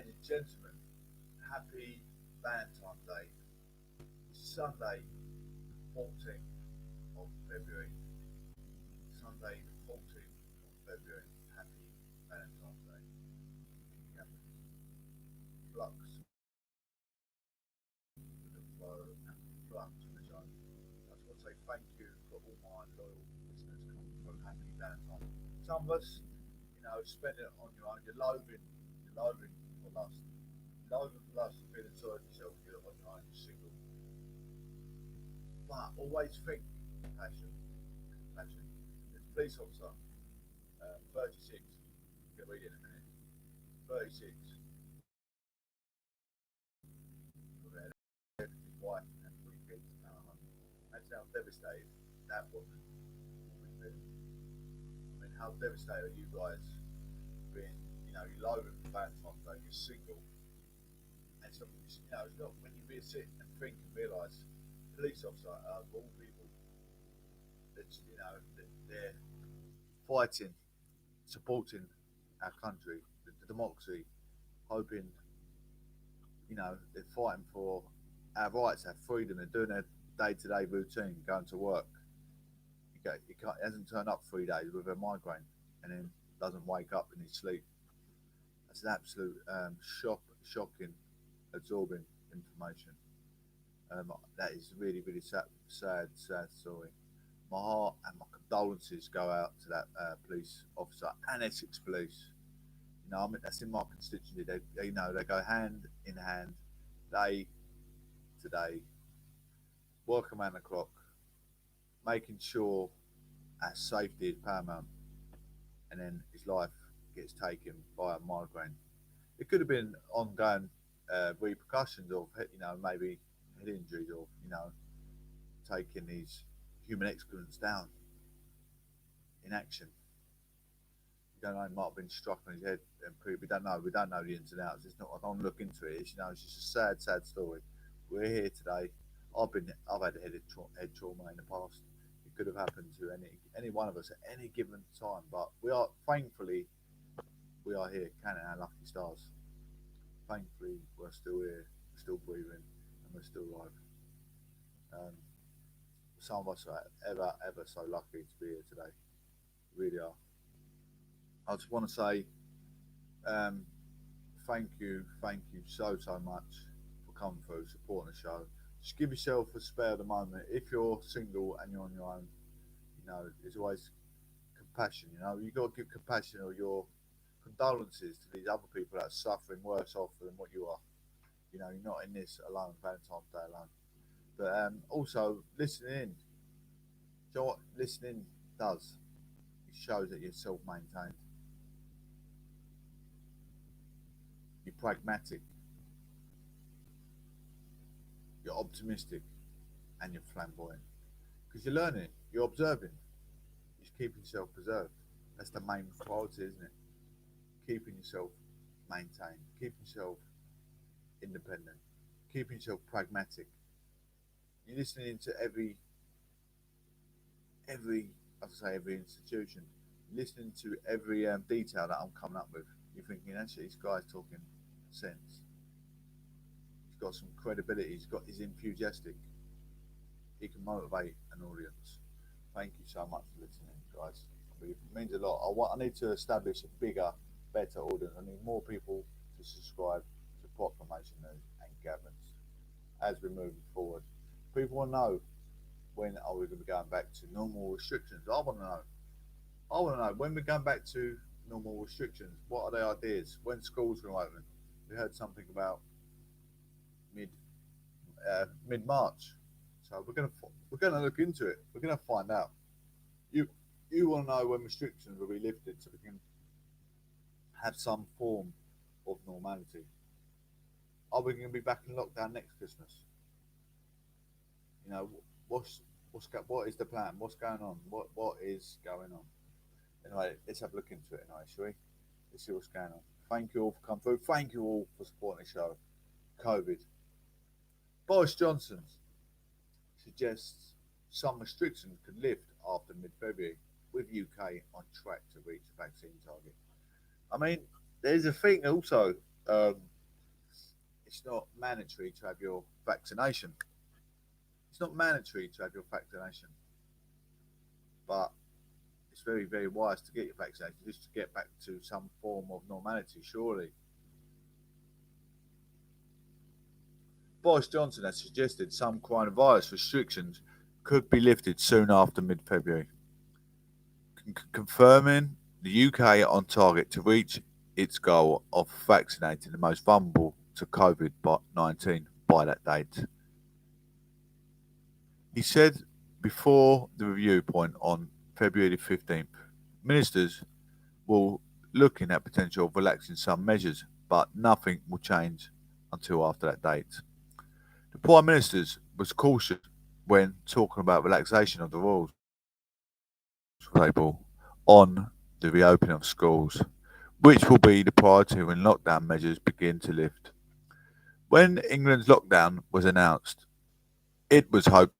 and gentlemen, happy Valentine's Day. Sunday, 14th of February. Sunday, 14th of February. Happy Valentine's Day. Flux with the flow and flux with the zone. I just want to say thank you for all my loyal listeners coming through. Happy Valentine's. Some of us, spend it on your own. You're loathing for lust. Loathing for lust and feeling sorry for yourself. You're on your own. You're single. But always think compassion. There's a police officer, 36. You can read it in a minute. 36. His wife and 3 kids. That's how devastated that woman will be feeling. I mean, how devastated are you guys being? You're loathing for Valentine's Day. You're single, and so it's not when you sit and think and realise. Police officer of all people that they're fighting, supporting our country, the democracy, hoping they're fighting for our rights, our freedom. They're doing their day-to-day routine, going to work. He hasn't turned up 3 days with a migraine, and then doesn't wake up in his sleep. That's an absolute shocking, absorbing information. That is really, really sad story. My heart and my condolences go out to that police officer and Essex police. That's in my constituency. They go hand in hand, day to day, work around the clock, making sure our safety is paramount. And then his life gets taken by a migraine. It could have been ongoing repercussions of maybe head injuries or taking his human excrements down in action. You don't know, he might have been struck on his head and we don't know the ins and outs. It's not, I don't look into it. It's just a sad story. We're here today. I've had a head trauma in the past. It could have happened to any one of us at any given time, but thankfully we are here, counting our lucky stars. Thankfully we're still here, we're still breathing, and we're still alive. Some of us are ever so lucky to be here today. Really are. I just want to say thank you so much for coming through, supporting the show. Just give yourself a spare of the moment. If you're single and you're on your own, there's always compassion. You've got to give compassion or your condolences to these other people that are suffering worse off than what you are. You're not in this alone, Valentine's Day alone. But also listening in. Do you know what listening does? It shows that you're self-maintained. You're pragmatic. You're optimistic, and you're flamboyant. Because you're learning, you're observing, you're keeping yourself preserved. That's the main priority, isn't it? Keeping yourself maintained, keeping yourself independent, keeping yourself pragmatic. You're listening to every institution, listening to every detail that I'm coming up with. You're thinking, actually, this guy's talking sense. He's got some credibility. He's enthusiastic. He can motivate an audience. Thank you so much for listening, guys. It means a lot. I need to establish a bigger, better audience. I need more people to subscribe to Proclamation News and Gatherings as we're moving forward. People want to know, when are we going to be going back to normal restrictions? I want to know when we're going back to normal restrictions. What are the ideas? When schools are open? We heard something about mid-March. So we're gonna look into it. We're gonna find out. You want to know when restrictions will be lifted so we can have some form of normality. Are we going to be back in lockdown next Christmas? What is the plan? What's going on? What is going on? Anyway, let's have a look into it anyway, shall we? Let's see what's going on. Thank you all for coming through. Thank you all for supporting the show. COVID. Boris Johnson suggests some restrictions could lift after mid-February, with UK on track to reach the vaccine target. I mean, there's a thing also it's not mandatory to have your vaccination. It's not mandatory to have your vaccination, but it's very, very wise to get your vaccination just to get back to some form of normality, surely. Boris Johnson has suggested some coronavirus restrictions could be lifted soon after mid-February, confirming the UK on target to reach its goal of vaccinating the most vulnerable to COVID-19 by that date. He said before the review point on February the 15th, ministers will looking at potential of relaxing some measures, but nothing will change until after that date. The Prime Minister was cautious when talking about relaxation of the rules table on the reopening of schools, which will be the priority when lockdown measures begin to lift. When England's lockdown was announced, it was hoped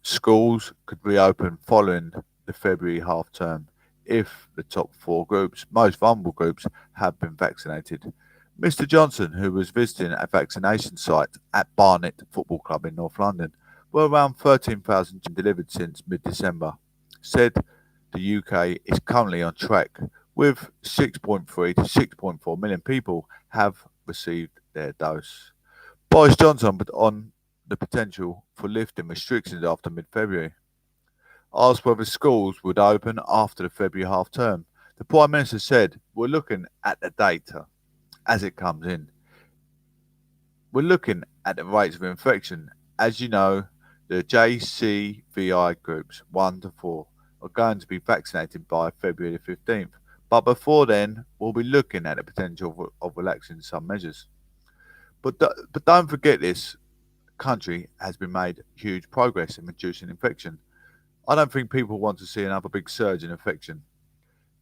schools could reopen following the February half term if the top four groups, most vulnerable groups, have been vaccinated. Mr. Johnson, who was visiting a vaccination site at Barnet Football Club in North London, where around 13,000 delivered since mid-December, said the UK is currently on track with 6.3 to 6.4 million people have received their dose. Boris Johnson put on the potential for lifting restrictions after mid-February. Asked whether schools would open after the February half term, the Prime Minister said, "We're looking at the data as it comes in. We're looking at the rates of infection. As you know, the JCVI groups 1 to 4 are going to be vaccinated by February the 15th. But before then, we'll be looking at the potential of relaxing some measures. But don't forget this country has been made huge progress in reducing infection. I don't think people want to see another big surge in infection."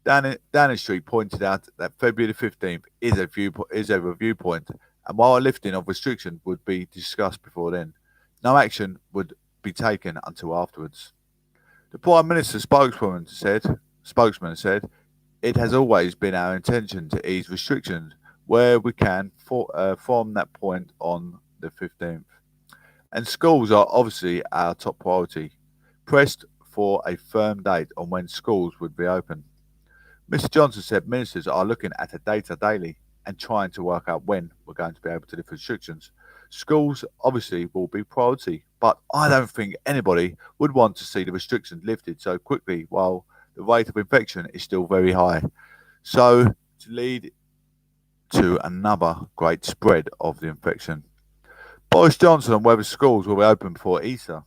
Downing Street pointed out that February the 15th is a review point, and while a lifting of restrictions would be discussed before then, no action would be taken until afterwards. The Prime Minister's spokesman said, "It has always been our intention to ease restrictions where we can from that point on the 15th. And schools are obviously our top priority, pressed for a firm date on when schools would reopen." Mr. Johnson said ministers are looking at the data daily and trying to work out when we're going to be able to lift restrictions. Schools obviously will be priority, but I don't think anybody would want to see the restrictions lifted so quickly while the rate of infection is still very high. So to lead to another great spread of the infection. Boris Johnson on whether schools will be open before Easter.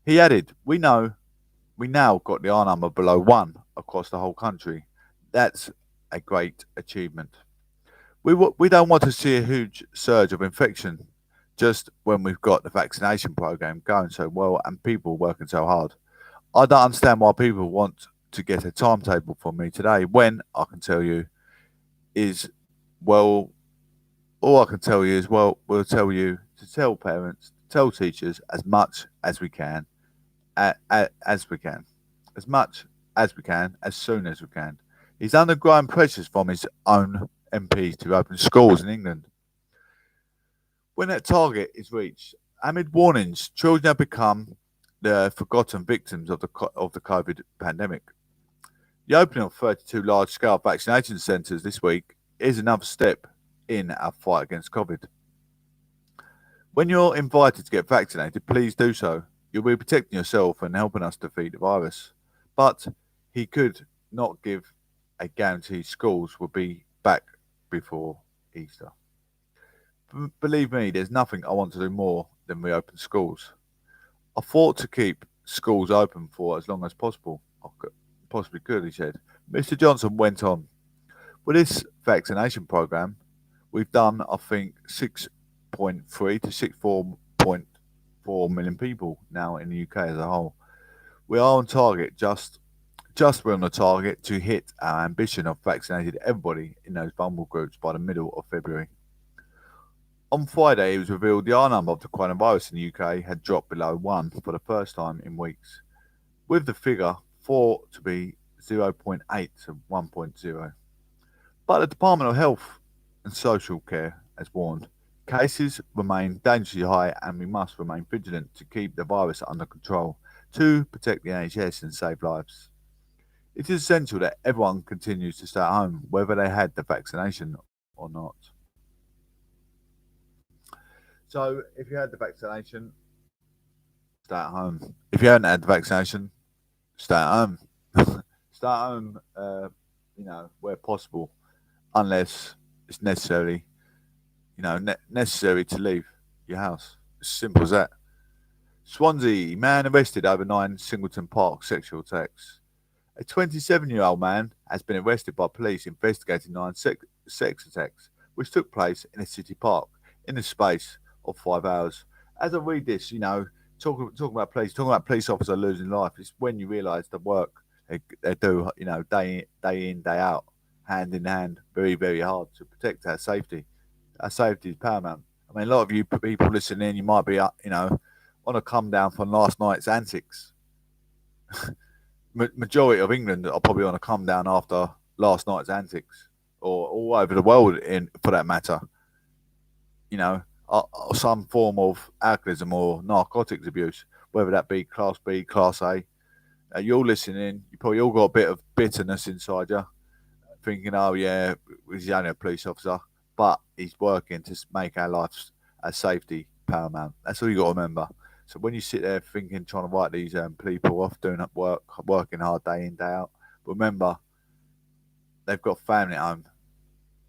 He added, we now got the R number below 1 across the whole country. That's a great achievement. We don't want to see a huge surge of infection just when we've got the vaccination program going so well and people working so hard. I don't understand why people want to get a timetable from me today when I can tell you is, well, all I can tell you is, well, we'll tell you to tell parents, tell teachers as much as we can, as much as we can, as soon as we can. He's under growing pressures from his own MPs to open schools in England. When that target is reached, amid warnings, children have become the forgotten victims of the COVID pandemic. The opening of 32 large-scale vaccination centres this week is another step in our fight against COVID. When you're invited to get vaccinated, please do so. You'll be protecting yourself and helping us defeat the virus. But he could not give a guarantee schools will be back before Easter. Believe me, there's nothing I want to do more than reopen schools. I fought to keep schools open for as long as possible. I possibly could, he said. Mr. Johnson went on. With this vaccination program, we've done, I think, 6.3 to 6.4 million people now in the UK as a whole. We are on target, just we're on the target to hit our ambition of vaccinating everybody in those vulnerable groups by the middle of February. On Friday, it was revealed the R number of the coronavirus in the UK had dropped below 1 for the first time in weeks, with the figure thought to be 0.8 to 1.0. But the Department of Health and Social Care has warned. Cases remain dangerously high and we must remain vigilant to keep the virus under control to protect the NHS and save lives. It is essential that everyone continues to stay at home, whether they had the vaccination or not. So, if you had the vaccination, stay at home. If you haven't had the vaccination, stay at home. Stay at home, where possible, unless it's necessary to leave your house. As simple as that. Swansea, man arrested over 9 Singleton Park sexual attacks. A 27-year-old man has been arrested by police investigating 9 sex attacks, which took place in a city park in the space of 5 hours. As I read this, talking about police officer losing life, it's when you realise the work they do, day in, day out, hand in hand, very, very hard to protect our safety. Our safety is paramount. I mean, a lot of you people listening, you might be, on a come down from last night's antics. Majority of England are probably on a come down after last night's antics, or all over the world, for that matter. Some form of alcoholism or narcotics abuse, whether that be Class B, Class A. You're listening, you probably all got a bit of bitterness inside you, thinking, oh yeah, he's only a police officer, but he's working to make our lives, our safety paramount. That's all you got to remember. So when you sit there thinking, trying to write these people off, doing working hard day in, day out, remember, they've got family at home.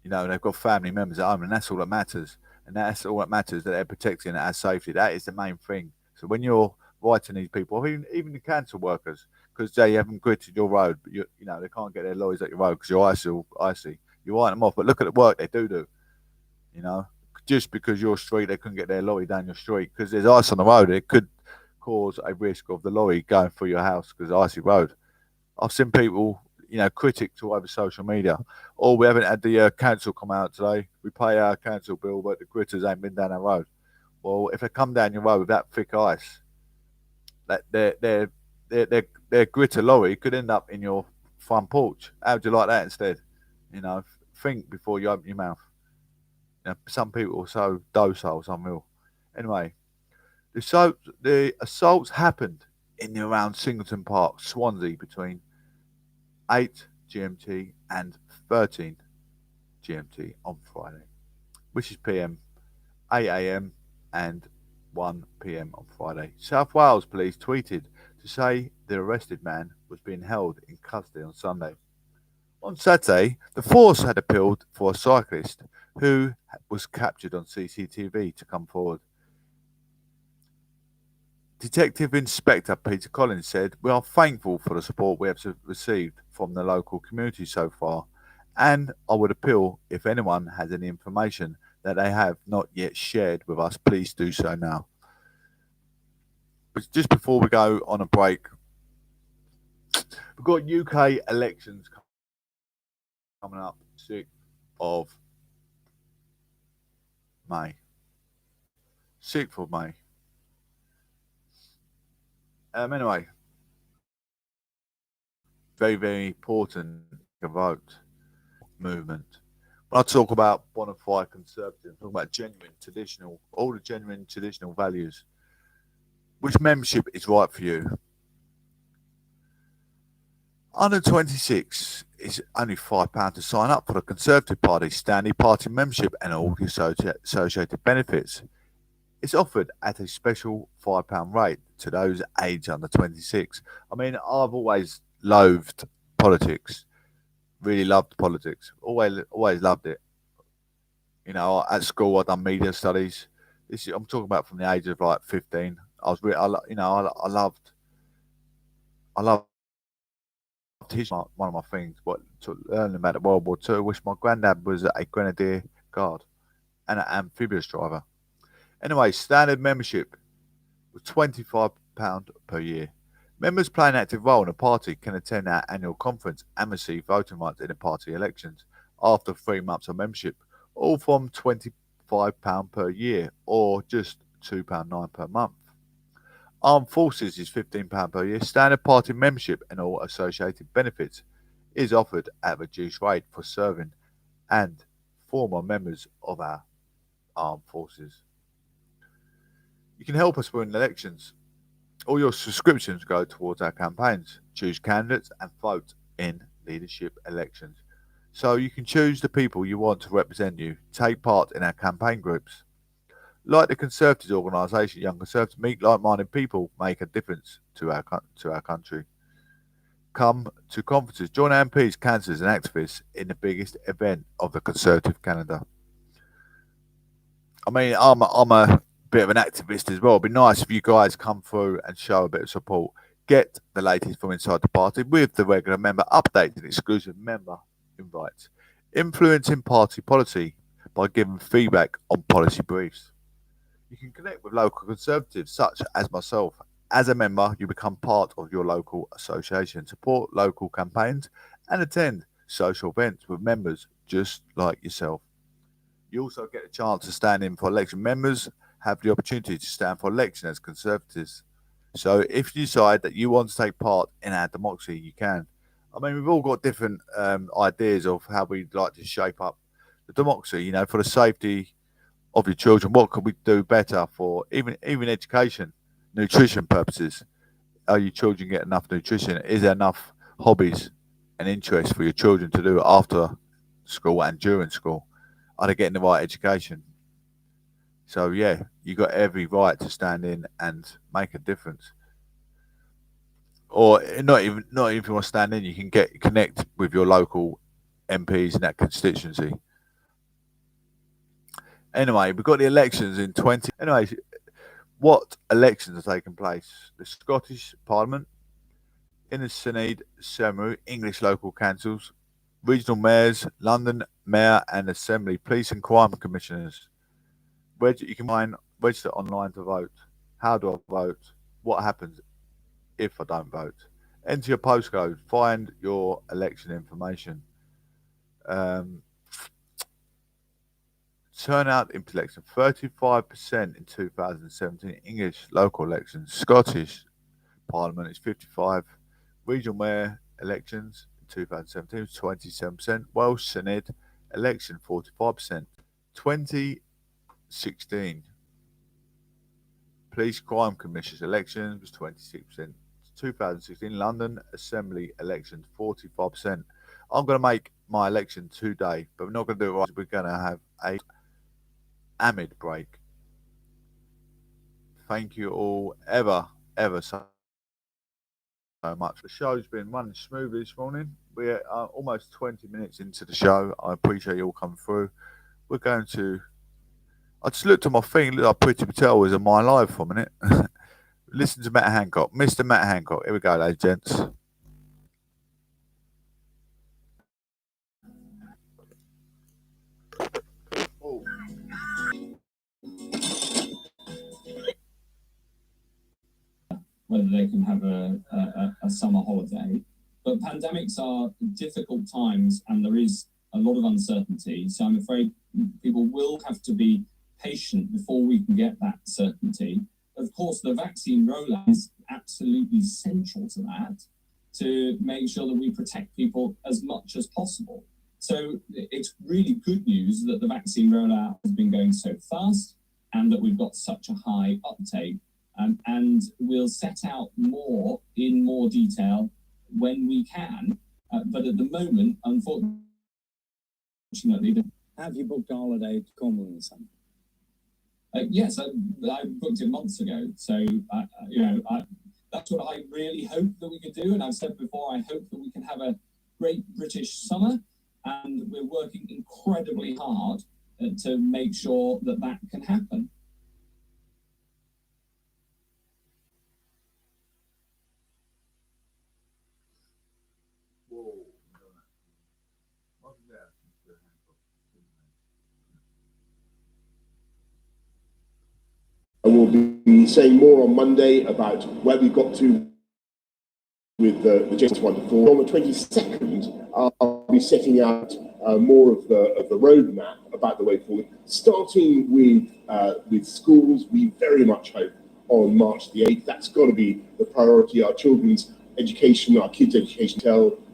They've got family members at home, and that's all that matters. And that's all that matters, that they're protecting our safety. That is the main thing. So when you're writing these people, even the council workers, because they haven't gritted your road, but they can't get their lorries at your road because you're icy. You write them off, but look at the work they do. Just because your street, they couldn't get their lorry down your street because there's ice on the road. It could cause a risk of the lorry going through your house because icy road. I've seen people, critics all over social media. Oh, we haven't had the council come out today. We pay our council bill, but the gritters ain't been down our road. Well, if they come down your road with that thick ice, that their gritter lorry could end up in your front porch. How would you like that instead? Think before you open your mouth. Some people are so docile, it's unreal. Anyway, the assaults happened in and around Singleton Park, Swansea, between 8 GMT and 13 GMT on Friday, which is PM, 8 AM and 1 PM on Friday. South Wales police tweeted to say the arrested man was being held in custody on Sunday. On Saturday, the force had appealed for a cyclist who was captured on CCTV to come forward. Detective Inspector Peter Collins said, "We are thankful for the support we have received from the local community so far, and I would appeal if anyone has any information that they have not yet shared with us, please do so now." But just before we go on a break, we've got UK elections coming up 6th of May. 6th of May. Anyway, very, very important to vote movement. When I talk about bona fide conservative, I'm talking about all the genuine traditional values. Which membership is right for you? Under 26 is only £5 to sign up for the Conservative Party standing party membership and all the associated benefits. It's offered at a special £5 rate to those aged under 26. I mean, I've always loathed politics. Really loved politics. Always loved it. At school I'd done media studies. I'm talking about from the age of like 15. I loved teaching. One of my things, to learn about World War II. I wish my granddad was a grenadier guard and an amphibious driver. Anyway, standard membership was £25 per year. Members play an active role in a party can attend our annual conference and receive voting rights in the party elections after 3 months of membership, all from £25 per year or just £2.09 per month. Armed Forces is £15 per year. Standard party membership and all associated benefits is offered at a reduced rate for serving and former members of our armed forces. You can help us win elections. All your subscriptions go towards our campaigns. Choose candidates and vote in leadership elections. So you can choose the people you want to represent you. Take part in our campaign groups. Like the Conservatives organisation, Young Conservatives, meet like-minded people, make a difference to our country. Come to conferences, join MPs, councillors and activists in the biggest event of the Conservative calendar. I mean, I'm a bit of an activist as well. It'd be nice if you guys come through and show a bit of support. Get the latest from inside the party with the regular member updates and exclusive member invites. Influencing party policy by giving feedback on policy briefs. You can connect with local Conservatives such as myself. As a member, you become part of your local association, support local campaigns and attend social events with members just like yourself. You also get a chance to stand in for election. Members have the opportunity to stand for election as Conservatives. So if you decide that you want to take part in our democracy, you can. I mean, we've all got different ideas of how we'd like to shape up the democracy, you know, for the safety of your children. What could we do better for even education, nutrition purposes? Are your children getting enough nutrition? Is there enough hobbies and interests for your children to do after school and during school? Are they getting the right education? So yeah, you got every right to stand in and make a difference. Or not even if you want to stand in, you can connect with your local MPs in that constituency. Anyway, we've got the elections in 20. Anyway, what elections are taking place? The Scottish Parliament, Inner Synod Ceremony, English local councils, regional mayors, London Mayor and Assembly, police and crime commissioners. You can register online to vote. How do I vote? What happens if I don't vote? Enter your postcode. Find your election information. Turnout in election 35% in 2017. English local elections. Scottish Parliament is 55%. Regional mayor elections in 2017 was 27%. Welsh Synod election 45%. 2016 Police Crime Commissioners elections was 26%. 2016 London Assembly elections 45%. I'm going to make my election today, but we're not going to do it right. We're going to have a amid break. Thank you all ever so much. The show's been running smoothly this morning. We're almost 20 minutes into the show. I appreciate you all coming through. We're going to... I just looked at my thing, looked like Pretty Patel was on my live for a minute. Listen to Matt Hancock. Mr. Matt Hancock. Here we go, ladies and gents. Whether they can have a summer holiday. But pandemics are difficult times and there is a lot of uncertainty. So I'm afraid people will have to be patient before we can get that certainty. Of course, the vaccine rollout is absolutely central to that, to make sure that we protect people as much as possible. So it's really good news that the vaccine rollout has been going so fast and that we've got such a high uptake. And we'll set out more in more detail when we can. But at the moment, unfortunately... Have you booked a holiday to Cornwall in the summer? Yes, I booked it months ago. So, that's what I really hope that we could do. And I've said before, I hope that we can have a great British summer. And we're working incredibly hard to make sure that that can happen. And we'll be saying more on Monday about where we got to with the James Wonderful. On the 22nd, I'll be setting out more of the roadmap about the way forward, starting with schools. We very much hope on March the 8th. That's got to be the priority. Our children's education, our kids' education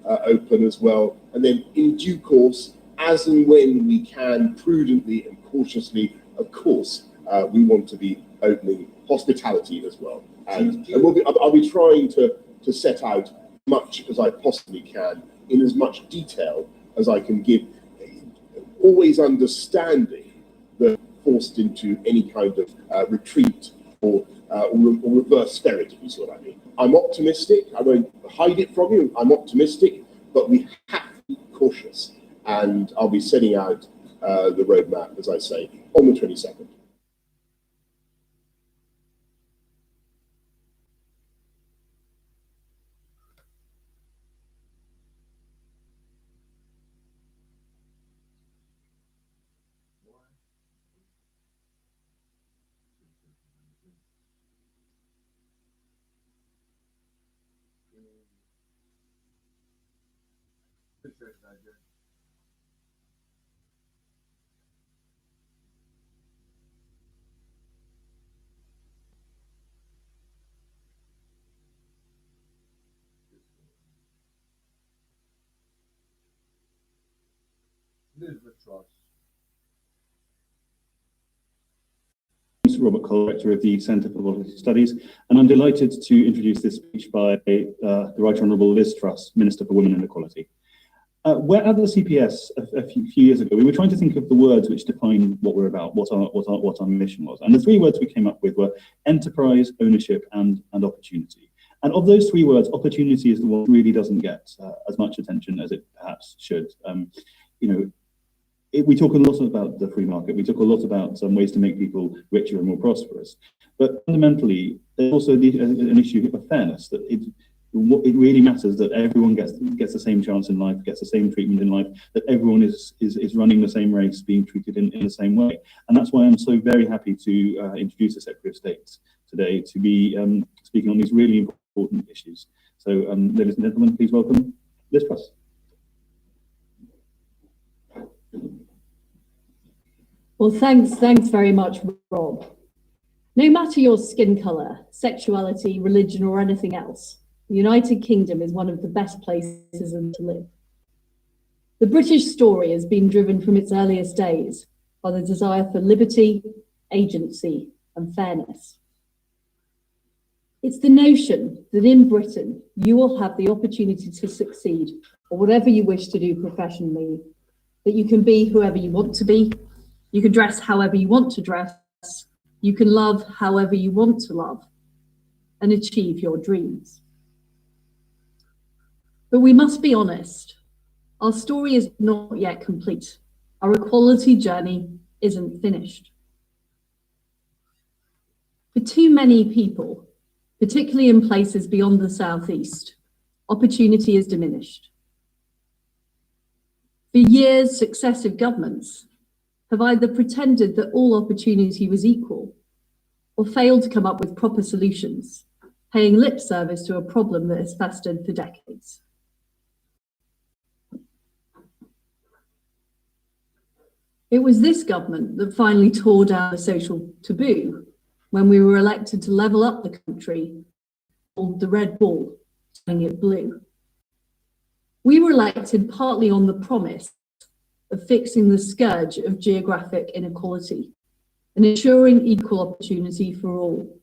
open as well. And then in due course, as and when we can prudently and cautiously of course, we want to be opening hospitality as well. And I'll be trying to set out much as I possibly can in as much detail as I can give, always understanding that forced into any kind of retreat or reverse ferret, if you see what I mean. I'm optimistic. I won't hide it from you. I'm optimistic, but we have to be cautious. And I'll be setting out the roadmap, as I say, on the 22nd. Robert Cole, Director of the Centre for Policy Studies, and I'm delighted to introduce this speech by the Right Honourable Liz Truss, Minister for Women and Equality. We're at the CPS a few years ago. We were trying to think of the words which define what we're about, what our mission was, and the three words we came up with were enterprise, ownership, and opportunity. And of those three words, opportunity is the one that really doesn't get as much attention as it perhaps should. We talk a lot about the free market. We talk a lot about some ways to make people richer and more prosperous. But fundamentally, there's also an issue of fairness, that it really matters that everyone gets the same chance in life, gets the same treatment in life, that everyone is running the same race, being treated in the same way. And that's why I'm so very happy to introduce the Secretary of State today to be speaking on these really important issues. So, ladies and gentlemen, please welcome Liz Truss. Well, thanks very much, Rob. No matter your skin colour, sexuality, religion, or anything else, the United Kingdom is one of the best places to live. The British story has been driven from its earliest days by the desire for liberty, agency, and fairness. It's the notion that in Britain, you will have the opportunity to succeed or whatever you wish to do professionally, that you can be whoever you want to be, you can dress however you want to dress, you can love however you want to love, and achieve your dreams. But we must be honest, our story is not yet complete. Our equality journey isn't finished. For too many people, particularly in places beyond the southeast, opportunity is diminished. For years, successive governments have either pretended that all opportunity was equal or failed to come up with proper solutions, paying lip service to a problem that has festered for decades. It was this government that finally tore down the social taboo when we were elected to level up the country, called the red ball, turning it blue. We were elected partly on the promise of fixing the scourge of geographic inequality and ensuring equal opportunity for all.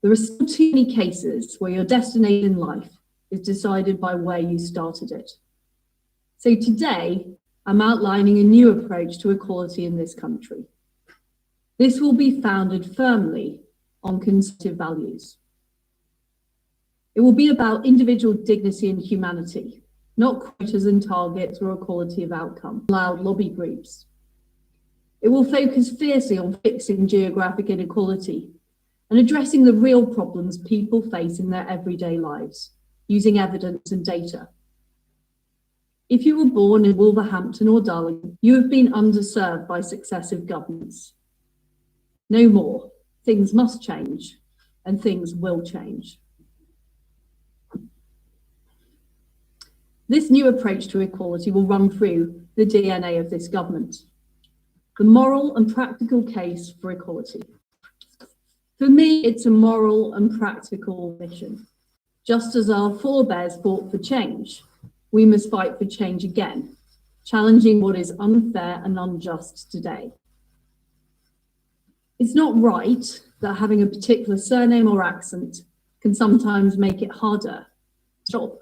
There are still too many cases where your destination in life is decided by where you started it. So today, I'm outlining a new approach to equality in this country. This will be founded firmly on conservative values. It will be about individual dignity and humanity, not quotas and targets or equality of outcome, loud lobby groups. It will focus fiercely on fixing geographic inequality and addressing the real problems people face in their everyday lives, using evidence and data. If you were born in Wolverhampton or Darlington, you have been underserved by successive governments. No more. Things must change, and things will change. This new approach to equality will run through the DNA of this government. The moral and practical case for equality. For me, it's a moral and practical mission. Just as our forebears fought for change, we must fight for change again, challenging what is unfair and unjust today. It's not right that having a particular surname or accent can sometimes make it harder to shop.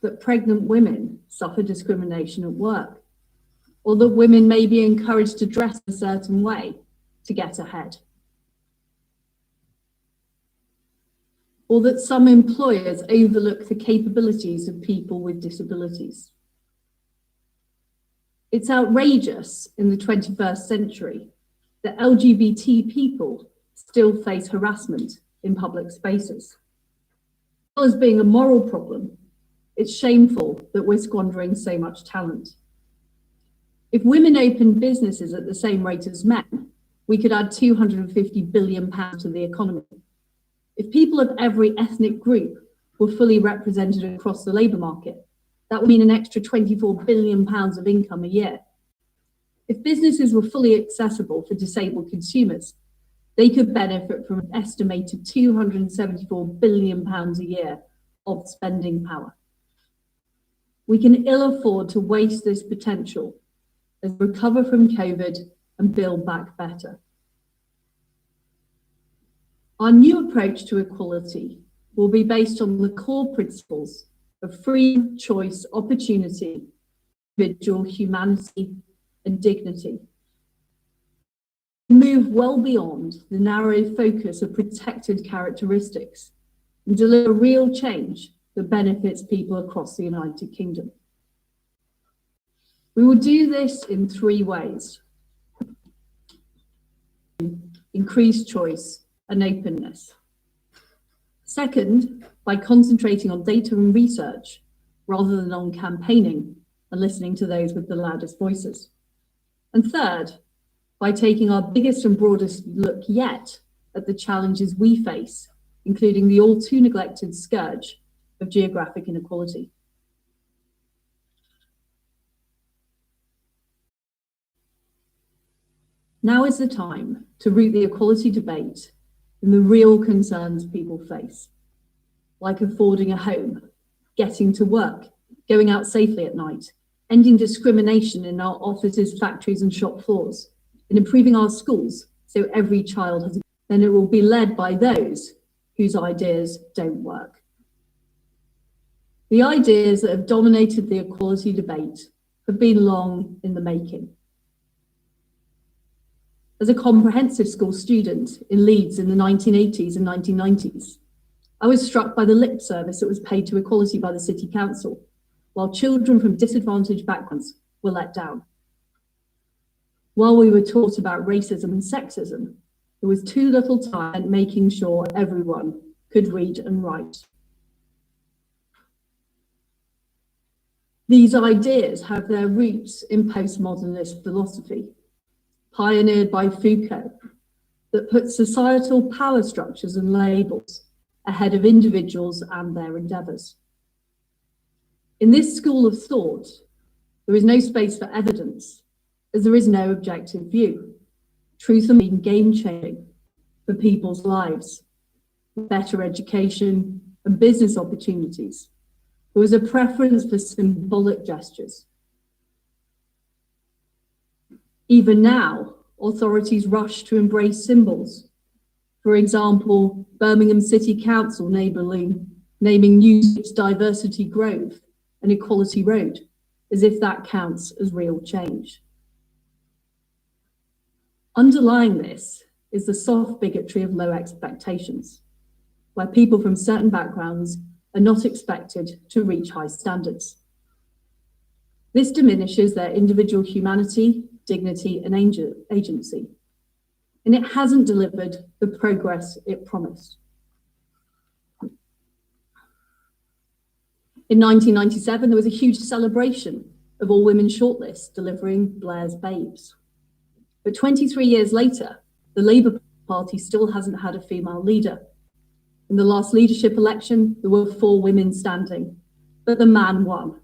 That pregnant women suffer discrimination at work, or that women may be encouraged to dress a certain way to get ahead. Or that some employers overlook the capabilities of people with disabilities. It's outrageous in the 21st century that LGBT people still face harassment in public spaces. As well as being a moral problem, it's shameful that we're squandering so much talent. If women opened businesses at the same rate as men, we could add £250 billion to the economy. If people of every ethnic group were fully represented across the labour market, that would mean an extra £24 billion of income a year. If businesses were fully accessible for disabled consumers, they could benefit from an estimated £274 billion a year of spending power. We can ill afford to waste this potential as we recover from COVID and build back better. Our new approach to equality will be based on the core principles of freedom, choice, opportunity, individual humanity, and dignity. Move well beyond the narrow focus of protected characteristics and deliver real change that benefits people across the United Kingdom. We will do this in 3 ways: increased choice and openness. Second, by concentrating on data and research rather than on campaigning and listening to those with the loudest voices. And third, by taking our biggest and broadest look yet at the challenges we face, including the all too neglected scourge of geographic inequality. Now is the time to root the equality debate in the real concerns people face, like affording a home, getting to work, going out safely at night, ending discrimination in our offices, factories and shop floors, and improving our schools so every child has. Then it will be led by those whose ideas don't work. The ideas that have dominated the equality debate have been long in the making. As a comprehensive school student in Leeds in the 1980s and 1990s, I was struck by the lip service that was paid to equality by the City Council, while children from disadvantaged backgrounds were let down. While we were taught about racism and sexism, there was too little time making sure everyone could read and write. These ideas have their roots in postmodernist philosophy, pioneered by Foucault, that puts societal power structures and labels ahead of individuals and their endeavours. In this school of thought, there is no space for evidence, as there is no objective view. Truth has been game-changing for people's lives, better education and business opportunities. There was a preference for symbolic gestures. Even now, authorities rush to embrace symbols. For example, Birmingham City Council naming New Street's Diversity Grove and Equality Road, as if that counts as real change. Underlying this is the soft bigotry of low expectations, where people from certain backgrounds are not expected to reach high standards. This diminishes their individual humanity, dignity and agency, and it hasn't delivered the progress it promised. In 1997, there was a huge celebration of all women shortlists delivering Blair's Babes. But 23 years later, the Labour Party still hasn't had a female leader. In the last leadership election, there were 4 women standing, but the man won.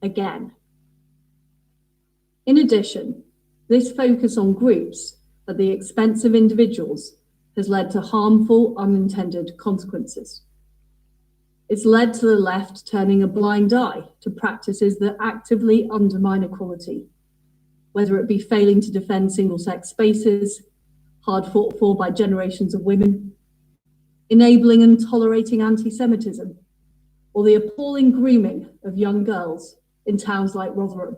Again. In addition, this focus on groups at the expense of individuals has led to harmful unintended consequences. It's led to the left turning a blind eye to practices that actively undermine equality, whether it be failing to defend single-sex spaces, hard fought for by generations of women, enabling and tolerating anti-Semitism, or the appalling grooming of young girls in towns like Rotherham.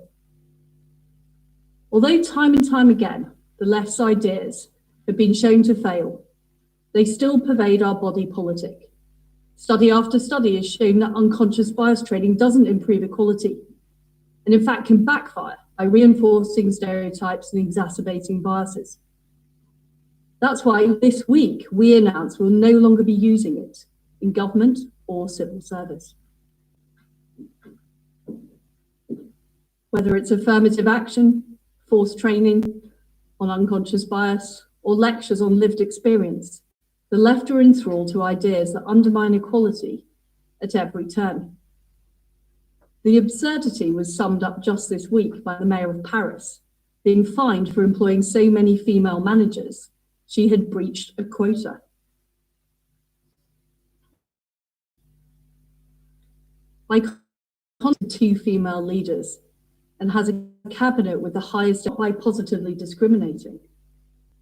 Although time and time again, the left's ideas have been shown to fail, they still pervade our body politic. Study after study has shown that unconscious bias training doesn't improve equality, and in fact can backfire by reinforcing stereotypes and exacerbating biases. That's why this week we announced we'll no longer be using it in government or civil service. Whether it's affirmative action, forced training on unconscious bias, or lectures on lived experience, the left are enthralled to ideas that undermine equality at every turn. The absurdity was summed up just this week by the mayor of Paris, being fined for employing so many female managers she had breached a quota. By contrast, 2 female leaders and has a cabinet with the highest by positively discriminating,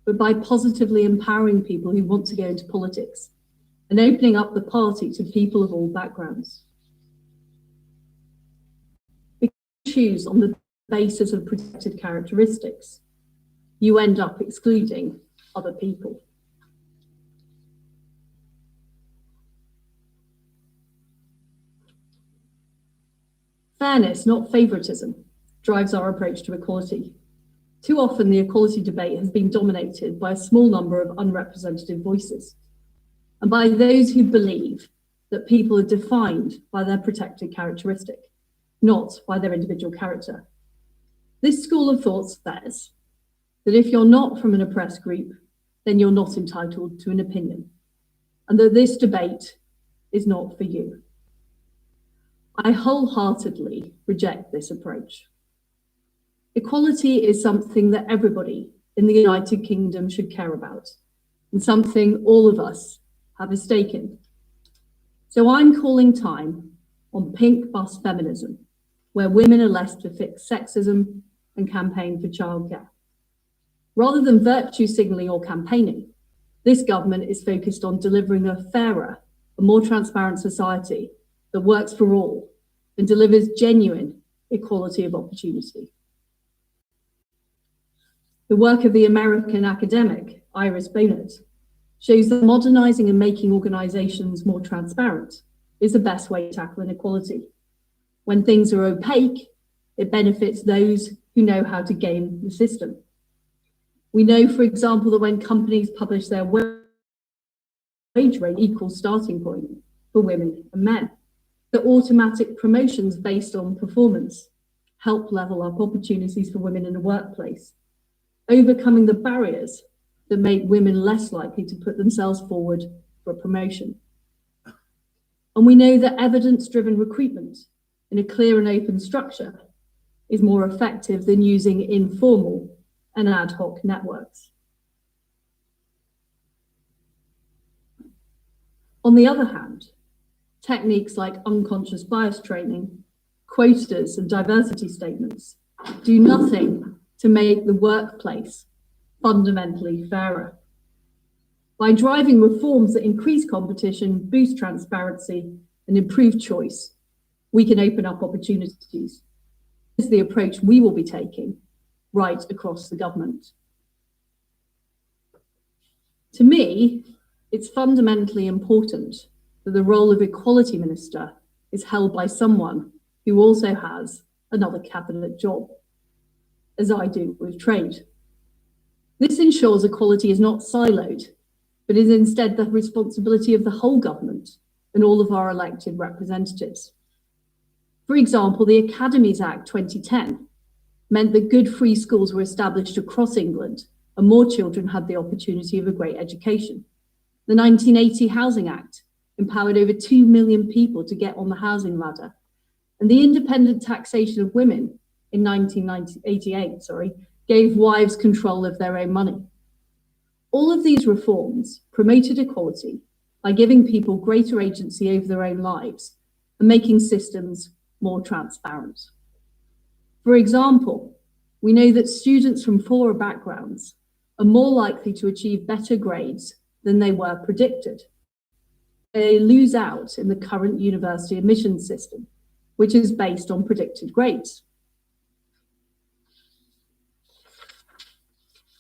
but by positively empowering people who want to go into politics and opening up the party to people of all backgrounds. If you choose on the basis of protected characteristics, you end up excluding other people. Fairness, not favoritism, drives our approach to equality. Too often, the equality debate has been dominated by a small number of unrepresented voices, and by those who believe that people are defined by their protected characteristic, not by their individual character. This school of thought says that if you're not from an oppressed group, then you're not entitled to an opinion, and that this debate is not for you. I wholeheartedly reject this approach. Equality is something that everybody in the United Kingdom should care about, and something all of us have a stake in. So I'm calling time on pink bus feminism, where women are left to fix sexism and campaign for childcare. Rather than virtue signalling or campaigning, this government is focused on delivering a fairer, a more transparent society that works for all and delivers genuine equality of opportunity. The work of the American academic Iris Bohnet shows that modernizing and making organizations more transparent is the best way to tackle inequality. When things are opaque, it benefits those who know how to game the system. We know, for example, that when companies publish their wage rate equal starting point for women and men, that automatic promotions based on performance help level up opportunities for women in the workplace, overcoming the barriers that make women less likely to put themselves forward for a promotion. And we know that evidence-driven recruitment in a clear and open structure is more effective than using informal and ad hoc networks. On the other hand, techniques like unconscious bias training, quotas, and diversity statements do nothing to make the workplace fundamentally fairer. By driving reforms that increase competition, boost transparency, and improve choice, we can open up opportunities. This is the approach we will be taking right across the government. To me, it's fundamentally important that the role of Equality Minister is held by someone who also has another cabinet job, as I do with trade. This ensures equality is not siloed, but is instead the responsibility of the whole government and all of our elected representatives. For example, the Academies Act 2010 meant that good free schools were established across England and more children had the opportunity of a great education. The 1980 Housing Act empowered over 2 million people to get on the housing ladder. And the independent taxation of women in 1988 gave wives control of their own money. All of these reforms promoted equality by giving people greater agency over their own lives and making systems more transparent. For example, we know that students from poorer backgrounds are more likely to achieve better grades than they were predicted. They lose out in the current university admissions system, which is based on predicted grades.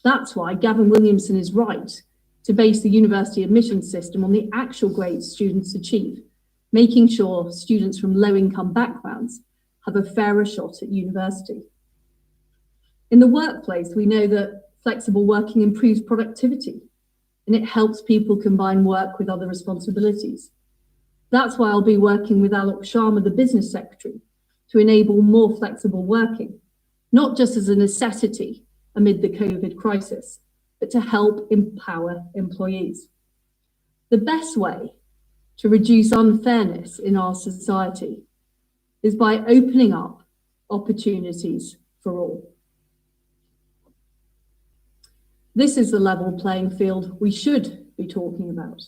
That's why Gavin Williamson is right to base the university admissions system on the actual grades students achieve, making sure students from low-income backgrounds have a fairer shot at university. In the workplace, we know that flexible working improves productivity and it helps people combine work with other responsibilities. That's why I'll be working with Alok Sharma, the business secretary, to enable more flexible working, not just as a necessity amid the COVID crisis, but to help empower employees. The best way to reduce unfairness in our society is by opening up opportunities for all. This is the level playing field we should be talking about.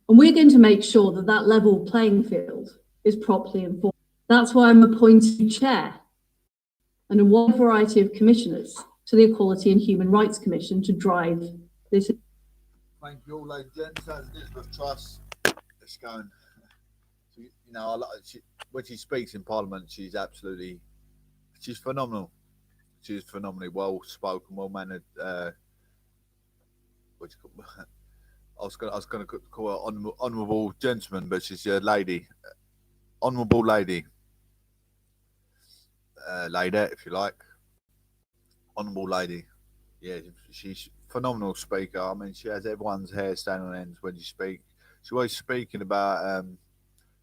And we're going to make sure that that level playing field is properly informed. That's why I'm appointing chair and a wide variety of commissioners to the Equality and Human Rights Commission to drive this. Thank you all, ladies and gents. That's Elizabeth Truss. Let's go. You know, I like when she speaks in Parliament, she's phenomenal. She's phenomenally well spoken, well mannered. I was going to call her honourable gentleman, but she's a lady, honourable lady, lady, if you like, honourable lady. Yeah, she's a phenomenal speaker. I mean, she has everyone's hair standing on end when she speaks. She's always speaking about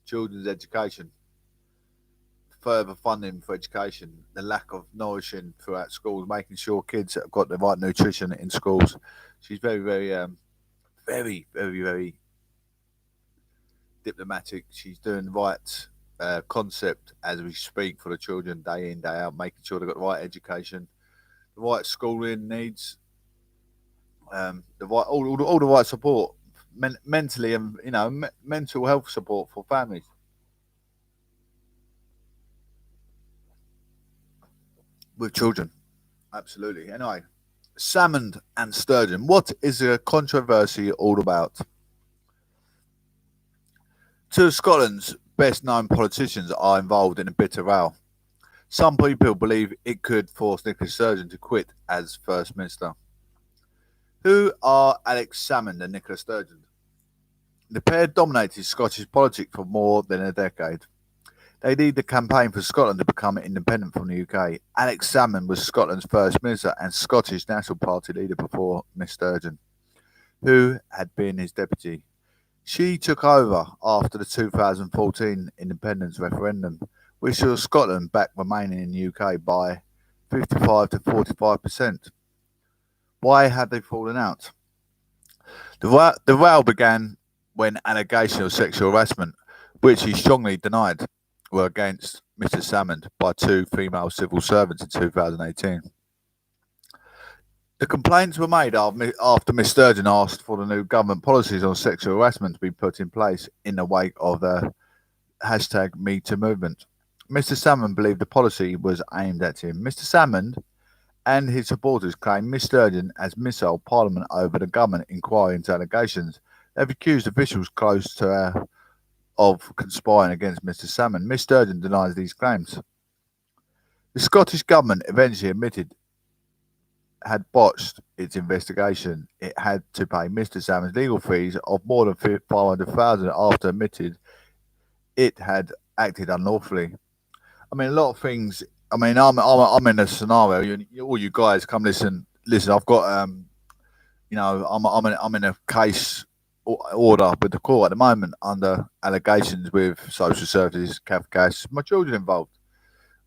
children's education, further funding for education, the lack of nourishing throughout schools, making sure kids have got the right nutrition in schools. She's very, very, very diplomatic. She's doing the right concept as we speak for the children day in, day out, making sure they've got the right education, the right schooling needs, all the right support, mentally and mental health support for families. With children, absolutely. Anyway, Salmond and Sturgeon. What is the controversy all about? Two of Scotland's best-known politicians are involved in a bitter row. Some people believe it could force Nicola Sturgeon to quit as First Minister. Who are Alex Salmond and Nicola Sturgeon? The pair dominated Scottish politics for more than a decade. They lead the campaign for Scotland to become independent from the UK. Alex Salmond was Scotland's First Minister and Scottish National Party leader before Miss Sturgeon, who had been his deputy. She took over after the 2014 independence referendum, which saw Scotland back remaining in the UK by 55 to 45%. Why had they fallen out? The row began when allegations of sexual harassment, which he strongly denied, were against Mr. Salmond by two female civil servants in 2018. The complaints were made after Miss Sturgeon asked for the new government policies on sexual harassment to be put in place in the wake of the #MeToo movement. Mr. Salmond believed the policy was aimed at him. Mr. Salmond and his supporters claim Miss Sturgeon has misled Parliament over the government inquiry into allegations. They've accused officials close to her of conspiring against Mr. Salmond. Miss Sturgeon denies these claims. The Scottish Government eventually admitted had botched its investigation. It had to pay Mr. Salmond's legal fees of more than $500,000 after admitted it had acted unlawfully. I mean, a lot of things. I mean, I'm in a scenario. All you guys come listen. I've got I'm in a case order with the court at the moment under allegations with social services, Cash, my children involved.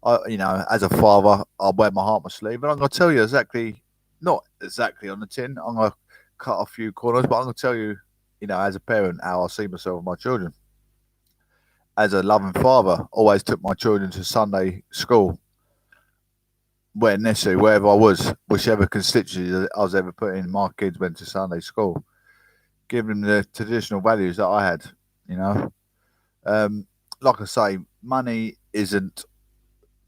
As a father, I wear my heart on my sleeve, and I'm going to tell you not exactly on the tin. I'm going to cut a few corners, but I'm going to tell you, as a parent, how I see myself and my children. As a loving father, always took my children to Sunday school, where necessary, wherever I was, whichever constituency I was ever put in, my kids went to Sunday school. Give them the traditional values that I had, Like I say, money isn't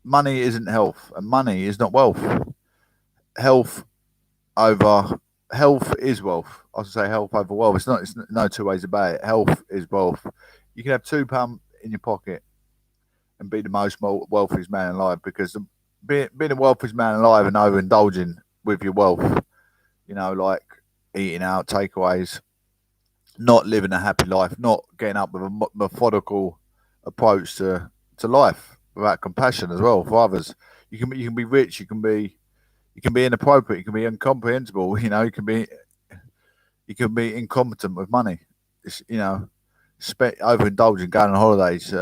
money isn't health, and money is not wealth. Health is wealth. I should say health over wealth. It's no two ways about it. Health is wealth. You can have £2 in your pocket and be the most wealthiest man alive, because being the wealthiest man alive and overindulging with your wealth, like eating out, takeaways, not living a happy life, not getting up with a methodical approach to life without compassion as well for others. You can be rich, you can be inappropriate, you can be incomprehensible, you can be incompetent with money. It's, overindulging, going on holidays,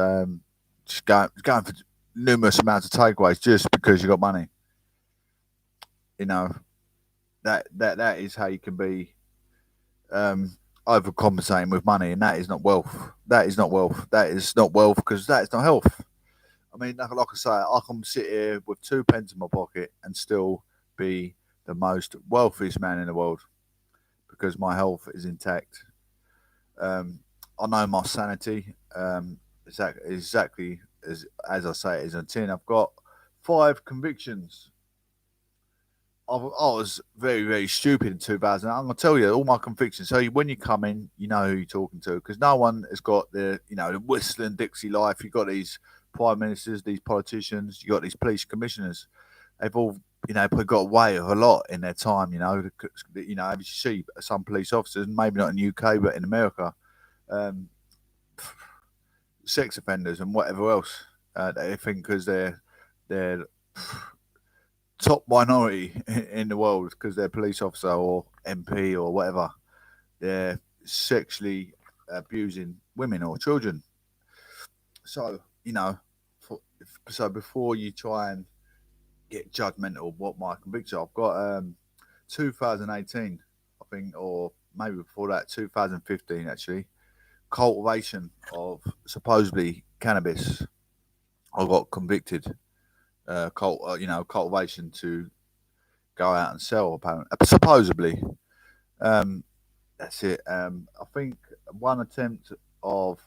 just going for numerous amounts of takeaways just because you got money. That is how you can be overcompensating with money, and that is not wealth. That is not wealth. That is not wealth, because that is not health. I mean, like I say, I can sit here with 2 pence in my pocket and still be the most wealthiest man in the world because my health is intact. I know my sanity exactly as I say it is on tin. I've got 5 convictions. I was very, very stupid in 2000. I'm going to tell you all my convictions. So when you come in, you know who you're talking to, because no one has got the whistling Dixie life. You've got these prime ministers, these politicians, you've got these police commissioners. They've all, probably got away with a lot in their time, as you see some police officers, maybe not in the UK, but in America, sex offenders and whatever else. They think because they're top minority in the world because they're a police officer or MP or whatever, they're sexually abusing women or children. So, so before you try and get judgmental of what my convictions are, I've got 2018, I think, or maybe before that, 2015 actually, cultivation of supposedly cannabis. I got convicted. Cultivation to go out and sell, apparently, supposedly. That's it. I think one attempt of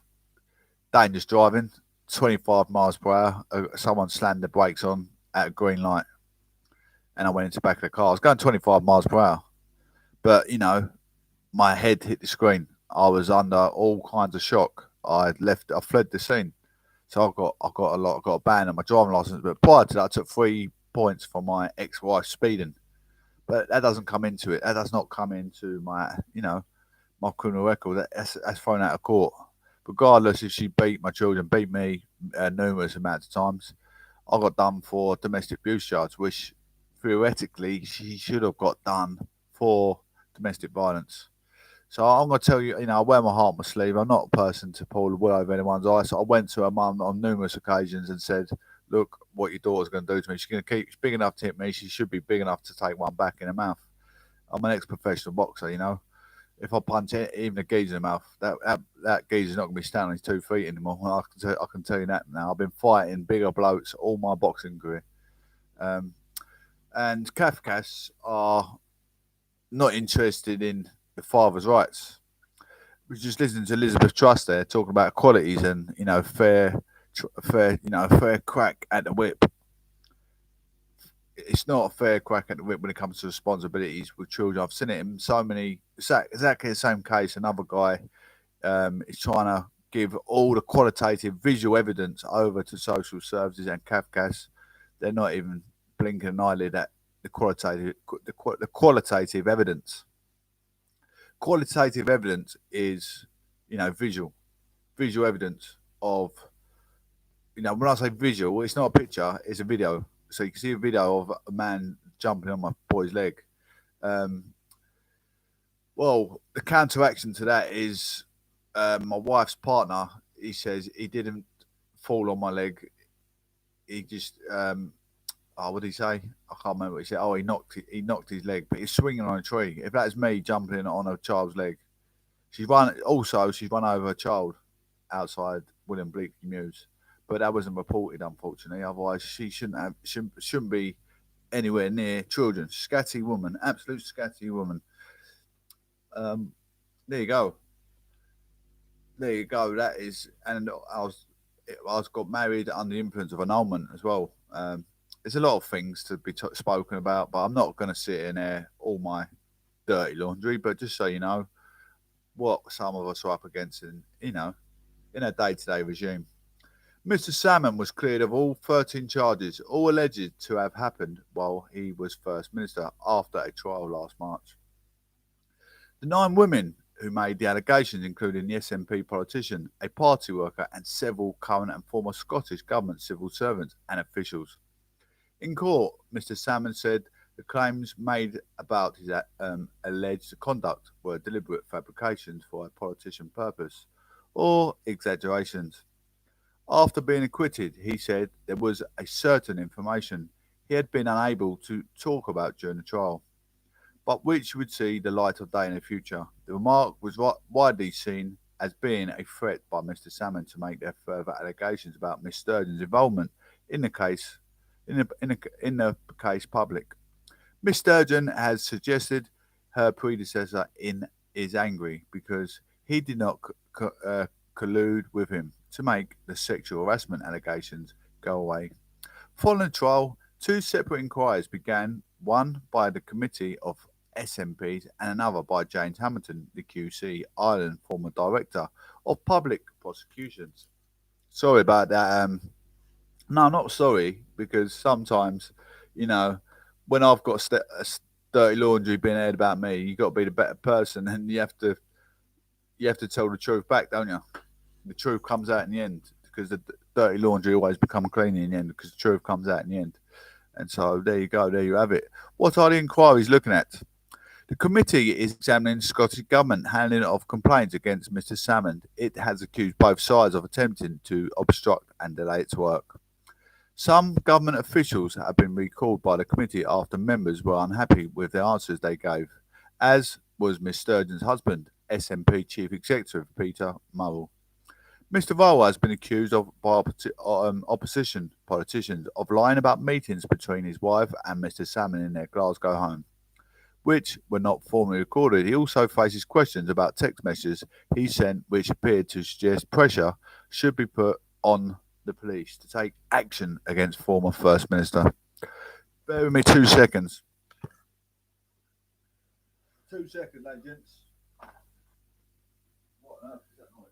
dangerous driving, 25 miles per hour. Someone slammed the brakes on at a green light, and I went into the back of the car. I was going 25 miles per hour, but my head hit the screen. I was under all kinds of shock. I fled the scene. So I got a ban on my driving license, but prior to that, I took 3 points for my ex-wife speeding. But that doesn't come into it. That does not come into my, my criminal record. That's thrown out of court. Regardless if she beat my children, beat me numerous amounts of times, I got done for domestic abuse charge, which theoretically she should have got done for domestic violence. So I'm going to tell you, I wear my heart on my sleeve. I'm not a person to pull the wool over anyone's eyes. So I went to her mum on numerous occasions and said, look, what your daughter's going to do to me. She's big enough to hit me. She should be big enough to take one back in her mouth. I'm an ex-professional boxer, If I punch even a geezer in the mouth, that geezer's not going to be standing on his 2 feet anymore. I can tell you that now. I've been fighting bigger blokes all my boxing career. And Kafkas are not interested in the father's rights. We just listening to Elizabeth Truss there talking about equalities and fair crack at the whip. It's not a fair crack at the whip when it comes to responsibilities with children. I've seen it in so many, exactly the same case. Another guy is trying to give all the qualitative visual evidence over to social services and Kafkas. They're not even blinking an eyelid at the qualitative evidence. Qualitative evidence is, visual evidence of, when I say visual, it's not a picture, it's a video. So you can see a video of a man jumping on my boy's leg. Well, the counteraction to that is my wife's partner. He says he didn't fall on my leg. He just, what did he say? I can't remember what he said. Oh, he knocked his leg, but he's swinging on a tree. If that's me jumping on a child's leg, she's run over a child outside William Bleakley Mews, but that wasn't reported, unfortunately. Otherwise, she shouldn't be anywhere near children. Scatty woman, absolute scatty woman. There you go. That is, and I got married under the influence of annulment as well. There's a lot of things to be spoken about, but I'm not going to sit in there all my dirty laundry. But just so you know, what some of us are up against in a day-to-day regime. Mr. Salmond was cleared of all 13 charges, all alleged to have happened while he was First Minister after a trial last March. The 9 women who made the allegations, including the SNP politician, a party worker, and several current and former Scottish Government civil servants and officials. In court, Mr. Salmond said the claims made about his alleged conduct were deliberate fabrications for a politician purpose or exaggerations. After being acquitted, he said there was a certain information he had been unable to talk about during the trial, but which would see the light of day in the future. The remark was widely seen as being a threat by Mr. Salmond to make their further allegations about Miss Sturgeon's involvement in the case public. Miss Sturgeon has suggested her predecessor is angry because he did not collude with him to make the sexual harassment allegations go away. Following the trial, 2 separate inquiries began, one by the Committee of SMPs and another by James Hamilton, the QC Ireland former Director of Public Prosecutions. Sorry about that. No, not sorry, because sometimes, when I've got dirty laundry being aired about me, you've got to be the better person, and you have to tell the truth back, don't you? The truth comes out in the end, because the dirty laundry always becomes clean in the end, because the truth comes out in the end. And so there you go, there you have it. What are the inquiries looking at? The committee is examining the Scottish Government handling of complaints against Mr. Salmond. It has accused both sides of attempting to obstruct and delay its work. Some government officials have been recalled by the committee after members were unhappy with the answers they gave, as was Miss Sturgeon's husband, SNP Chief Executive Peter Murrell. Mr. Vowell has been accused by opposition politicians of lying about meetings between his wife and Mr. Salmond in their Glasgow home, which were not formally recorded. He also faces questions about text messages he sent, which appeared to suggest pressure should be put on the police to take action against former First Minister. Bear with me 2 seconds. 2 seconds, agents. What on earth is that noise?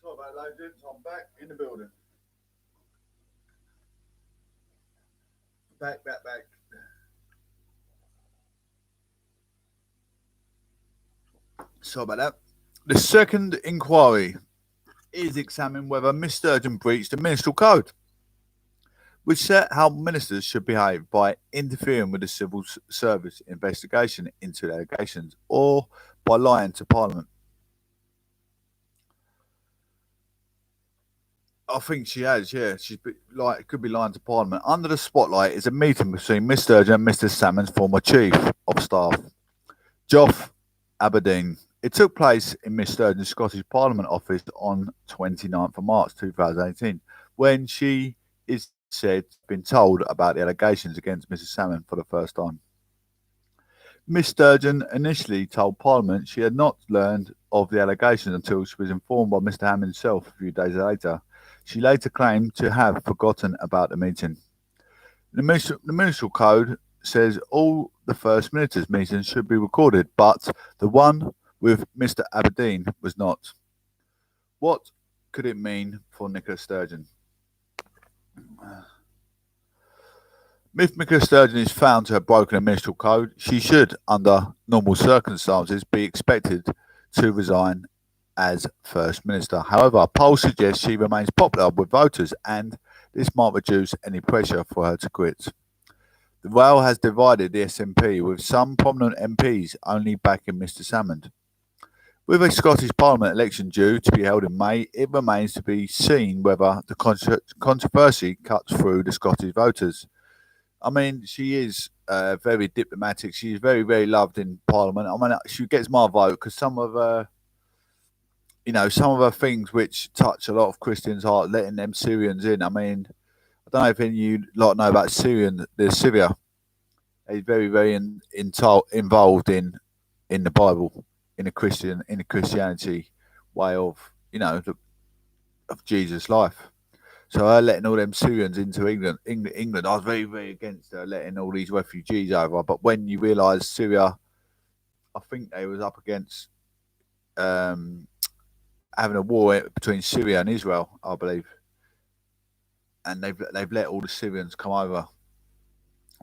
Sorry about that, agents. I'm back in the building. Back. Sorry about that. The second inquiry is examining whether Miss Sturgeon breached the ministerial code, which set how ministers should behave by interfering with the civil service investigation into the allegations or by lying to Parliament. I think she has, yeah. Could be lying to Parliament. Under the spotlight is a meeting between Miss Sturgeon and Mr. Salmond's former Chief of Staff, Geoff Aberdeen. It took place in Miss Sturgeon's Scottish Parliament office on 29th of March 2018, when she is said to have been told about the allegations against Mrs. Salmond for the first time. Miss Sturgeon initially told Parliament she had not learned of the allegations until she was informed by Mr. Hammond himself a few days later. She later claimed to have forgotten about the meeting. The ministerial code says all the First Minister's meetings should be recorded, but the one with Mr. Aberdeen was not. What could it mean for Nicola Sturgeon? If Nicola Sturgeon is found to have broken a ministerial code, she should, under normal circumstances, be expected to resign as First Minister. However, polls suggest she remains popular with voters, and this might reduce any pressure for her to quit. The row has divided the SNP, with some prominent MPs only backing Mr. Salmond. With a Scottish Parliament election due to be held in May, it remains to be seen whether the controversy cuts through the Scottish voters. I mean, she is very diplomatic. She's very, very loved in Parliament. I mean, she gets my vote because some of her things which touch a lot of Christians' heart, letting them Syrians in. I mean, I don't know if any of you know about Syria. He's very, very involved in the Bible, in a Christianity way of, you know, of Jesus' life. So her letting all them Syrians into England, I was very, very against her letting all these refugees over. But when you realise Syria, I think they was up against having a war between Syria and Israel, I believe, and they've let all the Syrians come over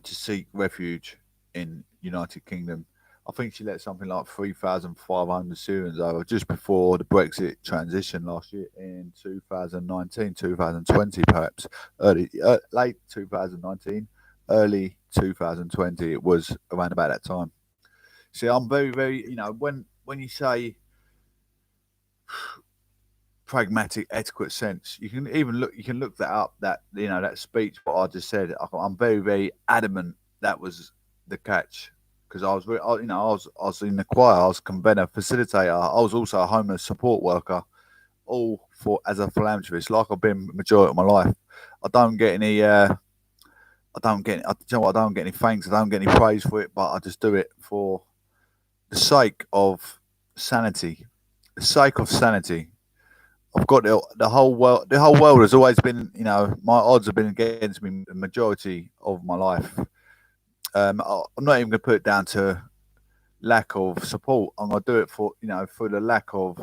to seek refuge in United Kingdom. I think she let something like 3,500 Syrians over just before the Brexit transition last year in 2019, 2020 perhaps, late 2019, early 2020. It was around about that time. See, I'm very, very, you know, when you say pragmatic, adequate sense, you can look that up. That, you know, that speech, what I just said, I'm very, very adamant that was the catch. Because I was in the choir, I was convener, facilitator. I was also a homeless support worker, all for as a philanthropist, like I've been majority of my life. I don't get any, you know what, I don't get any thanks, I don't get any praise for it, but I just do it for the sake of sanity. The sake of sanity. I've got the whole world. The whole world has always been, you know, my odds have been against me the majority of my life. I'm not even going to put it down to lack of support. I'm going to do it for, you know, for the lack of,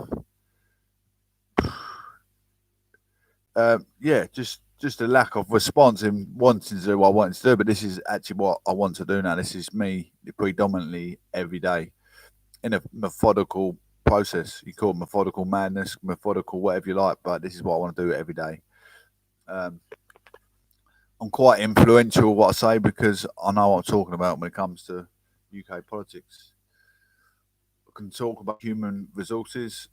just a lack of response in wanting to do what I wanted to do. But this is actually what I want to do now. This is me predominantly every day in a methodical process. You call it methodical madness, methodical whatever you like, but this is what I want to do every day. I'm quite influential what I say because I know what I'm talking about when it comes to UK politics. I can talk about human resources,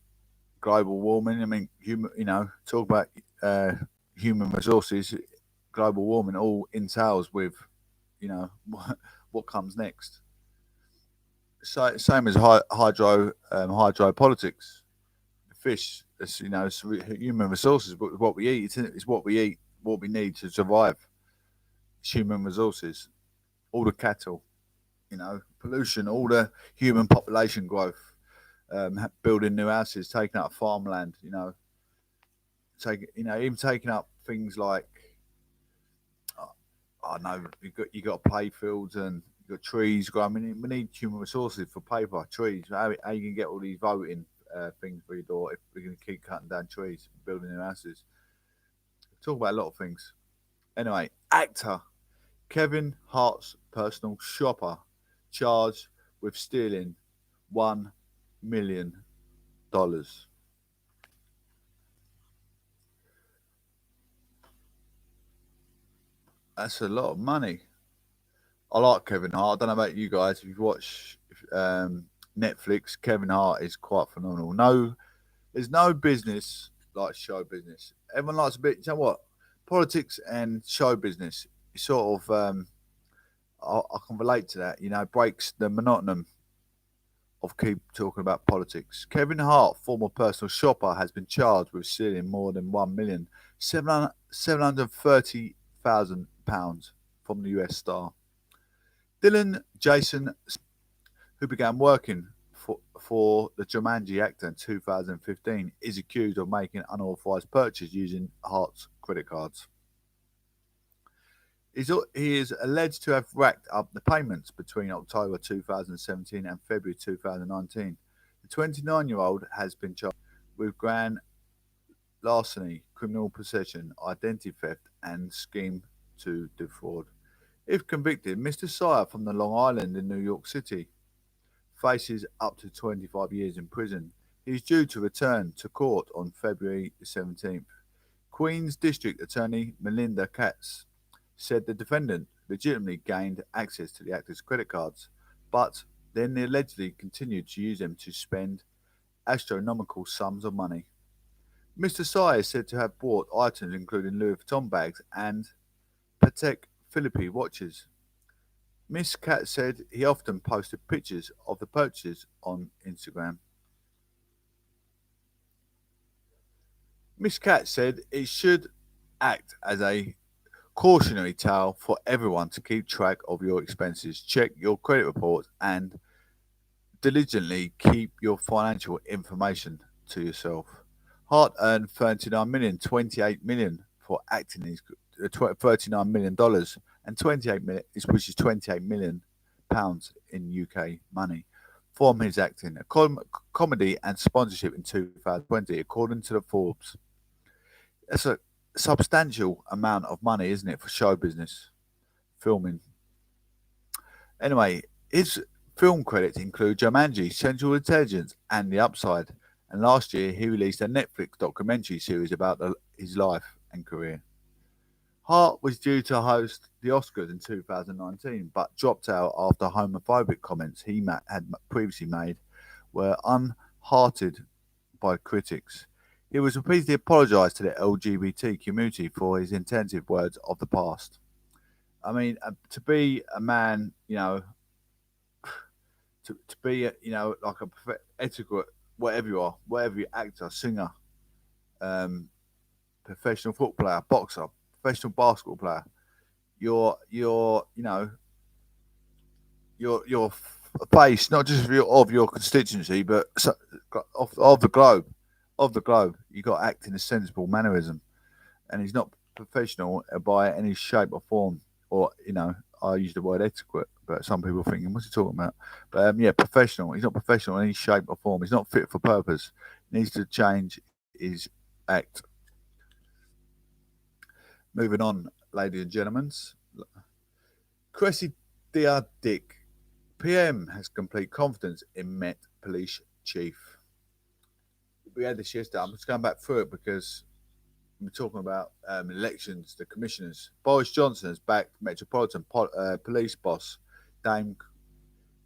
global warming. I mean, talk about human resources, global warming, all entails with, you know, what comes next. So, same as hydropolitics. Fish, it's, you know, it's human resources, but what we eat, it's what we eat, what we need to survive. It's human resources, all the cattle, you know, pollution, all the human population growth, building new houses, taking up farmland, you know, even taking up things like, I know you got play fields and you got trees growing. We need human resources for paper, trees. How you can get all these voting things for your door if we're going to keep cutting down trees, building new houses. Talk about a lot of things. Anyway, actor Kevin Hart's personal shopper charged with stealing $1 million. That's a lot of money. I like Kevin Hart. I don't know about you guys. If you watch Netflix, Kevin Hart is quite phenomenal. No, there's no business like show business. Everyone likes a bit. You know what? Politics and show business. It's sort of, I can relate to that. You know, breaks the monotony of keep talking about politics. Kevin Hart, former personal shopper, has been charged with stealing more than £730,000 from the US star. Dylan Jason, who began working for the Jumanji actor in 2015, is accused of making unauthorized purchases using Hart's credit cards. He is alleged to have racked up the payments between October 2017 and February 2019. The 29-year-old has been charged with grand larceny, criminal possession, identity theft, and scheme to defraud. If convicted, Mr. Sire from the Long Island in New York City faces up to 25 years in prison. He is due to return to court on February 17th. Queens District Attorney Melinda Katz said the defendant legitimately gained access to the actor's credit cards, but then allegedly continued to use them to spend astronomical sums of money. Mr. Sire is said to have bought items including Louis Vuitton bags and Patek Philippe watches. Miss Katz said he often posted pictures of the purchases on Instagram. Miss Katz said it should act as a cautionary tale for everyone to keep track of your expenses. Check your credit reports and diligently keep your financial information to yourself. Hart earned 39 million, 28 million for acting his $39 million and 28 million, which is 28 million pounds in UK money from his acting, comedy and sponsorship in 2020, according to the Forbes. That's a substantial amount of money, isn't it, for show business, filming. Anyway, his film credits include Jumanji, Central Intelligence, and The Upside. And last year, he released a Netflix documentary series about his life and career. Hart was due to host the Oscars in 2019, but dropped out after homophobic comments he had previously made were unhearted by critics. He was repeatedly apologised to the LGBT community for his intensive words of the past. I mean, to be a man, you know, to be, you know, like a etiquette, whatever you are, whatever you're, actor, singer, professional football player, boxer, professional basketball player, you're you know, your face, not just of your constituency, but of the globe. You got to act in a sensible mannerism, and he's not professional by any shape or form. Or, you know, I use the word etiquette, but some people are thinking, what's he talking about? But yeah, professional. He's not professional in any shape or form. He's not fit for purpose. He needs to change his act. Moving on, ladies and gentlemen. Cressida Dick, PM has complete confidence in Met Police Chief. We had this yesterday. I'm just going back through it because we're talking about elections, the commissioners. Boris Johnson has backed Metropolitan Police boss Dame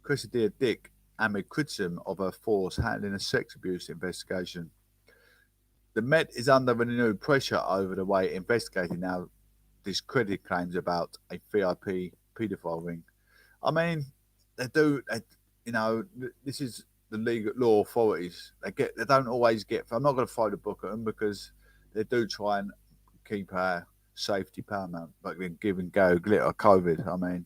Cressida Dick amid criticism of her force handling a sex abuse investigation. The Met is under renewed pressure over the way investigating now discredited claims about a VIP paedophile ring. I mean, you know, this is the legal law authorities. They don't always get. I'm not going to throw the book at them because they do try and keep our safety paramount, but then give and go glitter COVID. I mean,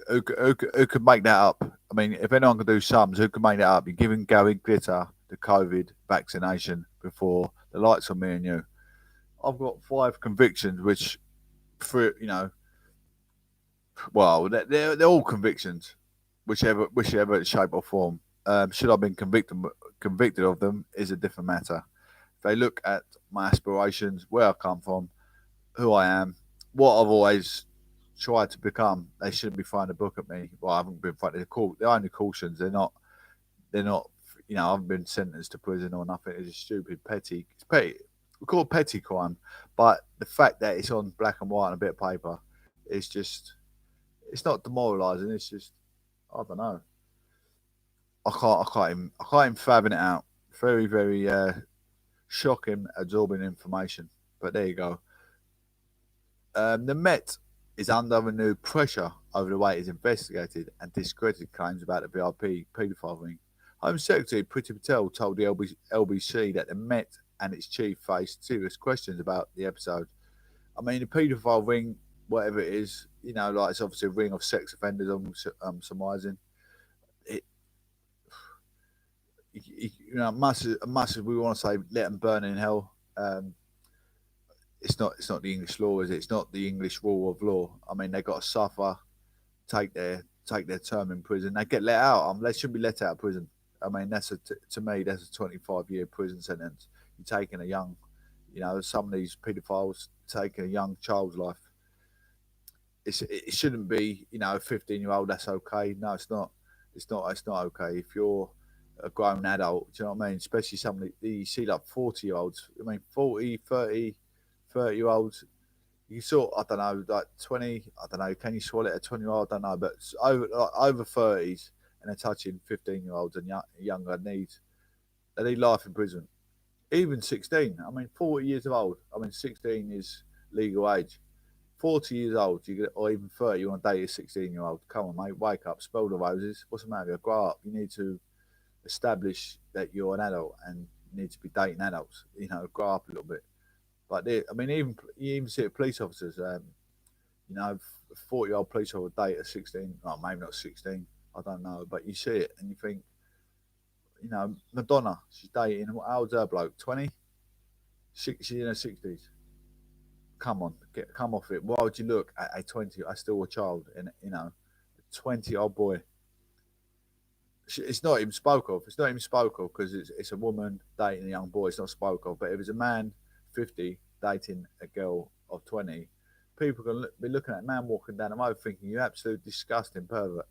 who could make that up? I mean, if anyone can do sums, who can make that up? You give and go glitter the COVID vaccination before the lights on me and you. I've got 5 convictions, which, for you know, well, they're all convictions, whichever shape or form. Should I have been convicted of them is a different matter. If they look at my aspirations, where I come from, who I am, what I've always tried to become, they shouldn't be throwing a book at me. Well, I haven't been thrown they're only cautions. They're not. You know, I haven't been sentenced to prison or nothing. It's just stupid, petty. It's petty. We call it petty crime, but the fact that it's on black and white on a bit of paper, it's just, it's not demoralising. It's just, I don't know. I can't even fathom it out. Very, very shocking, absorbing information. But there you go. The Met is under renewed pressure over the way it is investigated and discredited claims about the VIP paedophile ring. Home Secretary Priti Patel told the LBC that the Met and its chief faced serious questions about the episode. I mean, the paedophile ring, whatever it is, you know, like it's obviously a ring of sex offenders, I'm surmising. You know, much as we want to say let them burn in hell, it's not the English law, is it? It's not the English rule of law. I mean, they got to suffer, take their term in prison. They get let out. They shouldn't be let out of prison. I mean, to me, that's a 25-year prison sentence. You're taking a young, you know, some of these paedophiles taking a young child's life. It shouldn't be, you know, a 15-year-old, that's okay. No, it's not. It's not okay. If you're a grown adult, do you know what I mean? Especially some of you see like 40-year-olds. I mean, 40, 30-year-olds. You saw, I don't know, like 20, I don't know, can you swallow it at 20-year-old? I don't know, but over 30s and they're touching 15-year-olds and younger they need life in prison. Even 16, I mean, 40 years old. I mean, 16 is legal age. 40 years old, or even 30, you want to date a 16-year-old. Come on, mate, wake up, smell the roses. What's the matter? Grow up. You need to establish that you're an adult and you need to be dating adults. You know, grow up a little bit. But I mean, you even see it, police officers, 40-year-old police officer date at 16, well, maybe not 16, I don't know, but you see it and you think, Madonna, she's dating, how old's her bloke, 20? She's in her 60s. Come on, come off it. Why would you look at a 20, I still a child, and a 20-year-old boy? It's not even spoke of. It's not even spoke of because it's a woman dating a young boy. It's not spoke of. But if it's a man, 50, dating a girl of 20, people can be looking at a man walking down the road thinking, you absolute disgusting pervert.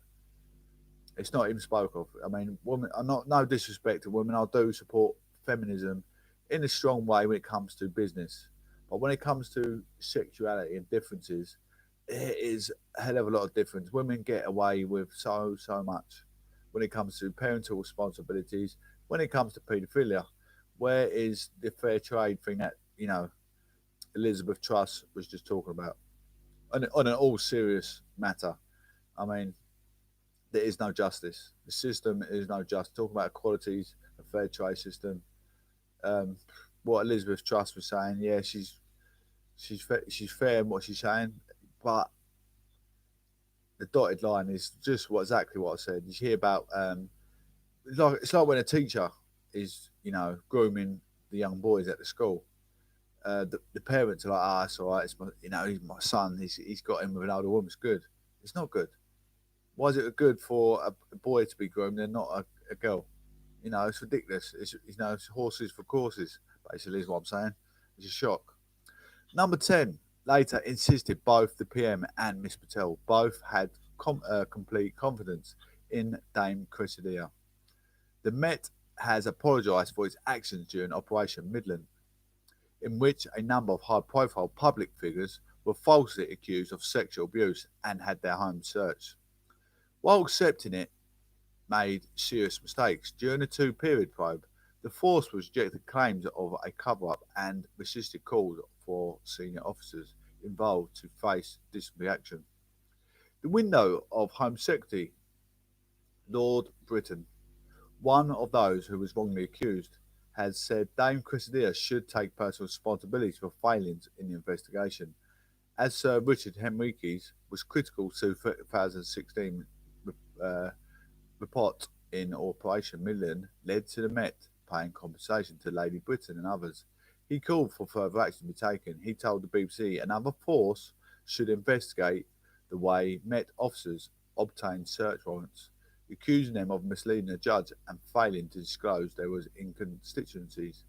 It's not even spoke of. I mean, women, no disrespect to women. I do support feminism in a strong way when it comes to business. But when it comes to sexuality and differences, it is a hell of a lot of difference. Women get away with so much when it comes to parental responsibilities, when it comes to paedophilia. Where is the fair trade thing that, Elizabeth Truss was just talking about? On an all serious matter, I mean, there is no justice. The system is no justice. Talking about equalities, a fair trade system. What Elizabeth Truss was saying, yeah, she's fair in what she's saying, but the dotted line is just exactly what I said. You hear about it's like when a teacher is grooming the young boys at the school. The parents are like, it's all right. It's he's my son. He's got him with an older woman. It's good. It's not good. Why is it good for a boy to be groomed and not a girl? It's ridiculous. It's horses for courses, basically, is what I'm saying. It's a shock. Number 10, later insisted both the PM and Miss Patel both had complete confidence in Dame Cressida. The Met has apologised for its actions during Operation Midland, in which a number of high-profile public figures were falsely accused of sexual abuse and had their homes searched. While accepting it made serious mistakes, during the two-period probe, the force rejected claims of a cover-up and resisted calls for senior officers involved to face disciplinary action. The window of Home Secretary Lord Britton, one of those who was wrongly accused, has said Dame Cressida should take personal responsibility for failings in the investigation, as Sir Richard Henriques was critical to 2016 report in Operation Midland led to the Met paying compensation to Lady Britain and others. He called for further action to be taken. He told the BBC another force should investigate the way Met officers obtained search warrants, accusing them of misleading a judge and failing to disclose there was inconsistencies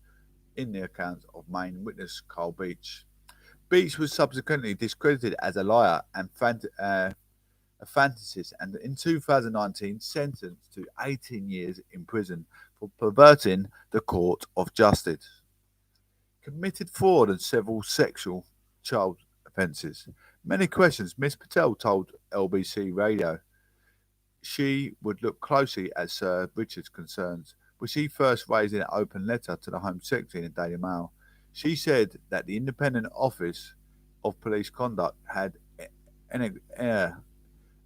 in the accounts of main witness Carl Beach. Beach was subsequently discredited as a liar and a fantasist, and in 2019 sentenced to 18 years in prison for perverting the court of justice. Committed fraud and several sexual child offences. Many questions. Miss Patel told LBC Radio she would look closely at Sir Richard's concerns, which he first raised in an open letter to the Home Secretary in the Daily Mail. She said that the Independent Office of Police Conduct had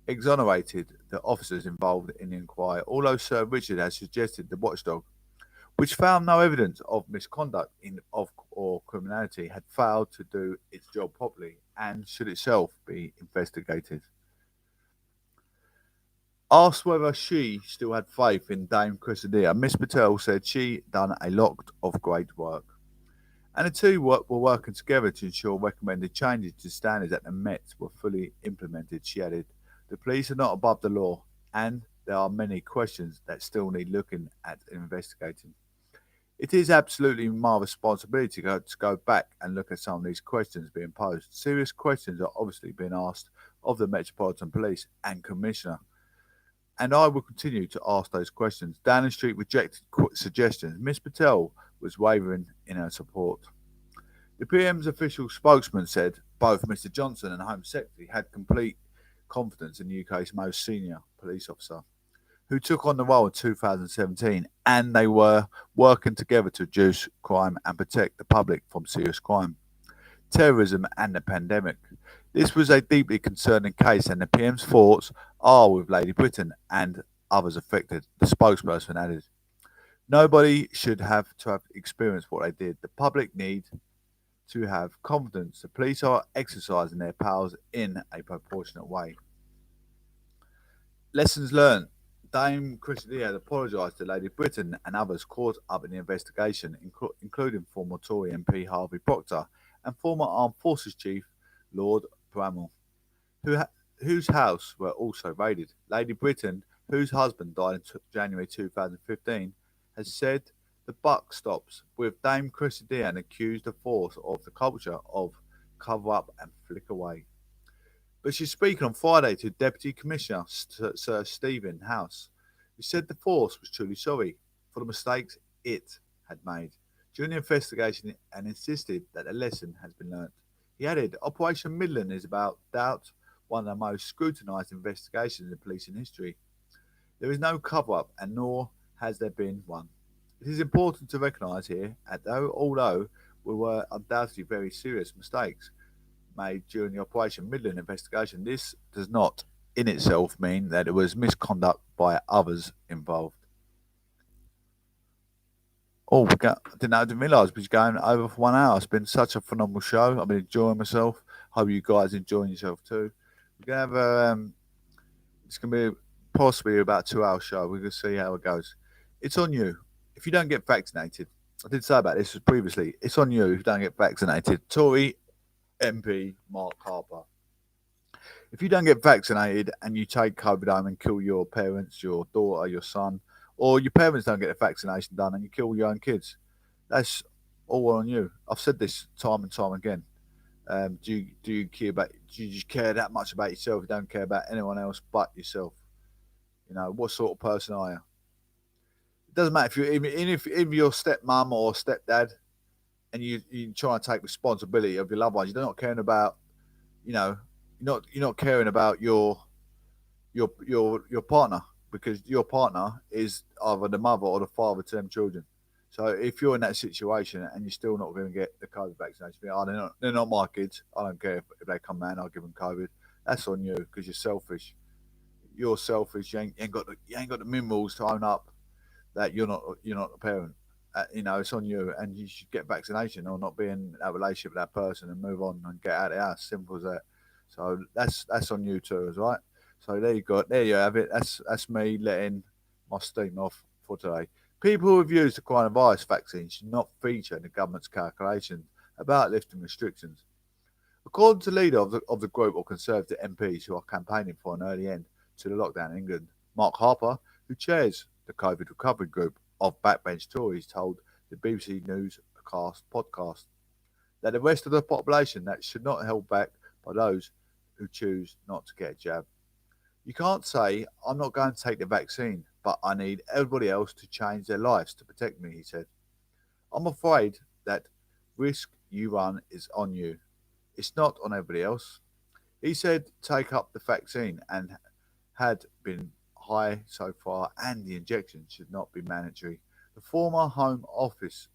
exonerated the officers involved in the inquiry, although Sir Richard has suggested the watchdog, which found no evidence of misconduct or criminality, had failed to do its job properly and should itself be investigated. Asked whether she still had faith in Dame Cressida, Miss Patel said she done a lot of great work, and the two were working together to ensure recommended changes to standards at the Met were fully implemented. She added, the police are not above the law, and there are many questions that still need looking at and investigating. It is absolutely my responsibility to go back and look at some of these questions being posed. Serious questions are obviously being asked of the Metropolitan Police and Commissioner, and I will continue to ask those questions. Downing Street rejected suggestions. Miss Patel was wavering in her support. The PM's official spokesman said both Mr Johnson and Home Secretary had complete confidence in the UK's most senior police officer, who took on the role in 2017, and they were working together to reduce crime and protect the public from serious crime, terrorism and the pandemic. This was a deeply concerning case, and the PM's thoughts are with Lady Britain and others affected, the spokesperson added. Nobody should have to have experienced what they did. The public need to have confidence the police are exercising their powers in a proportionate way. Lessons learned. Dame Cressida Dick had apologised to Lady Britain and others caught up in the investigation, including former Tory MP Harvey Proctor and former Armed Forces Chief Lord Bramall, whose house were also raided. Lady Britain, whose husband died in January 2015, has said the buck stops with Dame Cressida Dick and accused the force of the culture of cover up and flick away. But she's speaking on Friday to Deputy Commissioner Sir Stephen House, who said the force was truly sorry for the mistakes it had made during the investigation and insisted that a lesson has been learnt. He added, Operation Midland is without doubt one of the most scrutinised investigations in policing history. There is no cover-up, and nor has there been one. It is important to recognise here that although there were undoubtedly very serious mistakes made during the Operation Midland investigation, this does not in itself mean that it was misconduct by others involved. Oh, I didn't realise we were going over for 1 hour. It's been such a phenomenal show. I've been enjoying myself. Hope you guys enjoying yourself too. We're going to have it's going to be possibly about a 2 hour show. We're going to see how it goes. It's on you. If you don't get vaccinated, I did say about this previously, it's on you if you don't get vaccinated. Tory MP Mark Harper. If you don't get vaccinated and you take COVID home and kill your parents, your daughter, your son, or your parents don't get the vaccination done and you kill your own kids, that's all on you. I've said this time and time again. Do you just care that much about yourself? You don't care about anyone else but yourself. You know, what sort of person are you? It doesn't matter if you're even if your stepmom or stepdad and you try and take responsibility of your loved ones. You're not caring about, you know, you're not caring about your partner, because your partner is either the mother or the father to them children. So if you're in that situation and you're still not going to get the COVID vaccination, they're not my kids. I don't care if they come round, I'll give them COVID. That's on you because you're selfish. You're selfish. You ain't got the minerals to own up that you're not a parent. You know, it's on you, and you should get vaccination or not be in that relationship with that person and move on and get out of the house. Simple as that. So that's on you too, as right. So there you have it. That's me letting my steam off for today. People who have used the coronavirus vaccine should not feature in the government's calculations about lifting restrictions. According to the leader of the group of Conservative MPs who are campaigning for an early end to the lockdown in England, Mark Harper, who chairs the COVID recovery group of backbench Tories, told the BBC News podcast that the rest of the population that should not be held back by those who choose not to get a jab. You can't say, I'm not going to take the vaccine, but I need everybody else to change their lives to protect me, he said. I'm afraid that risk you run is on you. It's not on everybody else. He said take up the vaccine and had been high so far, and the injection should not be mandatory. The former Home Office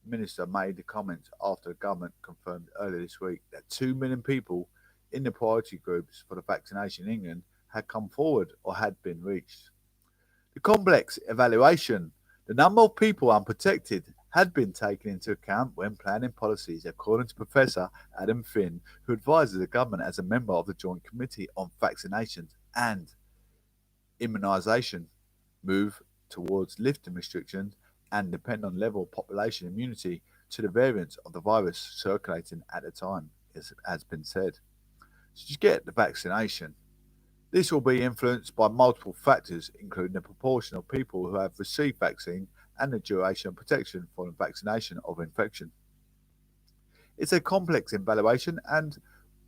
Minister made the comment after the government confirmed earlier this week that 2 million people in the priority groups for the vaccination in England had come forward or had been reached. The complex evaluation, the number of people unprotected, had been taken into account when planning policies, according to Professor Adam Finn, who advises the government as a member of the Joint Committee on Vaccinations and Immunisation, move towards lifting restrictions and depend on level of population immunity to the variants of the virus circulating at the time, as has been said. So just get the vaccination. This will be influenced by multiple factors, including the proportion of people who have received vaccine and the duration of protection following vaccination of infection. It's a complex evaluation, and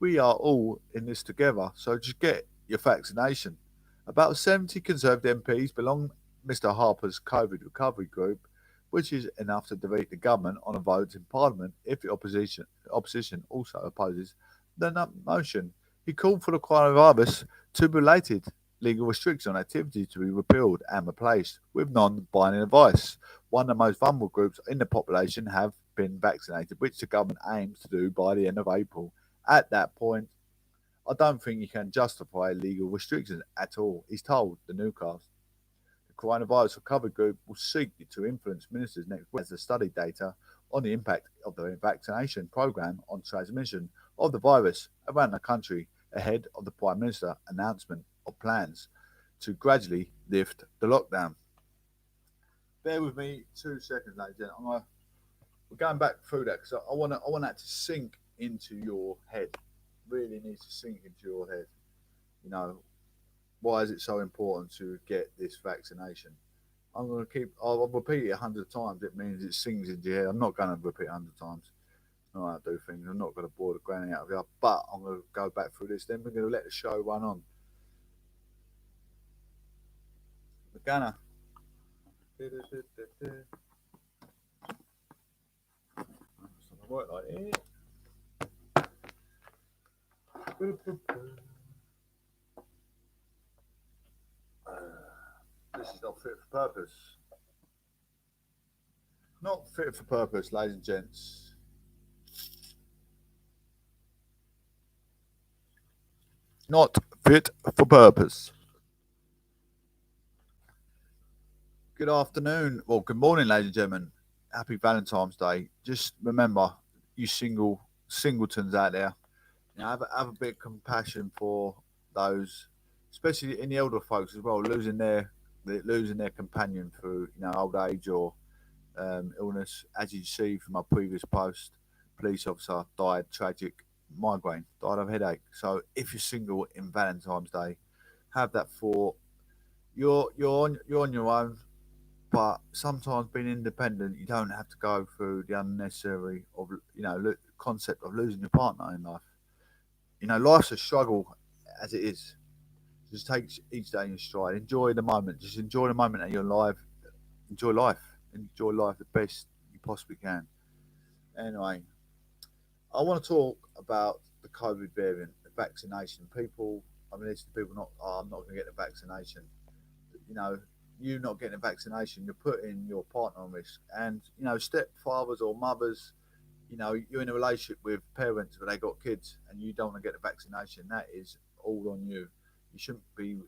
we are all in this together, so just get your vaccination. About 70 Conservative MPs belong Mr Harper's COVID recovery group, which is enough to defeat the government on a vote in Parliament if the opposition also opposes the motion. He called for the coronavirus to related legal restrictions on activity to be repealed and replaced with non-binding advice. One of the most vulnerable groups in the population have been vaccinated, which the government aims to do by the end of April. At that point, I don't think you can justify legal restrictions at all, he's told the newscast. The coronavirus recovery group will seek to influence ministers next week as the study data on the impact of the vaccination programme on transmission of the virus around the country ahead of the Prime Minister's announcement of plans to gradually lift the lockdown. Bear with me 2 seconds, ladies and gentlemen. We're going back through that because I want that to sink into your head. Really needs to sink into your head. You know, why is it so important to get this vaccination? I'll repeat it 100 times. It means it sinks into your head. I'm not going to repeat it 100 times. Not how to do things. I'm not going to bore the granny out of you. But I'm going to go back through this. Then we're going to let the show run on. We're gonna. Work like it. This is not fit for purpose. Not fit for purpose, ladies and gents. Not fit for purpose. Good afternoon, well, good morning, ladies and gentlemen. Happy Valentine's Day. Just remember, you singletons out there, you know, have a bit of compassion for those, especially in the elder folks as well, losing their companion through, you know, old age or illness. As you see from my previous post, police officer died tragic migraine, died of headache. So if you're single in Valentine's Day, have that thought. You're on your own. But sometimes being independent, you don't have to go through the unnecessary of, you know, concept of losing your partner in life. You know, life's a struggle as it is. Just take each day in stride. Enjoy the moment. Just enjoy the moment that you're alive. Enjoy life. Enjoy life the best you possibly can. Anyway, I want to talk about the COVID variant, the vaccination. People, I mean, it's people not, I'm not going to get the vaccination. You know, you not getting a vaccination, you're putting your partner on risk. And, you know, stepfathers or mothers, you know, you're in a relationship with parents where they got kids and you don't want to get the vaccination. That is all on you. You shouldn't be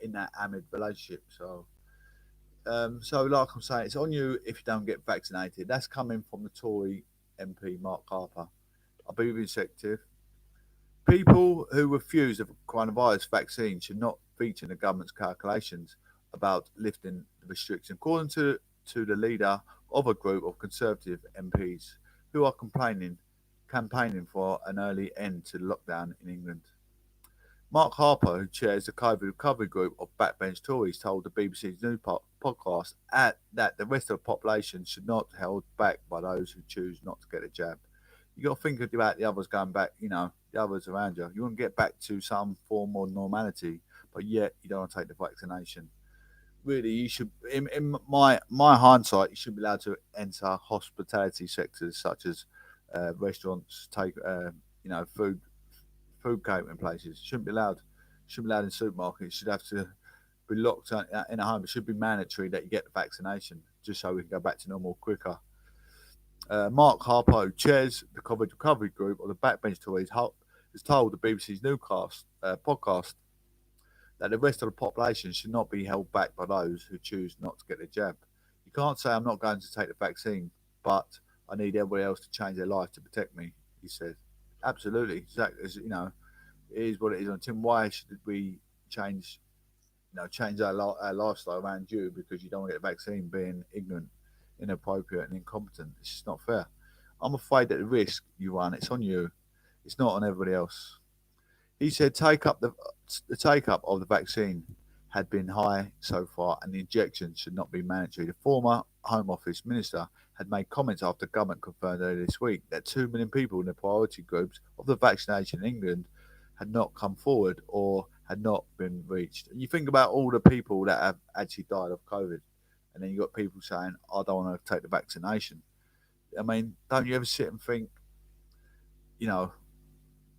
in that amid relationship. So like I'm saying, it's on you if you don't get vaccinated. That's coming from the Tory MP Mark Harper. I'll be executive. People who refuse the coronavirus vaccine should not feature in the government's calculations about lifting the restriction, according to the leader of a group of Conservative MPs who are campaigning for an early end to the lockdown in England. Mark Harper, who chairs the COVID recovery group of backbench Tories, told the BBC's new podcast that the rest of the population should not be held back by those who choose not to get a jab. You got to think about the others going back, you know, the others around you. You want to get back to some form of normality, but yet you don't want to take the vaccination. Really, you should, in my hindsight, you should be allowed to enter hospitality sectors such as restaurants, you know, food catering places. You shouldn't be allowed in supermarkets. You should have to be locked in a home. It should be mandatory that you get the vaccination, just so we can go back to normal quicker. Mark Harper, who chairs the COVID recovery group of the backbench Tories, has told the BBC's new podcast that the rest of the population should not be held back by those who choose not to get the jab. You can't say I'm not going to take the vaccine, but I need everybody else to change their life to protect me, he said. Absolutely, exactly. As, you know, it is what it is. And Tim, why should we change our lifestyle around you because you don't want to get the vaccine, being ignorant, inappropriate and incompetent? It's just not fair. I'm afraid that the risk you run, it's on you. It's not on everybody else. He said the take-up of the vaccine had been high so far and the injection should not be mandatory. The former Home Office Minister had made comments after government confirmed earlier this week that 2 million people in the priority groups of the vaccination in England had not come forward or had not been reached. And you think about all the people that have actually died of COVID, and then you got people saying, I don't want to take the vaccination. I mean, don't you ever sit and think, you know,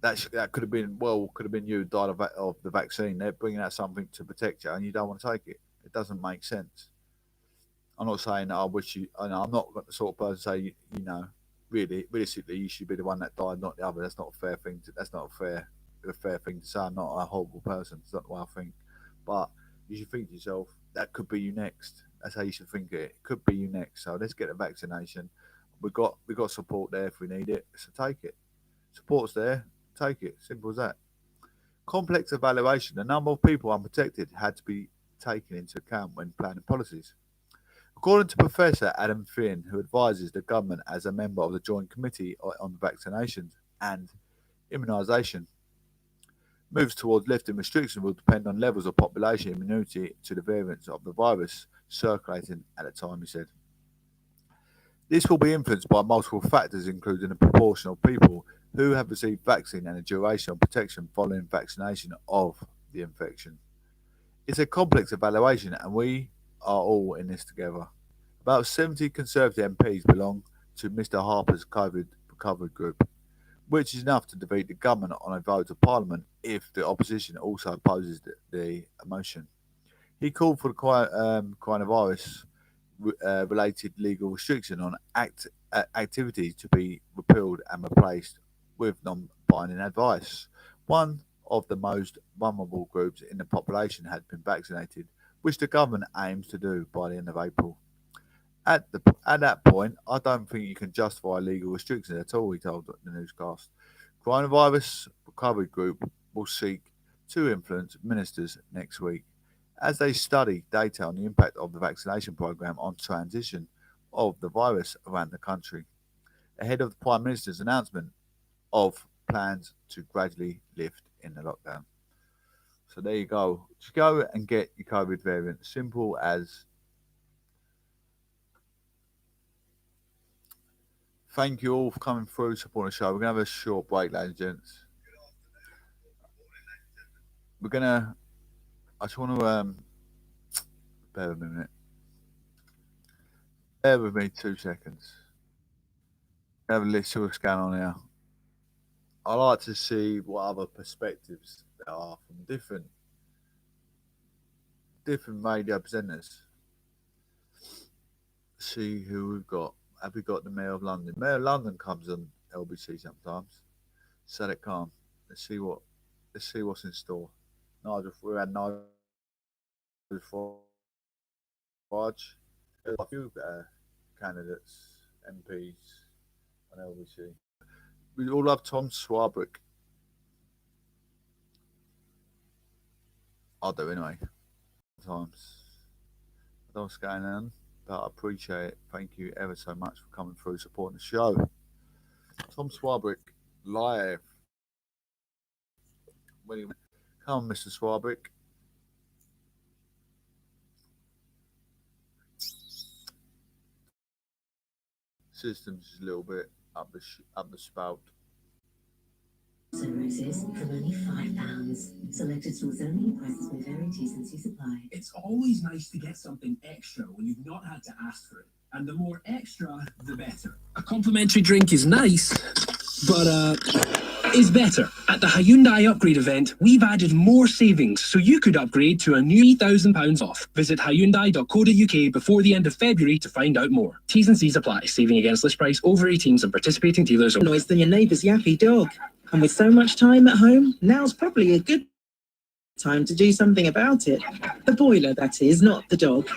that could have been you died of the vaccine. They're bringing out something to protect you, and you don't want to take it. It doesn't make sense. I'm not saying I wish you. I'm not the sort of person to say, you know, realistically, you should be the one that died, not the other. That's not a fair thing. That's not a fair thing to say. I'm not a horrible person. It's not the way I think. But you should think to yourself, that could be you next. That's how you should think it. It could be you next. So let's get the vaccination. we got support there if we need it, so take it. Support's there, take it. Simple as that. Complex evaluation. The number of people unprotected had to be taken into account when planning policies. According to Professor Adam Finn, who advises the government as a member of the Joint Committee on Vaccinations and Immunisation, moves towards lifting restrictions will depend on levels of population immunity to the variants of the virus circulating at the time, he said. This will be influenced by multiple factors, including the proportion of people who have received vaccine and the duration of protection following vaccination of the infection. It's a complex evaluation, and we are all in this together. About 70 Conservative MPs belong to Mr Harper's COVID recovery group, which is enough to defeat the government on a vote of Parliament if the opposition also opposes the motion. He called for the coronavirus related legal restriction on activities to be repealed and replaced with non-binding advice. One of the most vulnerable groups in the population had been vaccinated, which the government aims to do by the end of April. At that point, I don't think you can justify legal restrictions at all, he told the newscast. Coronavirus Recovery Group will seek to influence ministers next week as they study data on the impact of the vaccination programme on transition of the virus around the country, ahead of the Prime Minister's announcement of plans to gradually lift in the lockdown. So there you go. Just go and get your COVID variant. Simple as. Thank you all for coming through, supporting the show. We're going to have a short break, ladies and gents. I just want to, bear with me a minute. Bear with me 2 seconds. Have a listen to what's going on here. I like to see what other perspectives there are from different radio presenters. See who we've got. Have we got the Mayor of London? Mayor of London comes on LBC sometimes. Sadiq Khan. Let's see what's in store. We had Nigel Farage. There's a few candidates, MPs on LBC. We all love Tom Swarbrick. I'll do anyway. Sometimes. I don't know what's going on, but I appreciate it. Thank you ever so much for coming through, supporting the show. Tom Swarbrick, live. Come on, Mr. Swarbrick. Systems is a little bit up the spout. Roses from only £5. Selected stores only. Prices may vary. T's and C's apply. It's always nice to get something extra when you've not had to ask for it. And the more extra, the better. A complimentary drink is nice, but is better. At the Hyundai Upgrade event, we've added more savings so you could upgrade to a new £1,000 off. Visit hyundai.co.uk before the end of February to find out more. T's and C's apply. Saving against list price over 18s and participating dealers. Noise than your neighbour's yappy dog. And with so much time at home, now's probably a good time to do something about it. The boiler, that is, not the dog.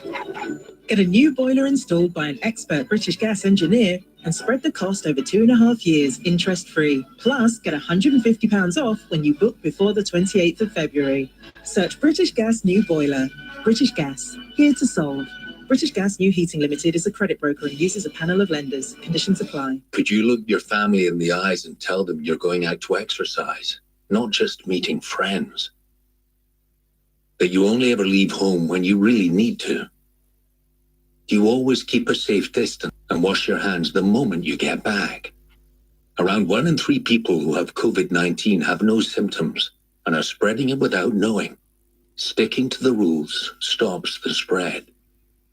Get a new boiler installed by an expert British Gas engineer and spread the cost over 2.5 years, interest-free. Plus, get £150 off when you book before the 28th of February. Search British Gas New Boiler. British Gas, here to solve. British Gas New Heating Limited is a credit broker and uses a panel of lenders. Conditions apply. Could you look your family in the eyes and tell them you're going out to exercise, not just meeting friends? That you only ever leave home when you really need to? Do you always keep a safe distance and wash your hands the moment you get back? Around 1 in 3 people who have COVID-19 have no symptoms and are spreading it without knowing. Sticking to the rules stops the spread.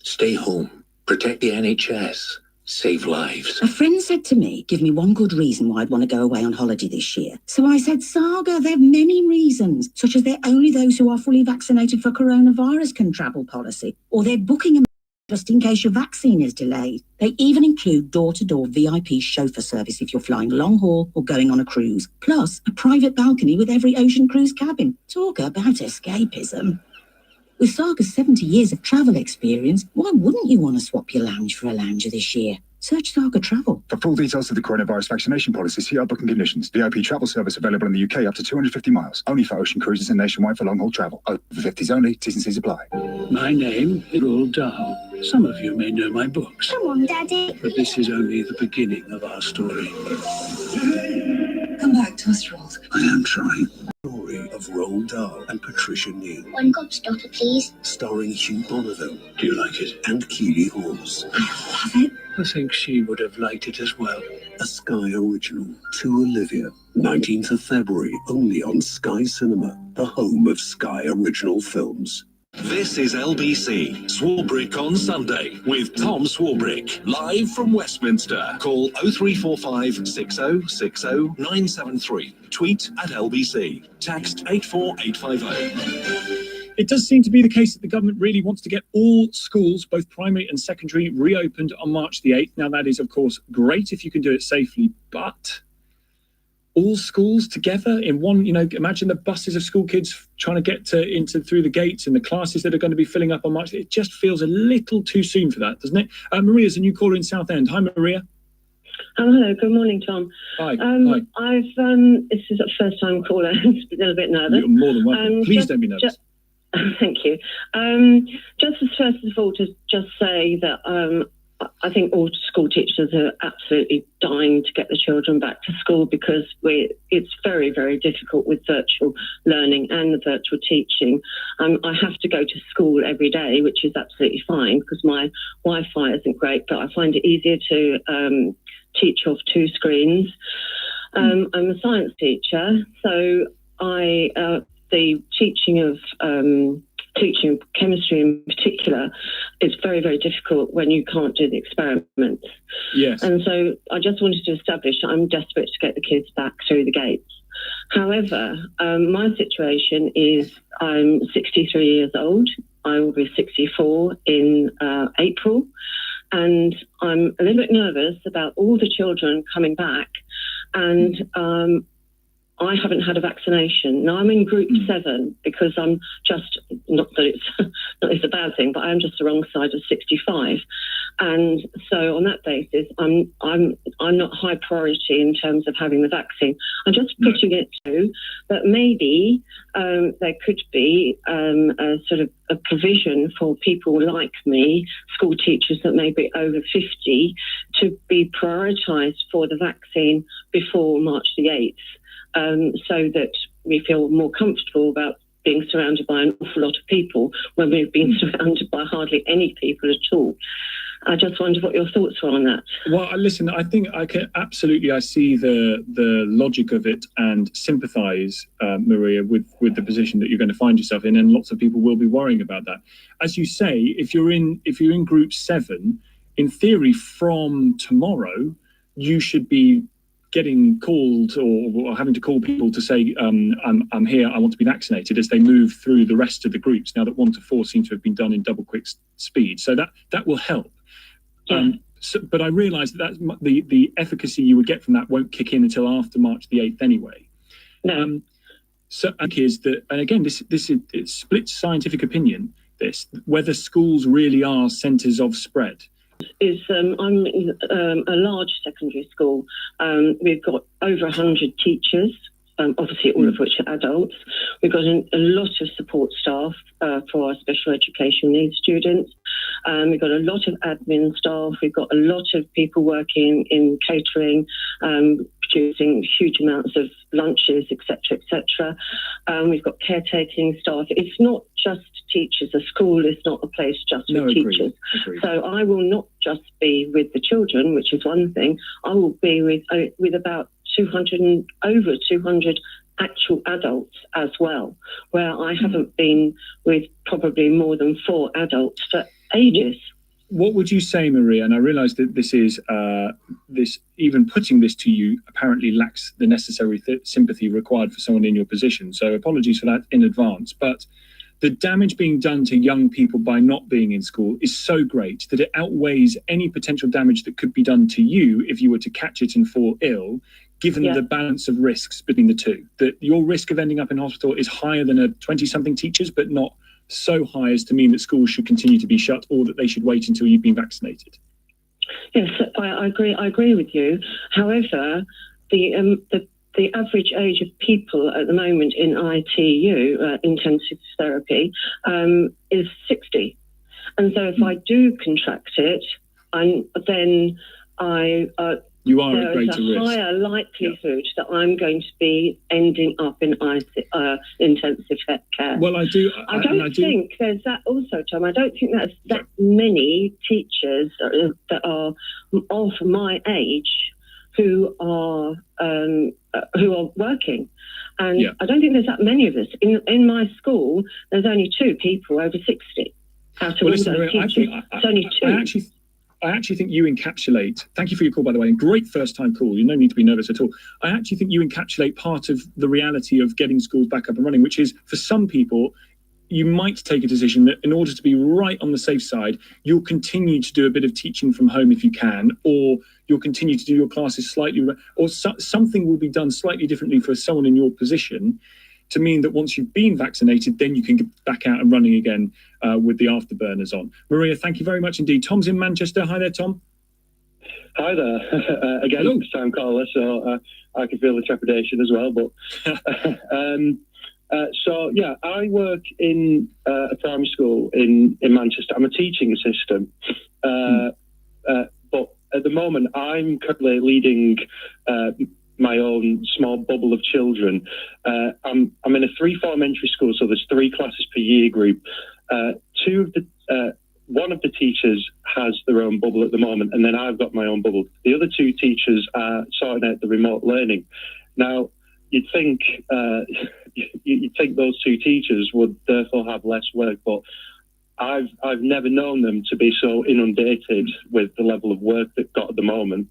Stay home, protect the NHS, save lives. A friend said to me, give me one good reason why I'd want to go away on holiday this year. So I said, Saga, there are many reasons, such as they're only those who are fully vaccinated for coronavirus can travel policy, or they're booking a just in case your vaccine is delayed. They even include door-to-door VIP chauffeur service if you're flying long haul or going on a cruise, plus a private balcony with every ocean cruise cabin. Talk about escapism. With Saga's 70 years of travel experience, why wouldn't you want to swap your lounge for a lounger this year? Search Saga Travel. For full details of the coronavirus vaccination policy, see our booking conditions. VIP travel service available in the UK up to 250 miles. Only for ocean cruises and nationwide for long-haul travel. Over 50s only. T's and C's apply. My name is Roald Dahl. Some of you may know my books. Come on, Daddy. But this is only the beginning of our story. Come back to us, Roald. I am trying. Story of Roald Dahl and Patricia Neal. One gobstopper, please. Starring Hugh Bonneville. Do you like it? And Keely Hawes. I love it. I think she would have liked it as well. A Sky original. To Olivia. 19th of February, only on Sky Cinema, the home of Sky Original Films. This is LBC, Swarbrick on Sunday, with Tom Swarbrick, live from Westminster. Call 0345 6060 973. Tweet at LBC. Text 84850. It does seem to be the case that the government really wants to get all schools, both primary and secondary, reopened on March the 8th. Now, that is, of course, great if you can do it safely, but all schools together in one, imagine the buses of school kids trying to get through the gates and the classes that are going to be filling up on March. It just feels a little too soon for that, doesn't it? Maria's a new caller in Southend. Hi, Maria. Hello, good morning, Tom. Hi. Hi. This is a first-time caller. I'm a little bit nervous. You're more than welcome. Please don't be nervous. Thank you. Just first of all, to just say that I think all school teachers are absolutely dying to get the children back to school because it's very, very difficult with virtual learning and the virtual teaching. I have to go to school every day, which is absolutely fine because my Wi-Fi isn't great, but I find it easier to teach off two screens. I'm a science teacher, so the teaching of chemistry in particular is very, very difficult when you can't do the experiments. Yes. And so I just wanted to establish that I'm desperate to get the kids back through the gates. However, my situation is I'm 63 years old. I will be 64 in April. And I'm a little bit nervous about all the children coming back. And I haven't had a vaccination. Now I'm in group 7 because I'm just, not that it's a bad thing, but I'm just the wrong side of 65. And so on that basis, I'm not high priority in terms of having the vaccine. I'm just putting it to that maybe there could be a sort of a provision for people like me, school teachers that may be over 50, to be prioritised for the vaccine before March the 8th. So that we feel more comfortable about being surrounded by an awful lot of people when we've been surrounded by hardly any people at all. I just wondered what your thoughts were on that. Well, listen, I think I see the logic of it and sympathise, Maria, with the position that you're going to find yourself in, and lots of people will be worrying about that. As you say, if you're in group 7, in theory, from tomorrow, you should be getting called or having to call people to say, I'm here, I want to be vaccinated, as they move through the rest of the groups, now that 1 to 4 seem to have been done in double quick speed. So that will help. Yeah. But I realise that the efficacy you would get from that won't kick in until after March the 8th anyway. No. So is that, and again, this is it splits scientific opinion, whether schools really are centres of spread. I'm in a large secondary school. We've got over 100 teachers, obviously all of which are adults. We've got a lot of support staff for our special education needs students. We've got a lot of admin staff. We've got a lot of people working in catering, producing huge amounts of lunches, etc., etc. We've got caretaking staff. It's not just teachers. A school is not a place just for teachers. Agreed. So I will not just be with the children, which is one thing. I will be with about 200 actual adults as well, where I haven't been with probably more than 4 adults for ages. What would you say, Maria? And I realise that this is even putting this to you apparently lacks the necessary sympathy required for someone in your position. So apologies for that in advance. But the damage being done to young people by not being in school is so great that it outweighs any potential damage that could be done to you if you were to catch it and fall ill, given the balance of risks between the two. That your risk of ending up in hospital is higher than a 20-something teacher's, but not so high as to mean that schools should continue to be shut or that they should wait until you've been vaccinated. Yes, I agree. I agree with you. However, the average age of people at the moment in ITU, intensive therapy, is 60. And so if I do contract it, you are there at greater is a risk. higher likelihood that I'm going to be ending up in intensive care. Well, I don't think there's that also, Tom. I don't think there's that many teachers that are of my age who are working. And I don't think there's that many of us. In my school, there's only 2 people over 60 out of all those teachers. It's only 2. I actually think you encapsulate, thank you for your call, by the way, and great first-time call. You no need to be nervous at all. I actually think you encapsulate part of the reality of getting schools back up and running, which is, for some people, you might take a decision that in order to be right on the safe side, you'll continue to do a bit of teaching from home if you can, or you'll continue to do your classes slightly, or something will be done slightly differently for someone in your position, to mean that once you've been vaccinated, then you can get back out and running again with the afterburners on. Maria, thank you very much indeed. Tom's in Manchester. Hi there, Tom. Hi there. Again, first time caller, so I can feel the trepidation as well. But so yeah, I work in a primary school in Manchester. I'm a teaching assistant, but at the moment I'm currently leading my own small bubble of children. I'm in a 3-form entry school, so there's 3 classes per year group. One of the teachers has their own bubble at the moment, and then I've got my own bubble. The other 2 teachers are sorting out the remote learning. Now, you'd think those 2 teachers would therefore have less work, but I've never known them to be so inundated with the level of work they've got at the moment,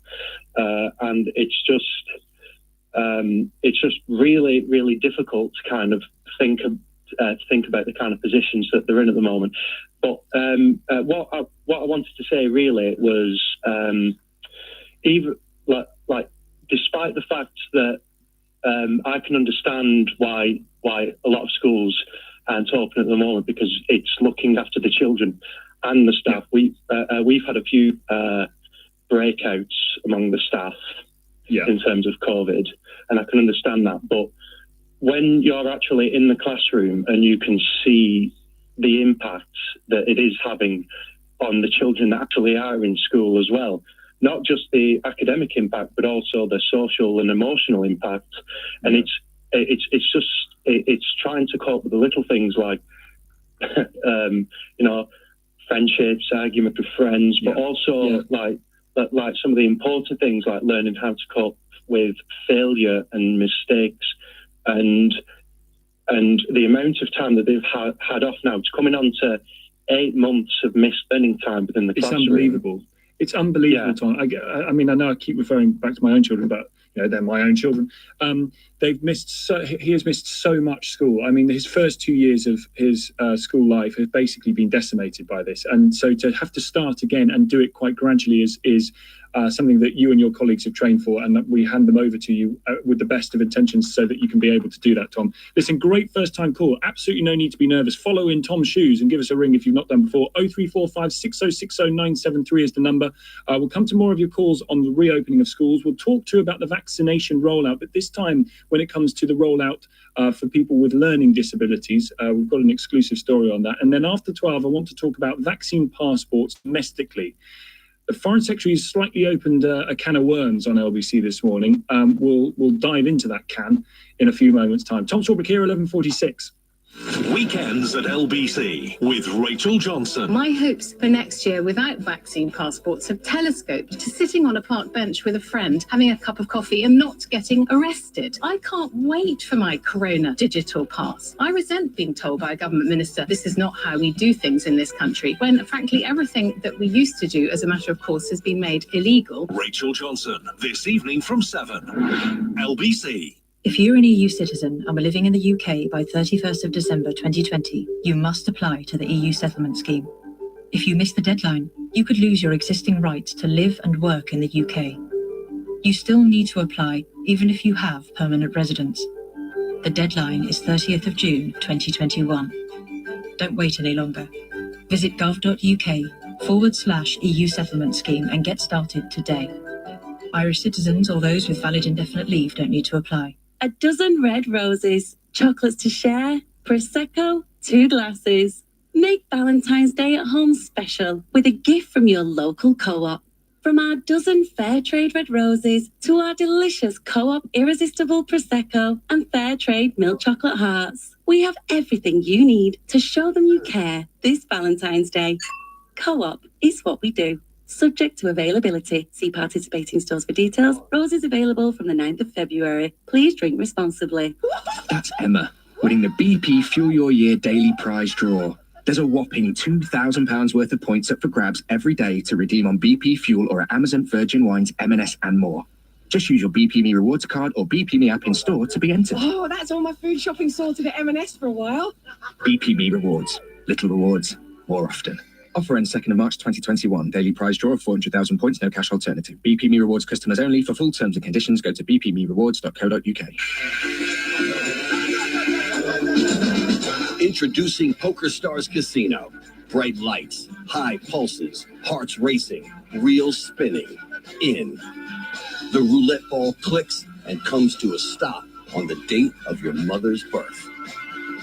and it's just really, really difficult to kind of think about the kind of positions that they're in at the moment. But what I wanted to say really was, even like despite the fact that I can understand why a lot of schools aren't open at the moment, because it's looking after the children and the staff. We've had a few breakouts among the staff in terms of COVID, and I can understand that. But when you're actually in the classroom and you can see the impact that it is having on the children that actually are in school as well, not just the academic impact, but also the social and emotional impact, and it's trying to cope with the little things like friendships, argument with friends, but also like some of the important things like learning how to cope with failure and mistakes, and the amount of time that they've had off now. It's coming on to 8 months of missed learning time within the classroom. It's unbelievable. It's unbelievable, Tom. I mean, I know I keep referring back to my own children, but they're my own children. He has missed so much school. I mean, his first 2 years of his school life have basically been decimated by this, and so to have to start again and do it quite gradually is something that you and your colleagues have trained for, and that we hand them over to you with the best of intentions so that you can be able to do that, Tom. Listen, great first-time call. Absolutely no need to be nervous. Follow in Tom's shoes and give us a ring if you've not done before. 0345 6060 973 is the number. We'll come to more of your calls on the reopening of schools. We'll talk to you about the vaccination rollout, but this time when it comes to the rollout for people with learning disabilities, we've got an exclusive story on that. And then after 12, I want to talk about vaccine passports domestically. The Foreign Secretary has slightly opened a can of worms on LBC this morning. We'll dive into that can in a few moments' time. Tom Swarbrick here, 11:46. Weekends at LBC with Rachel Johnson. My hopes for next year without vaccine passports have telescoped to sitting on a park bench with a friend, having a cup of coffee and not getting arrested. I can't wait for my Corona digital pass. I resent being told by a government minister this is not how we do things in this country, when frankly everything that we used to do as a matter of course has been made illegal. Rachel Johnson, this evening from 7. LBC. If you're an EU citizen and were living in the UK by 31st of December 2020, you must apply to the EU settlement scheme. If you miss the deadline, you could lose your existing right to live and work in the UK. You still need to apply, even if you have permanent residence. The deadline is 30th of June 2021. Don't wait any longer. Visit gov.uk uk/EU settlement scheme and get started today. Irish citizens or those with valid indefinite leave don't need to apply. A dozen red roses, chocolates to share, Prosecco, 2 glasses. Make Valentine's Day at home special with a gift from your local co-op. From our dozen fair trade red roses to our delicious co-op irresistible Prosecco and fair trade milk chocolate hearts, we have everything you need to show them you care this Valentine's Day. Co-op is what we do. Subject to availability. See participating stores for details. Roses available from the 9th of February. Please drink responsibly. That's Emma, winning the BP Fuel Your Year daily prize draw. There's a whopping £2,000 worth of points up for grabs every day to redeem on BP Fuel or at Amazon, Virgin Wines, M&S and more. Just use your BP Me Rewards card or BP Me app in store to be entered. Oh, that's all my food shopping sorted at M&S for a while. BP Me Rewards. Little rewards, more often. Offer ends 2nd of March 2021. Daily prize draw of 400,000 points, no cash alternative. BP Me Rewards customers only. For full terms and conditions, go to bpmerewards.co.uk. Introducing PokerStars Casino. Bright lights, high pulses, hearts racing, reels spinning. In. The roulette ball clicks and comes to a stop on the date of your mother's birth.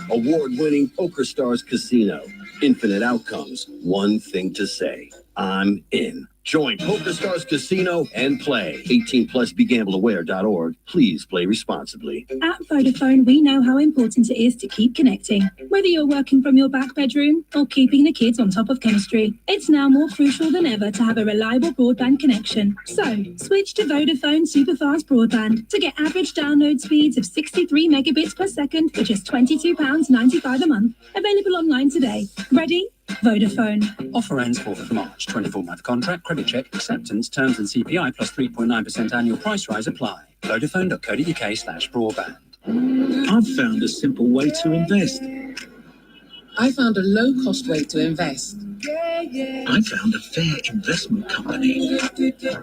Award-winning PokerStars Casino. Infinite outcomes. One thing to say. I'm in. Join PokerStars Casino and play. 18 plus begambleaware.org. Please play responsibly. At Vodafone, we know how important it is to keep connecting. Whether you're working from your back bedroom or keeping the kids on top of chemistry, it's now more crucial than ever to have a reliable broadband connection. So, switch to Vodafone Superfast Broadband to get average download speeds of 63 megabits per second for just £22.95 a month. Available online today. Ready? Vodafone. Offer ends 4th of March. 24-month contract, credit check, acceptance, terms and CPI plus 3.9% annual price rise apply. Vodafone.co.uk/broadband. I've found a simple way to invest. I found a low-cost way to invest. I found a fair investment company.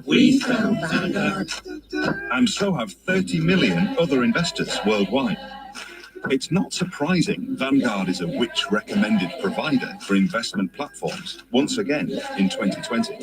We found Vanguard. And so have 30 million other investors worldwide. It's not surprising Vanguard is a Which recommended provider for investment platforms, once again in 2020.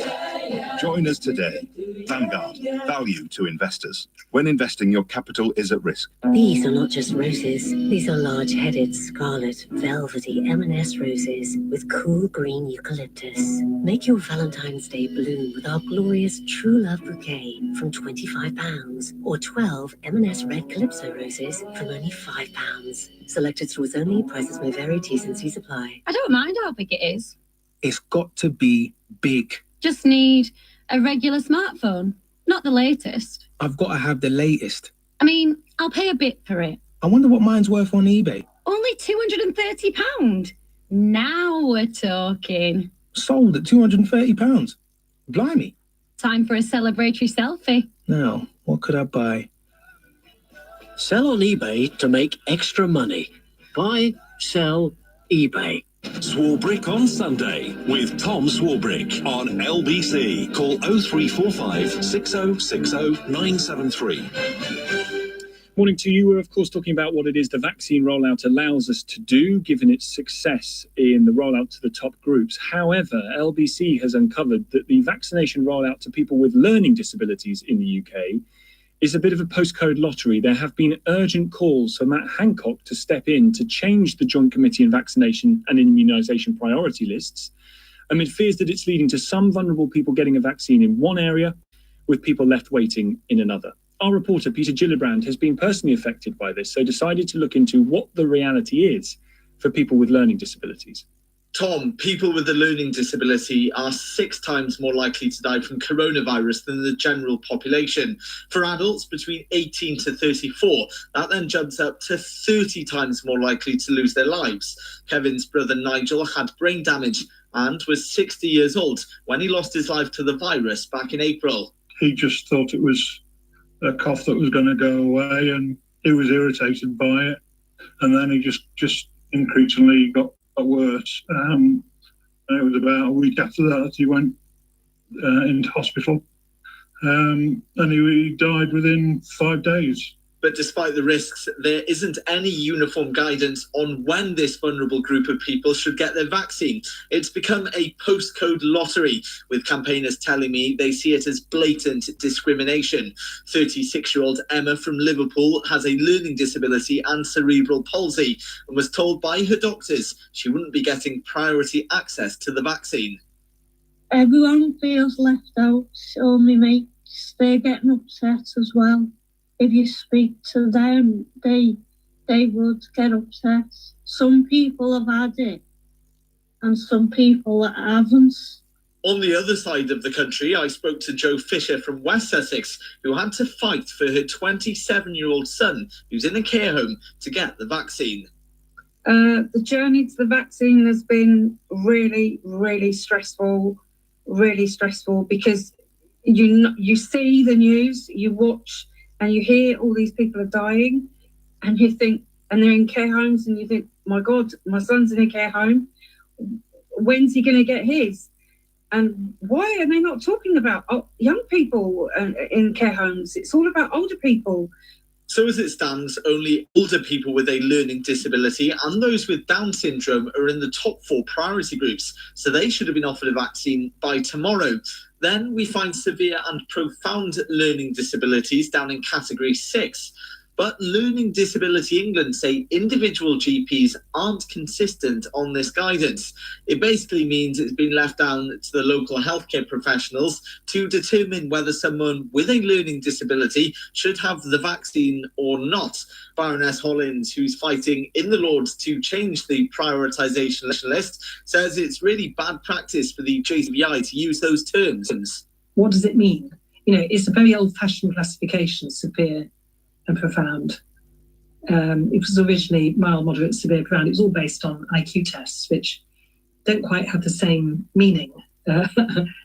Join us today. Vanguard, value to investors. When investing, your capital is at risk. These are not just roses. These are large-headed, scarlet, velvety M&S roses with cool green eucalyptus. Make your Valentine's Day bloom with our glorious True Love bouquet from £25 or 12 M&S red Calypso roses from only £5. Selected stores only. Prices may vary. T's and C's apply. I don't mind how big it is. It's got to be big. Just need a regular smartphone, not the latest. I've got to have the latest. I mean, I'll pay a bit for it. I wonder what mine's worth on eBay. Only £230. Now we're talking. Sold at £230. Blimey. Time for a celebratory selfie. Now, what could I buy? Sell on eBay to make extra money. Buy, sell, eBay. Swarbrick on Sunday with Tom Swarbrick on LBC. Call 0345 6060 973. Morning to you. We're, of course, talking about what it is the vaccine rollout allows us to do, given its success in the rollout to the top groups. However, LBC has uncovered that the vaccination rollout to people with learning disabilities in the UK is a bit of a postcode lottery. There have been urgent calls for Matt Hancock to step in to change the Joint Committee on Vaccination and Immunisation priority lists, amid fears that it's leading to some vulnerable people getting a vaccine in one area, with people left waiting in another. Our reporter, Peter Gillibrand, has been personally affected by this, so decided to look into what the reality is for people with learning disabilities. Tom, people with a learning disability are 6 times more likely to die from coronavirus than the general population. For adults between 18 to 34, that then jumps up to 30 times more likely to lose their lives. Kevin's brother Nigel had brain damage and was 60 years old when he lost his life to the virus back in April. He just thought it was a cough that was going to go away, and he was irritated by it. And then he just increasingly got worse. And it was about a week after that he went into hospital. And he died within 5 days. But despite the risks, there isn't any uniform guidance on when this vulnerable group of people should get their vaccine. It's become a postcode lottery, with campaigners telling me they see it as blatant discrimination. 36-year-old Emma from Liverpool has a learning disability and cerebral palsy and was told by her doctors she wouldn't be getting priority access to the vaccine. Everyone feels left out. All my mates, they're getting upset as well. If you speak to them, they would get upset. Some people have had it, and some people haven't. On the other side of the country, I spoke to Jo Fisher from West Essex, who had to fight for her 27-year-old son, who's in a care home, to get the vaccine. The journey to the vaccine has been really, really stressful because you see the news, you watch, and you hear all these people are dying, and you think, and they're in care homes, and you think, my God, my son's in a care home. When's he going to get his? And why are they not talking about young people in care homes? It's all about older people. So as it stands, only older people with a learning disability and those with Down syndrome are in the top 4 priority groups, so they should have been offered a vaccine by tomorrow. Then we find severe and profound learning disabilities down in category 6. But Learning Disability England say individual GPs aren't consistent on this guidance. It basically means it's been left down to the local healthcare professionals to determine whether someone with a learning disability should have the vaccine or not. Baroness Hollins, who's fighting in the Lords to change the prioritisation list, says it's really bad practice for the JCVI to use those terms. What does it mean? It's a very old-fashioned classification, severe and profound. It was originally mild, moderate, severe, profound. It was all based on IQ tests, which don't quite have the same meaning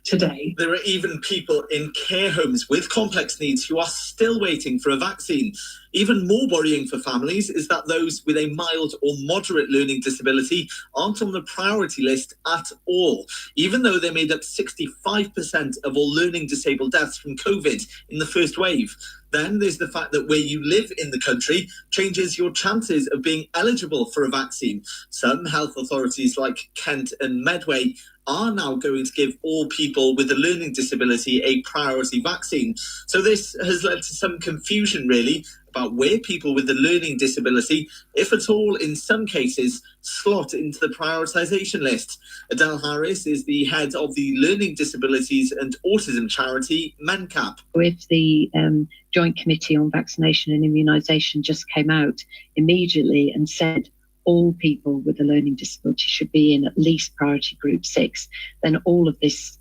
today. There are even people in care homes with complex needs who are still waiting for a vaccine. Even more worrying for families is that those with a mild or moderate learning disability aren't on the priority list at all, even though they made up 65% of all learning disabled deaths from COVID in the first wave. Then there's the fact that where you live in the country changes your chances of being eligible for a vaccine. Some health authorities like Kent and Medway are now going to give all people with a learning disability a priority vaccine. So this has led to some confusion, really, about where people with a learning disability, if at all in some cases, slot into the prioritisation list. Adele Harris is the head of the Learning Disabilities and Autism charity, MENCAP. With the Joint Committee on Vaccination and Immunisation just came out immediately and said all people with a learning disability should be in at least priority group 6, then all of this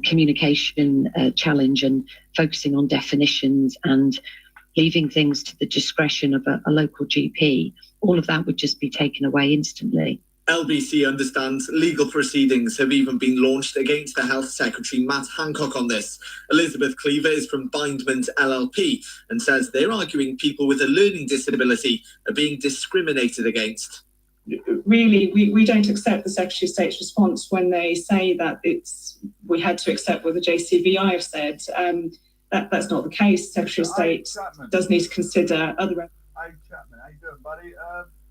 communication challenge and focusing on definitions and leaving things to the discretion of a local GP, all of that would just be taken away instantly. LBC understands legal proceedings have even been launched against the Health Secretary Matt Hancock on this. Elizabeth Cleaver is from Bindment LLP and says they're arguing people with a learning disability are being discriminated against. Really, we don't accept the Secretary of State's response when they say that we had to accept what the JCVI have said. That's not the case. Secretary of State does need to consider other... Hey Chapman, how you doing, buddy?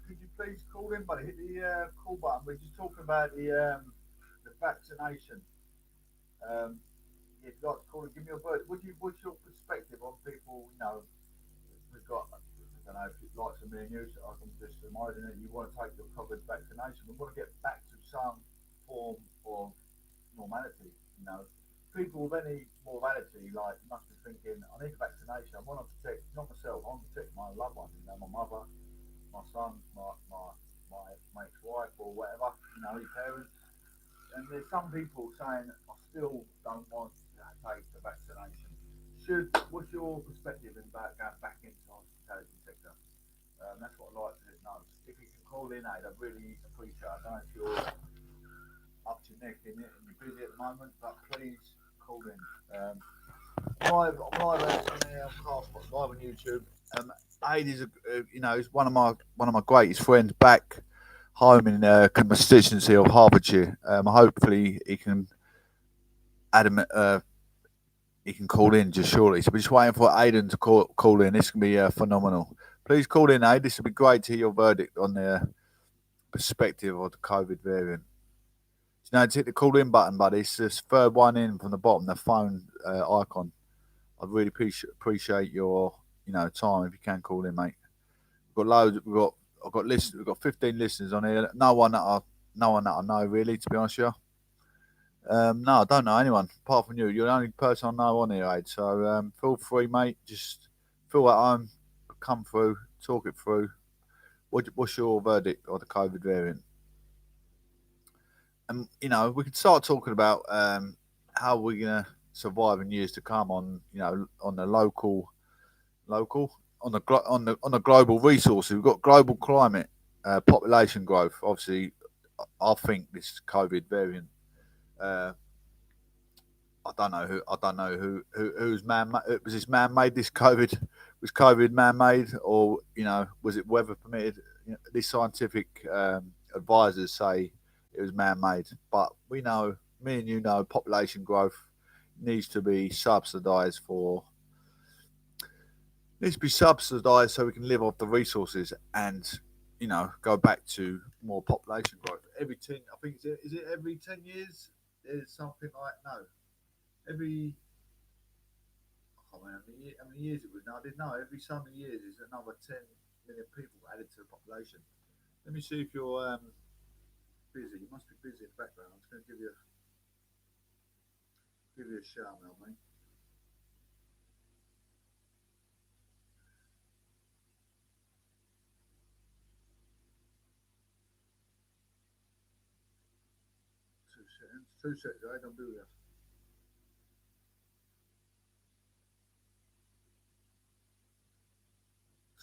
Could you please call in, buddy? Hit the call button. We're just talking about the vaccination. If you'd like to call and give me a vote, what's your perspective on people? We've got, I don't know if you'd like some news. I can just imagine that you want to take your COVID vaccination. We want to get back to some form of normality. People with any morality, must be thinking, I need a vaccination. I want to protect, not myself, I want to protect my loved ones, my mother, my son, my ex-wife, or whatever, your parents. And there's some people saying, I still don't want to take the vaccination. What's your perspective about going back into the hospitality sector? That's what I'd like to know. If you can call in, I'd really appreciate it. I don't know if you're up to your neck in it and you're busy at the moment, but please call in. I'm live on YouTube. Aid is is one of my greatest friends back home in the constituency of Hertfordshire. Hopefully he can he can call in just shortly. So we're just waiting for Aidan to call in. This can be phenomenal. Please call in, Aidan. This would be great to hear your verdict on the perspective of the COVID variant. So now hit the call in button, buddy. It's this third one in from the bottom, the phone icon. I'd really appreciate your time if you can call in, mate. We've got loads. I've got listeners. We've got 15 listeners on here. No one that I know really, to be honest with you. No, I don't know anyone apart from you. You're the only person I know on here, Aid. So feel free, mate. Just feel at home. Come through, talk it through. What's your verdict on the COVID variant? And we could start talking about how we're gonna survive in years to come on on the local on the global resources. We've got global climate, population growth. Obviously, I think this COVID variant. I don't know who's man-made. Was this man-made? Was COVID man-made, or was it weather permitted? These scientific advisors say it was man-made, but we know, me and you know, population growth needs to be subsidised so we can live off the resources and go back to more population growth. Every 10, I think is it every 10 years? There's something like every how many years it was now. I didn't know. Every so many years is another 10 million people added to the population. Let me see if you're busy. You must be busy in the background. I'm just going to give you a shout now, mate. Two seconds, I don't do that.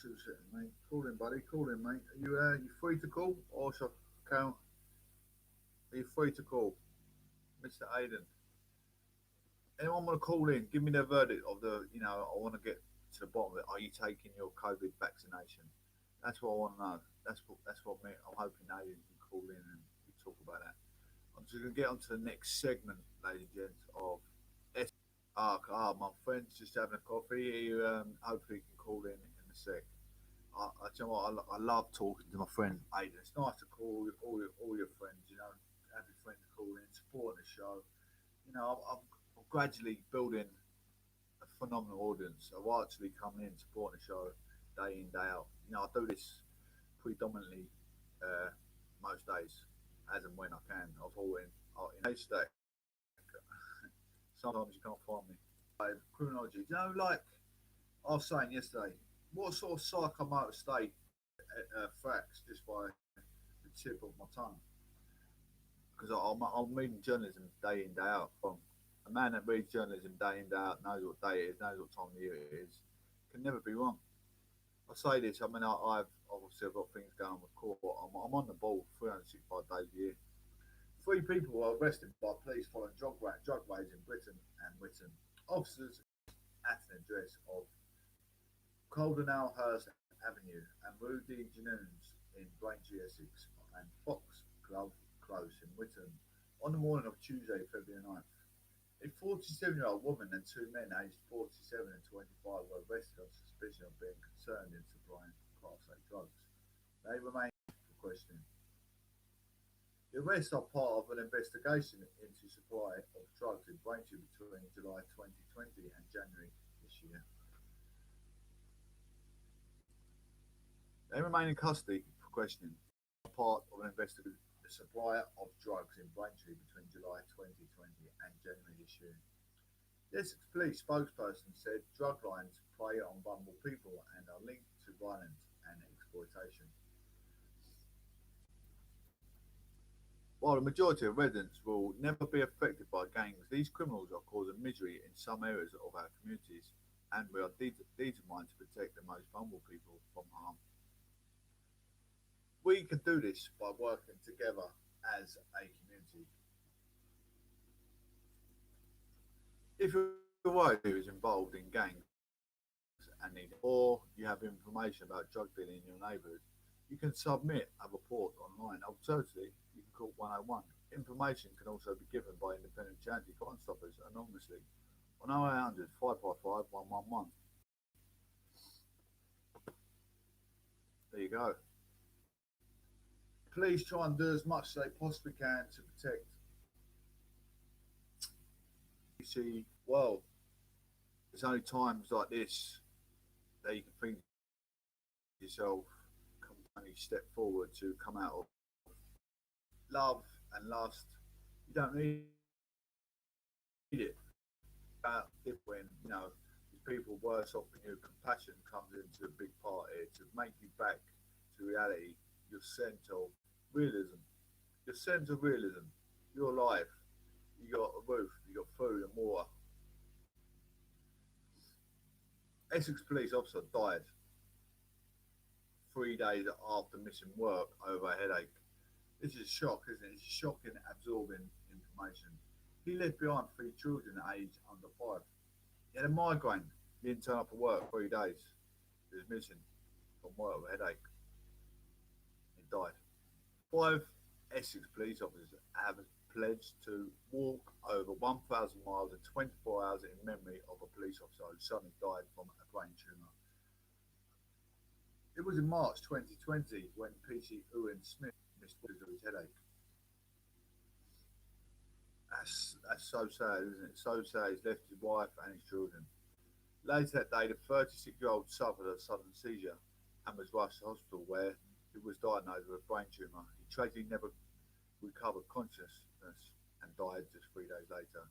Two seconds, mate. Call in, buddy. Call in, mate. Are you free to call, or shall I count? Are you free to call, Mr. Aidan? Anyone want to call in? Give me their verdict of the. I want to get to the bottom of it. Are you taking your COVID vaccination? That's what I want to know. That's what me. I'm hoping Aidan can call in and we talk about that. I'm just going to get on to the next segment, ladies and gents, of Essex. My friend's just having a coffee. Hopefully he can call in a sec. I tell you what, I love talking to my friend Aidan. It's nice to call all your friends, have your friends call in, support the show. I'm gradually building a phenomenal audience. I've actually come in, supporting the show day in, day out. I do this predominantly most days, as and when I can. I've always in haystack. Sometimes you can't find me. Criminology. Like I was saying yesterday, what sort of psychomotor state facts just by the tip of my tongue? Because I'm reading journalism day in, day out. From a man that reads journalism day in, day out, knows what day it is, knows what time of year it is, can never be wrong. I say this, I've obviously got things going on with court. I'm on the ball 365 days a year. 3 people were arrested by police following drug raids in Britain and Witham. Officers at an address of Holden Avenue and Rue de Genoons in Braintree, Essex, and Fox Close in Witham on the morning of Tuesday, February 9th. A 47-year-old woman and 2 men aged 47 and 25 were arrested on suspicion of being concerned in supplying Class A drugs. They remain for questioning. The arrests are part of an investigation into supply of drugs in Braintree between July 2020 and January this year. They remain in custody for questioning. Part of an investigation into the supply of drugs in Braintree between July 2020 and January this year. The Essex police spokesperson said drug lines prey on vulnerable people and are linked to violence and exploitation. While the majority of residents will never be affected by gangs, these criminals are causing misery in some areas of our communities, and we are determined to protect the most vulnerable people from harm. We can do this by working together as a community. If you're worried who is involved in gangs or you have information about drug dealing in your neighbourhood, you can submit a report online. Alternatively, you can call 101. Information can also be given by independent charity crime stoppers anonymously On 0800 555 111. There you go. Please try and do as much as they possibly can to protect. You see, well, there's only times like this that you can think to yourself, come only step forward to come out of love and lust. You don't need it. If when people worse off than you, compassion comes into a big part here to make you back to reality, your sense of realism. Your sense of realism. You're alive. You got a roof, you got food and water. Essex police officer died 3 days after missing work over a headache. This is a shock, isn't it? It's shocking, absorbing information. He left behind 3 children aged under 5. He had a migraine. He didn't turn up for work 3 days. He was missing from work with a headache. He died. 5 Essex police officers have pledged to walk over 1,000 miles in 24 hours in memory of a police officer who suddenly died from a brain tumour. It was in March 2020 when PC Owen Smith missed because of his headache. That's so sad, isn't it? So sad. He's left his wife and his children. Later that day, the 36-year-old suffered a sudden seizure and was rushed to hospital where he was diagnosed with a brain tumour. He tragically never recovered consciousness and died just 3 days later.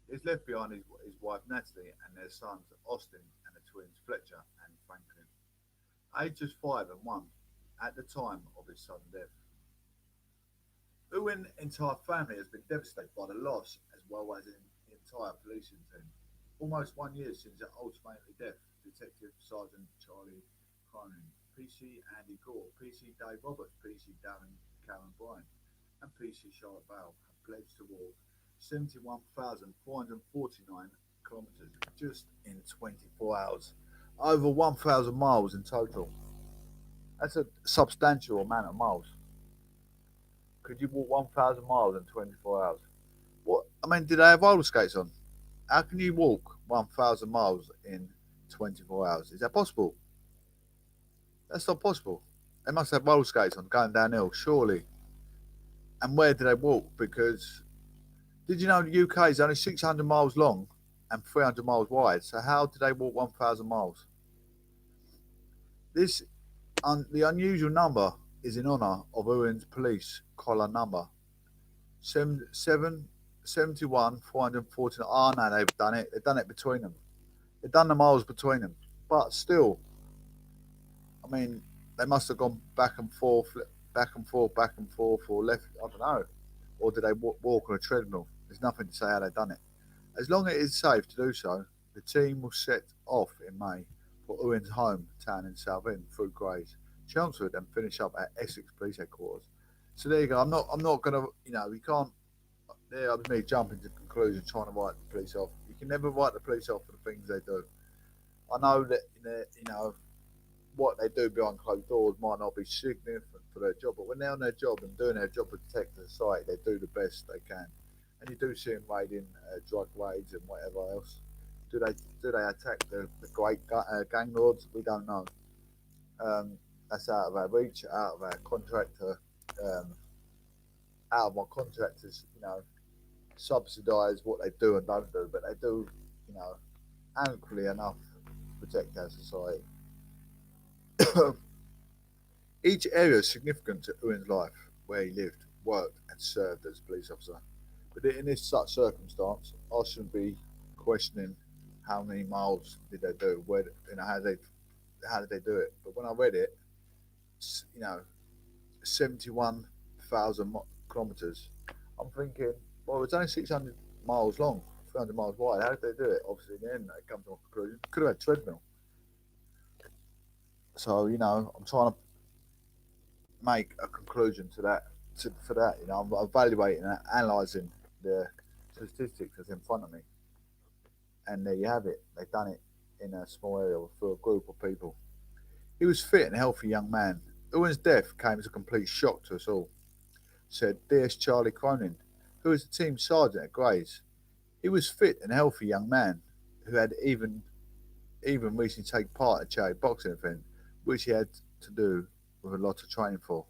He's left behind his wife Natalie and their sons Austin and the twins Fletcher and Franklin, ages 5 and 1 at the time of his sudden death. Owen's entire family has been devastated by the loss, as well as the entire policing team. Almost 1 year since the ultimate death, Detective Sergeant Charlie Cronin, PC Andy Gore, PC Dave Roberts, PC Darren Karen Bryan, and PC Charlotte Bale have pledged to walk 71,449 kilometres just in 24 hours. Over 1,000 miles in total. That's a substantial amount of miles. Could you walk 1,000 miles in 24 hours? What? I mean, did they have roller skates on? How can you walk 1,000 miles in 24 hours? Is that possible? That's not possible. They must have roller skates on going downhill, surely. And where do they walk? Because did you know the UK is only 600 miles long and 300 miles wide? So how do they walk 1,000 miles? The unusual number is in honour of Owen's police collar number 71,449. Oh no, they've done it. They've done it between them. They've done the miles between them. But still, I mean, they must have gone back and forth, or left. I don't know. Or did they walk on a treadmill? There's nothing to say how they've done it. As long as it is safe to do so, the team will set off in May for Owen's hometown in Southend through Grays, Chelmsford, and finish up at Essex Police Headquarters. So there you go. I'm not going to, you can't. There was me jumping to conclusions, trying to write the police off. You can never write the police off for the things they do. I know that what they do behind closed doors might not be significant for their job, but when they're on their job and doing their job to protect the society, they do the best they can. And you do see them raiding drug raids and whatever else. Do they attack the great gang lords? We don't know. That's out of our reach, out of our contractor, out of my contractors, subsidise what they do and don't do, but they do, amply enough to protect our society. Each area is significant to Owen's life, where he lived, worked, and served as a police officer. But in this such circumstance, I shouldn't be questioning how many miles did they do, how did they do it. But when I read it, 71,000 kilometres, I'm thinking, well, it's only 600 miles long, 300 miles wide. How did they do it? Obviously, in the end, they come to a conclusion. Could have had treadmill. So, I'm trying to make a conclusion to that. For that, I'm evaluating and analysing the statistics that's in front of me. And there you have it. They've done it in a small area for a group of people. He was fit and healthy young man. Owen's death came as a complete shock to us all, said DS Charlie Cronin, who is the team sergeant at Grays. He was fit and healthy young man who had even recently taken part in a charity boxing event, which he had to do with a lot of training for.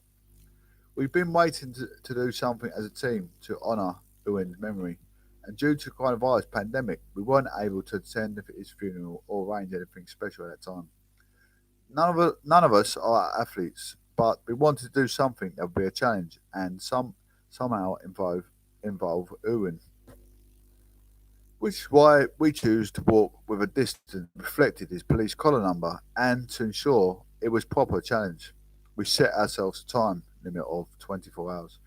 We've been waiting to do something as a team to honour Owen's memory, and due to the coronavirus pandemic, we weren't able to attend his funeral or arrange anything special at that time. None of us are athletes, but we wanted to do something that would be a challenge and somehow involve Owen. Which is why we choose to walk with a distance that reflected his police collar number, and to ensure it was proper challenge, we set ourselves a time limit of 24 hours.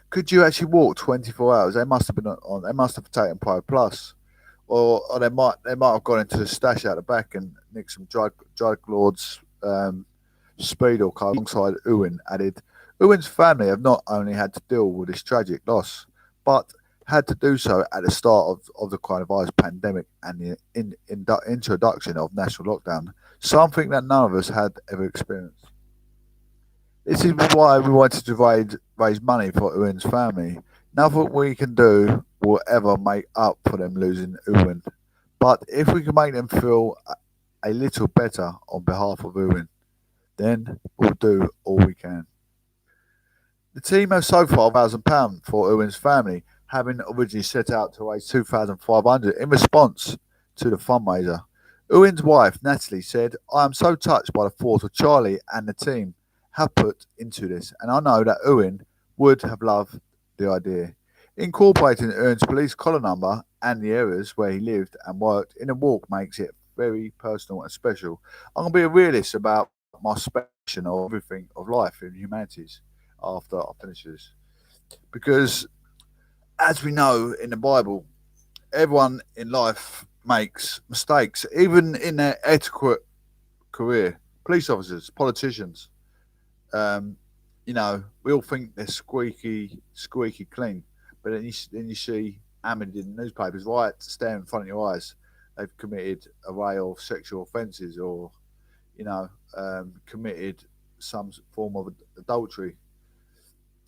Could you actually walk 24 hours? They must have been on. They must have taken Pro Plus, or they might have gone into the stash out the back and nicked some drug lords' speed or car. Alongside Owen added, Owen's family have not only had to deal with this tragic loss, but had to do so at the start of the coronavirus pandemic and the introduction of national lockdown, something that none of us had ever experienced. This is why we wanted to raise money for Owen's family. Nothing we can do will ever make up for them losing Owen, but if we can make them feel a little better on behalf of Owen, then we'll do all we can. The team has so far £1,000 for Owen's family, having originally set out to raise $2,500 in response to the fundraiser. Owen's wife, Natalie, said, I am so touched by the thought of Charlie and the team have put into this, and I know that Owen would have loved the idea. Incorporating Owen's police collar number and the areas where he lived and worked in a walk makes it very personal and special. I'm going to be a realist about my suspicion of everything of life in humanities after I finish this. Because as we know in the Bible, everyone in life makes mistakes, even in their adequate career. Police officers, politicians, we all think they're squeaky clean, but then you see hammered in the newspapers, right, staring in front of your eyes, they've committed a array of sexual offences or, committed some form of adultery.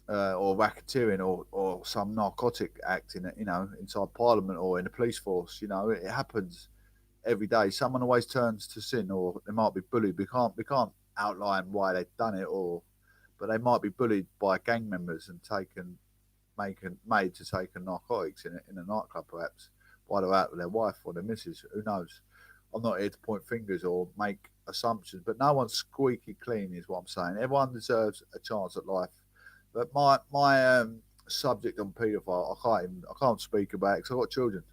Or racketeering or some narcotic act inside Parliament or in the police force. It happens every day. Someone always turns to sin, or they might be bullied. We can't outline why they've done it, but they might be bullied by gang members and made to take narcotics in a nightclub, perhaps while they're out with their wife or their missus. Who knows? I'm not here to point fingers or make assumptions, but no one's squeaky clean, is what I'm saying. Everyone deserves a chance at life. But my subject on paedophile, I can't speak about it because I've got children,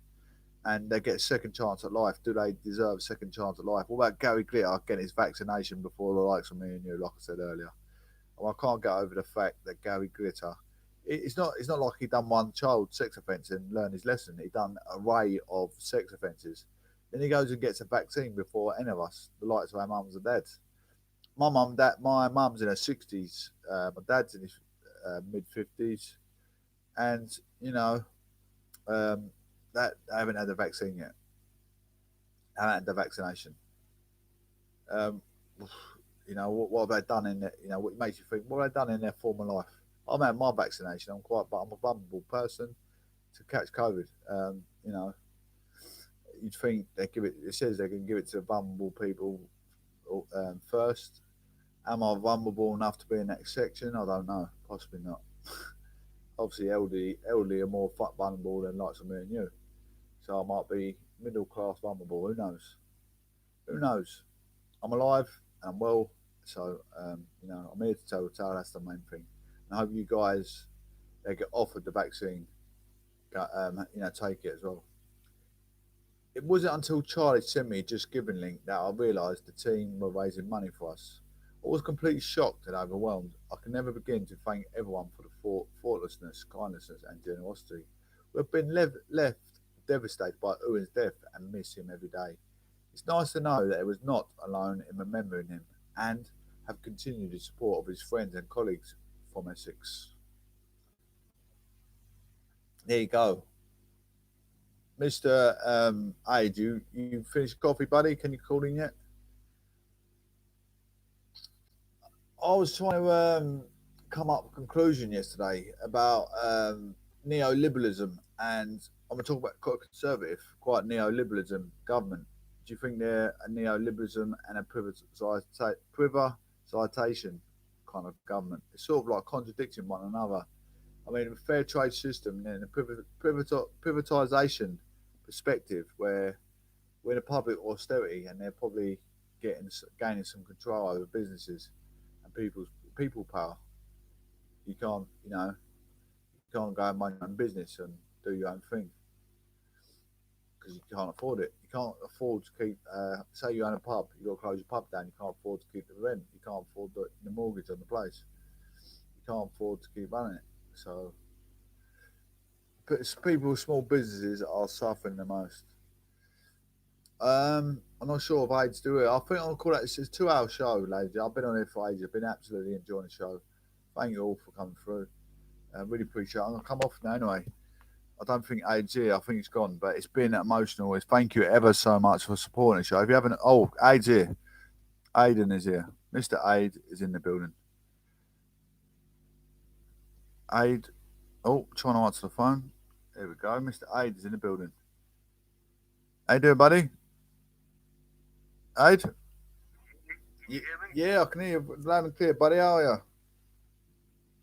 and they get a second chance at life. Do they deserve a second chance at life? What about Gary Glitter getting his vaccination before the likes of me and you, like I said earlier? Well, I can't get over the fact that Gary Glitter, it's not like he done one child sex offence and learned his lesson. He done an array of sex offences. Then he goes and gets a vaccine before any of us, the likes of our mums and dads. My mum's in her 60s, my dad's in his mid-50s, and that I haven't had the vaccine yet. I haven't had the vaccination. What have they done in there? What makes you think, what have they done in their former life? I've had my vaccination. I'm a vulnerable person to catch COVID. You'd think it says they can give it to the vulnerable people first. Am I vulnerable enough to be in that section? I don't know. Possibly not. Obviously, elderly are more vulnerable than likes of me and you. So I might be middle class vulnerable. Who knows? Who knows? I'm alive and I'm well. So I'm here to tell the tale. That's the main thing. And I hope you guys that get offered the vaccine, take it as well. It wasn't until Charlie sent me a Just Giving link that I realised the team were raising money for us. I was completely shocked and overwhelmed. I can never begin to thank everyone for the thoughtlessness, kindness and generosity. We've been left devastated by Owen's death and miss him every day. It's nice to know that he was not alone in remembering him and have continued the support of his friends and colleagues from Essex. There you go. Mr. Ade, you finished coffee, buddy? Can you call in yet? I was trying to come up with a conclusion yesterday about neoliberalism, and I'm going to talk about quite conservative, quite neoliberalism government. Do you think they're a neoliberalism and a privatisation kind of government? It's sort of like contradicting one another. I mean, a fair trade system and a privatisation perspective where we're in a public austerity and they're probably gaining some control over businesses and people power. You can't, you can't go and mind your own business and do your own thing because you can't afford it. You can't afford to keep, say you own a pub, you've got to close your pub down, you can't afford to keep the rent, you can't afford the mortgage on the place, you can't afford to keep running it. So, but it's people with small businesses are suffering the most. I'm not sure if AIDS do it. I think I'll call it. It's a 2-hour show, ladies. I've been on here for ages. I've been absolutely enjoying the show. Thank you all for coming through. I really appreciate it. I'm going to come off now anyway. I don't think AIDS here. I think it's gone, but it's been emotional. Thank you ever so much for supporting the show. If you haven't, AIDS here. Aidan is here. Mr. Aid is in the building. Aid. Trying to answer the phone. There we go. Mr. Aid is in the building. How you doing, buddy? Aid? Can you hear me? Yeah, I can hear you loud and clear, buddy. How are you?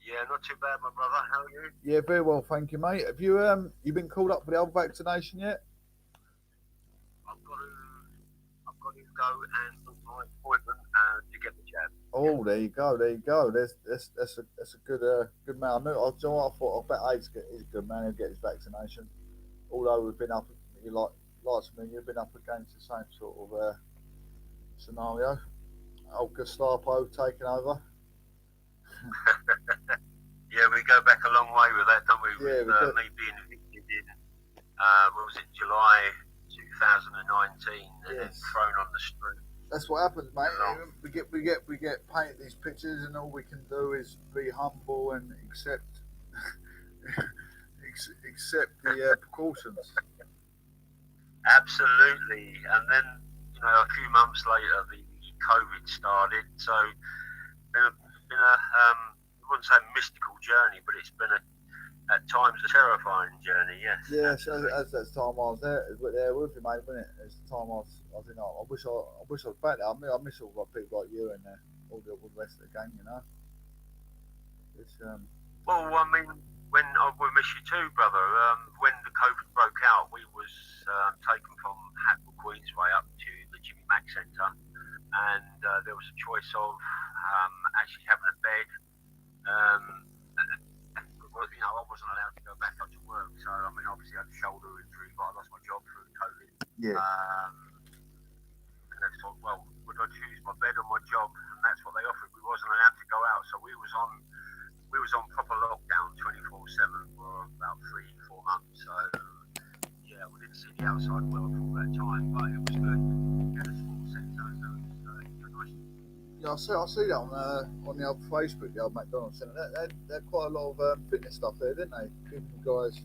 Yeah, not too bad, my brother. How are you? Yeah, very well, thank you, mate. Have you been called up for the old vaccination yet? I've got to go and book my appointment to get the jab. Oh, there you go. That's a good man. I thought I bet Aid's he's a good man. He'll get his vaccination. Although we've been up, you've been up against the same sort of scenario. Old Gestapo taking over. Yeah, we go back a long way with that, don't we? Yeah, with me being evicted in, what was it, July 2019, and then thrown on the street. That's what happens, mate. We get painted these pictures, and all we can do is be humble and accept the precautions. Absolutely, and then a few months later, the COVID started. So been a I wouldn't say a mystical journey, but it's been at times a terrifying journey. Yes. Yeah, so as that time I was there with you, mate, wasn't it? It's the time I was I wish I was back there. I miss all the people like you and all the rest of the gang. It's Well, I mean, when we miss you too, brother. When the COVID broke out, we was taken from Hatfield Queensway up to the Jimmy Mack Centre, and there was a choice of actually having a bed. I wasn't allowed to go back up to work, so I mean, obviously I had a shoulder injury, but I lost my job through COVID. Yeah. And they thought, well, would I choose my bed or my job? And that's what they offered. We wasn't allowed to go out, so we was on proper lockdown 24/7 for about 3-4 months. So yeah, we didn't see the outside world for all that time, but it was good. We had a small centre, so it was nice. Yeah, I see that on the old Facebook, the old McDonald's Centre. They had quite a lot of fitness stuff there, didn't they? Giving you guys.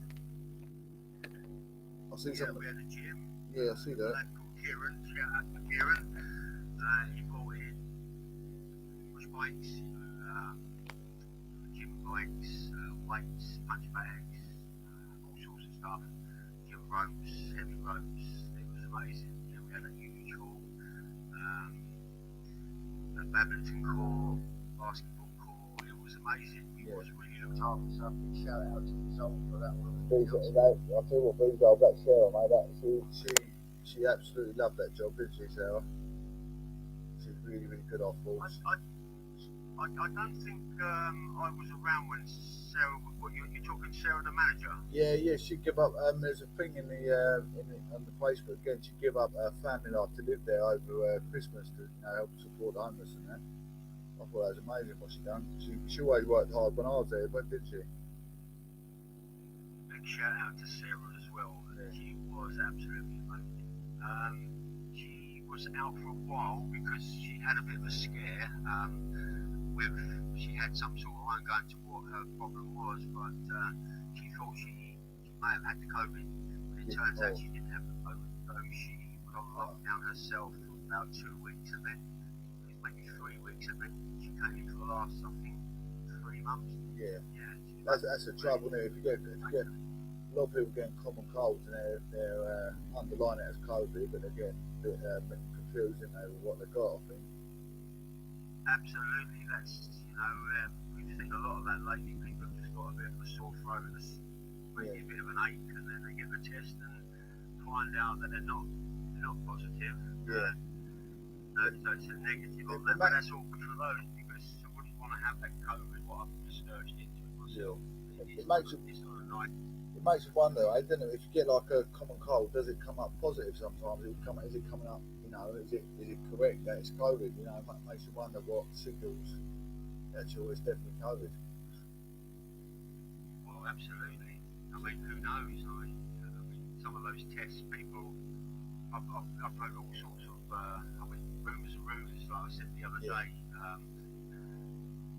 I see something. We had a gym. Yeah, I see that. A lad called Kieran, shout out to Kieran. He brought in push bikes, gym bikes, weights, punch bags, all sorts of stuff. Gym ropes, heavy ropes. It was amazing. Yeah, we had a huge hall. A badminton court, basketball court. It was amazing. We was really looked after. So big shout out to the Soul for that one. I tell you what, B's old that Sarah, mate. She absolutely loved that job, didn't she, Sarah? She's really, really good off balls. I don't think I was around when Sarah. What you're talking, Sarah, the manager? Yeah. She give up. There's a thing on the Facebook again. She give up her family life to live there over Christmas to help support the homeless and that. I thought that was amazing what she done. She always worked hard when I was there, but did she? Big shout out to Sarah as well. Yeah. She was absolutely amazing. She was out for a while because she had a bit of a scare. She had some sort of, I won't go into what her problem was, but she thought she may have had the COVID, but it turns out she didn't have the COVID, so she was on lockdown herself for about 2 weeks, and then maybe 3 weeks, and then she came in for the last, I think, 3 months. Yeah. That's the trouble, isn't it? If you get a lot of people getting common colds and they're underlining it as COVID, but they're getting a bit confused with what they've got, I think. Absolutely, that's, we've seen a lot of that lately. People have just got a bit of a sore throat, maybe a bit of an ache, and then they get the test and find out that they're not positive. Yeah. So it's a negative on that, but that's all good for those, because I wouldn't want to have that COVID, what I've just searched into it myself. It makes you wonder, doesn't it? If you get like a common cold, does it come up positive sometimes? Is it coming up? Is it correct that it's COVID? It makes you wonder what signals actually it's definitely COVID. Well, absolutely. I mean, who knows? I mean, some of those tests, people, I've heard all sorts of, rumours and rumours. Like I said the other day,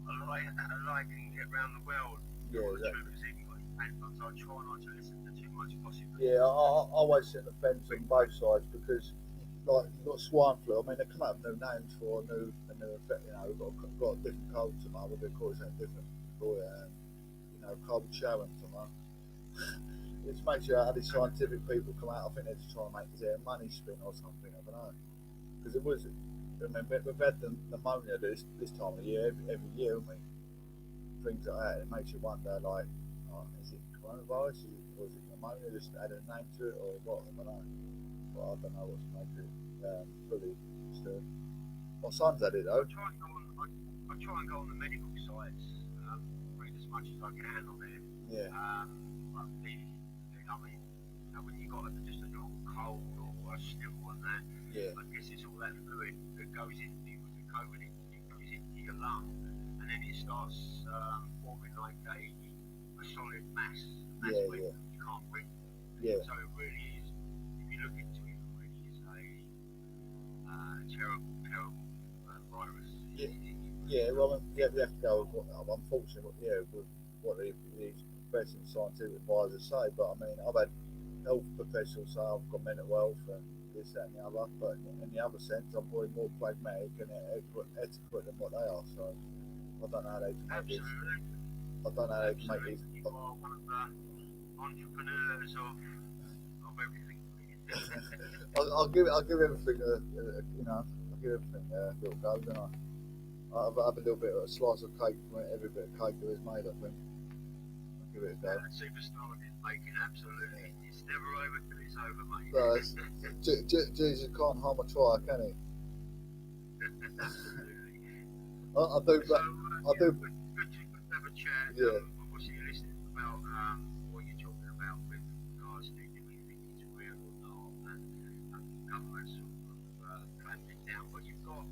a lie can get around the world. Yeah, exactly. So I try not to listen to too much gossip. Yeah, I always sit on the fence on both sides, because like you've got swine flu. I mean, they come up with new names for a new effect. We've got a different cold tomorrow. We're going to call it something different. Cold shower tomorrow. It makes you how these scientific people come out. I think they're just trying to make their money spin or something. I don't know, because it was. I mean, we've had the pneumonia this time of the year every year, haven't we? Things like that. It makes you wonder, like, is it coronavirus? Or is it pneumonia? Just add a name to it, or what? I don't know. Well, I don't know what to make it fully still. My son's had it though. I try and go on the medical sites, read as much as I can on it. Yeah. But when you got just a normal cold or a sniffle and that, I guess it's all that fluid that goes into with the COVID. It goes into your lung, and then it starts forming like a solid mass. And that's when you can't breathe. Yeah. So it really is. If you look into it, it really is a terrible virus. Yeah. Well, we have to go. Unfortunately, with what these professional scientific advisors say. But I mean, I've had health professionals say I've got mental health and this, that, and the other. But in the other sense, I'm probably more pragmatic and adequate than what they are. So I don't know how they can make these. I don't know how they can make these. You are one of the entrepreneurs of everything. I'll give everything I'll give everything a little go, don't I? I'll have a little bit of a slice of cake from every bit of cake that is made, I think. I'll give it a go. Superstar is making, absolutely. It's never over till it's over, mate. No, Jesus can't harm a try, can he? Absolutely. I do. Good to have a chat. Yeah. Obviously, you're listening about what you're talking about with regards to do we think it's real or not, and government sort of clamped it down. But you've got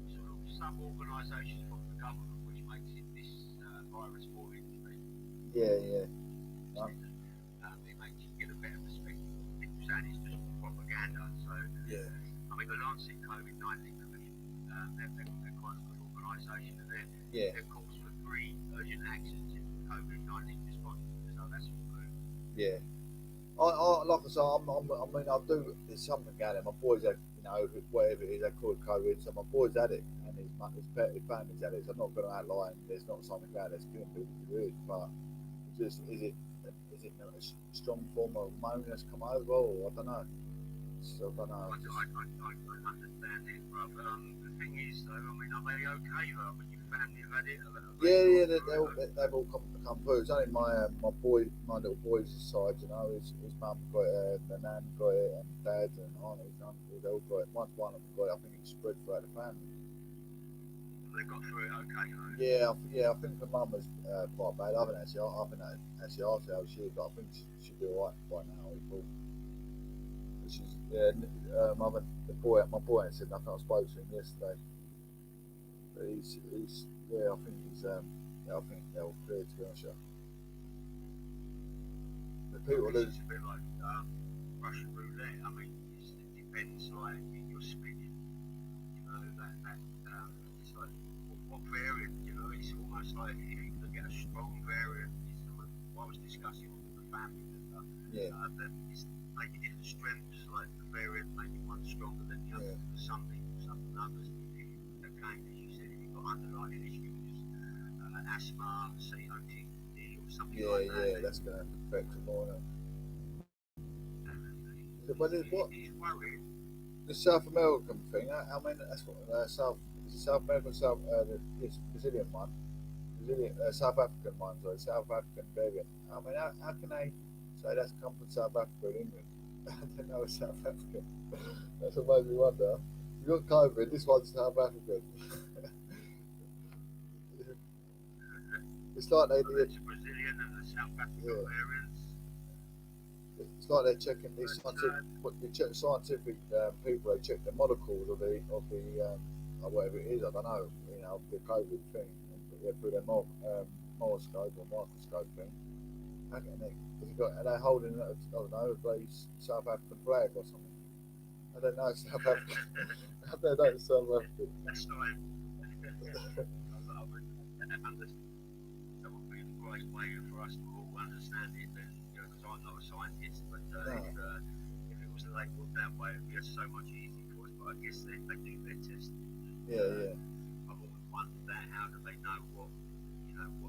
sort of some organisations from the government which makes this virus more interesting. Yeah. It makes you get a better perspective. People saying it's just propaganda. So I mean, the Lancet COVID-19 Commission, they're quite a good organisation, and they're calls for 3 urgent actions in COVID-19 response. So that's all good. Yeah. I like I say, I do. There's something going on. My boys had, whatever it is, they call it COVID. So my boys had it, and his family's had it. So I'm not going to outline. There's not something going on that's killing people who is, but just is it a strong form of pneumonia that's come over, or I don't know. So I don't know. I understand it, but the thing is, though, I mean, are they okay though? I mean, your family have had it. They've all come through. It's only my little boy's side, his mum got it, and nan got it, and dad and aunties and uncles, they all got it. Once one of them got it, I think it spread throughout the family. They got through it okay, though? Yeah, I think the mum was quite bad. I haven't actually asked her how she is, but I think she'll be alright by now. My boy ain't said nothing. I spoke to him yesterday, but I think they're all clear, to be honest. The people it's a bit like Russian roulette. I mean, it depends, like, you're spinning, it's like what variant, it's almost like you can get a strong variant. I was discussing with the family that it's maybe different strengths, like the variant, maybe one's stronger than the other. For some people, some others, again, as you said, if you've got underlying issues, asthma, COPD, or something like that. Yeah, that's going to affect them more. But what? It's worrying. The South American thing. I mean, that's what South American, it's Brazilian one, South African one. Sorry, South African variant. I mean, how can they say that's come from South Africa in England? I don't know, it's South African. That's what made me wonder. You got COVID. This one's South African. It's like the Brazilian and the South African variants. It's like they're checking these scientific people. They check the molecules of the whatever it is. I don't know. You know, the COVID thing. They put their microscope or microscope thing. How can they? Are they holding? I don't know, a South African flag or something? I don't know. South African. I don't know. It's South African. That's fine. That would be a great way for us to all understand it. Then, because I'm not a scientist, but if it was labelled that way, it would be so much easier for us. But I guess they do their testing. Yeah. I've always wondered that. How do they know what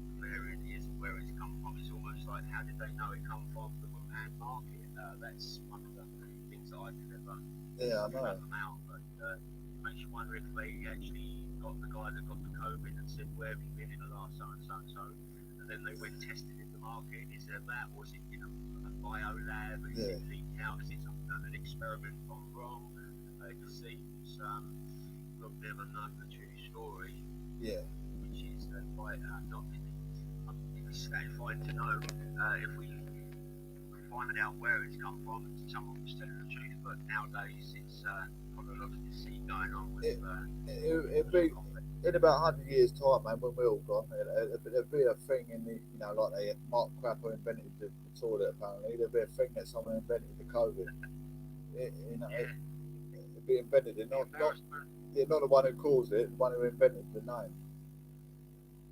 the variant is and where it's come from? It's almost like, how did they know it come from the Wuhan market? That's one of the things that I could never figure them out. But it makes you wonder if they actually got the guy that got the COVID and said, where have you been in the last so and so, and then they went tested in the market. Is there that, or is it in a bio lab? Is it leaked out? Is it an experiment gone wrong? It seems a bit of a the true story. Yeah. Which is quite not satisfying to know if we find out where it's come from and someone was telling the truth. But nowadays it's got a lot of deceit going on with it'd be in about 100 years' time, man, when we're all gone, there'd be a thing in the, like Mark Crapper invented the toilet, apparently. There'd be a thing that someone invented the COVID. It'd be invented, not the one who caused it, the one who invented the name.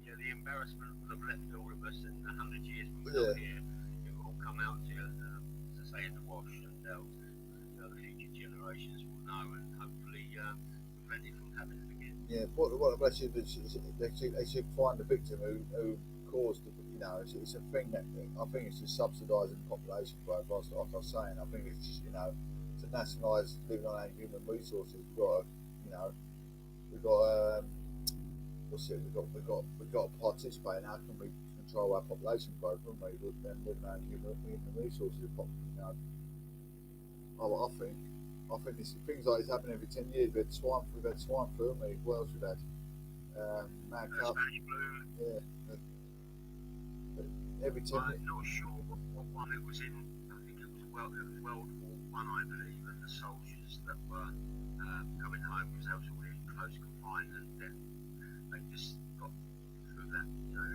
Yeah, the embarrassment would have left all of us in 100 years when we're not here. It will all come out to say, in the wash, and the future generations will know, and hopefully prevent it from happening again. Yeah, what they should find the victim who caused it. It's a thing that I think it's just subsidising population growth. Like I was saying, I think it's just to nationalise living on our human resources. We've got to participate in how can we control our population growth, haven't we? Then living on human resources. I think this, things like this happen every 10 years. We've had swine flu, haven't we? What else we've had? Mad cow. Spanish flu. Yeah. Every 10 years. I'm not sure what one it was in. I think it was World War I, believe, and the soldiers that were coming home because they was all in close confinement, and then they just got through that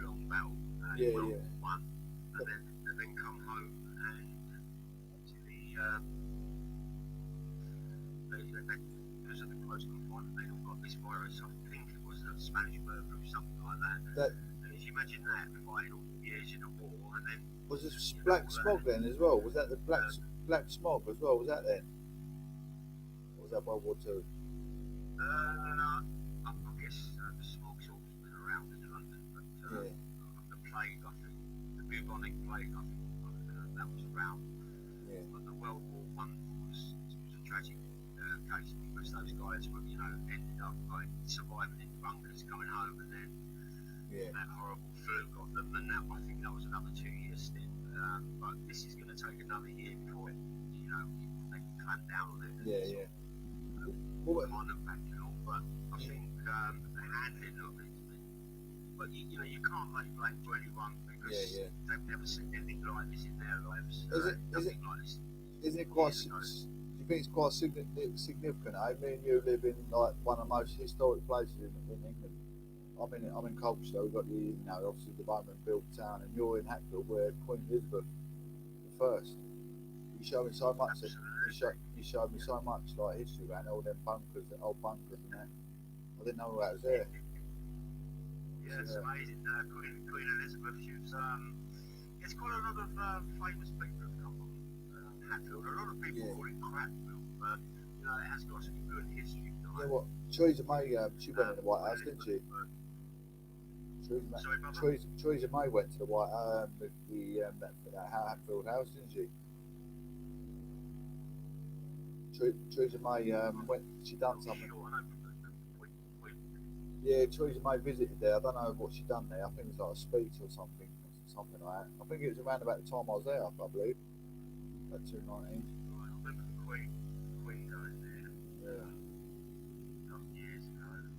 long battle in World War I, and then come home and actually because of the close confinement, they all got this virus. I think it was a Spanish bird flu, something like that. And if you imagine that, fighting all the years in a war, and then was this black smog then as well? Was that the black smog as well? Was that then? Or was that World War II? I guess the smog's always been around in London, but the plague, I think, the bubonic plague, I think that was around. Yeah. But the World War I was a tragic case because those guys were, ended up surviving in bunkers, coming home, and then that horrible flu got them, and I think that was another 2 year stint. But this is going to take another year before they can clamp down on it. Kind of back and all, but I think the handling of it. But you can't lay blame to anyone because they've never seen anything like this in their lives. Isn't it quite? Do you think it's quite significant? I mean, you live in one of the most historic places in England. I'm in Colchester. We've got the obviously the moment built town, and you're in Hatfield, where Queen Elizabeth I. You show me so much. You showed me so much history around all them bunkers, the old bunkers and that. I didn't know that was there. Yeah, it's amazing. Queen Elizabeth, she was. It's quite a lot of famous people have come from Hatfield. A lot of people call it Cratfield, but it has got some good history. Yeah, what? Theresa May, she went in the White House, didn't she? Theresa May went to the White House, that Hatfield House, didn't she? Theresa May, she done something. Yeah, Theresa May visited there. I don't know what she done there. I think it was like a speech or something like that. I think it was around about the time I was there, I believe. About 2019. I remember the Queen going there. Yeah. Some years ago.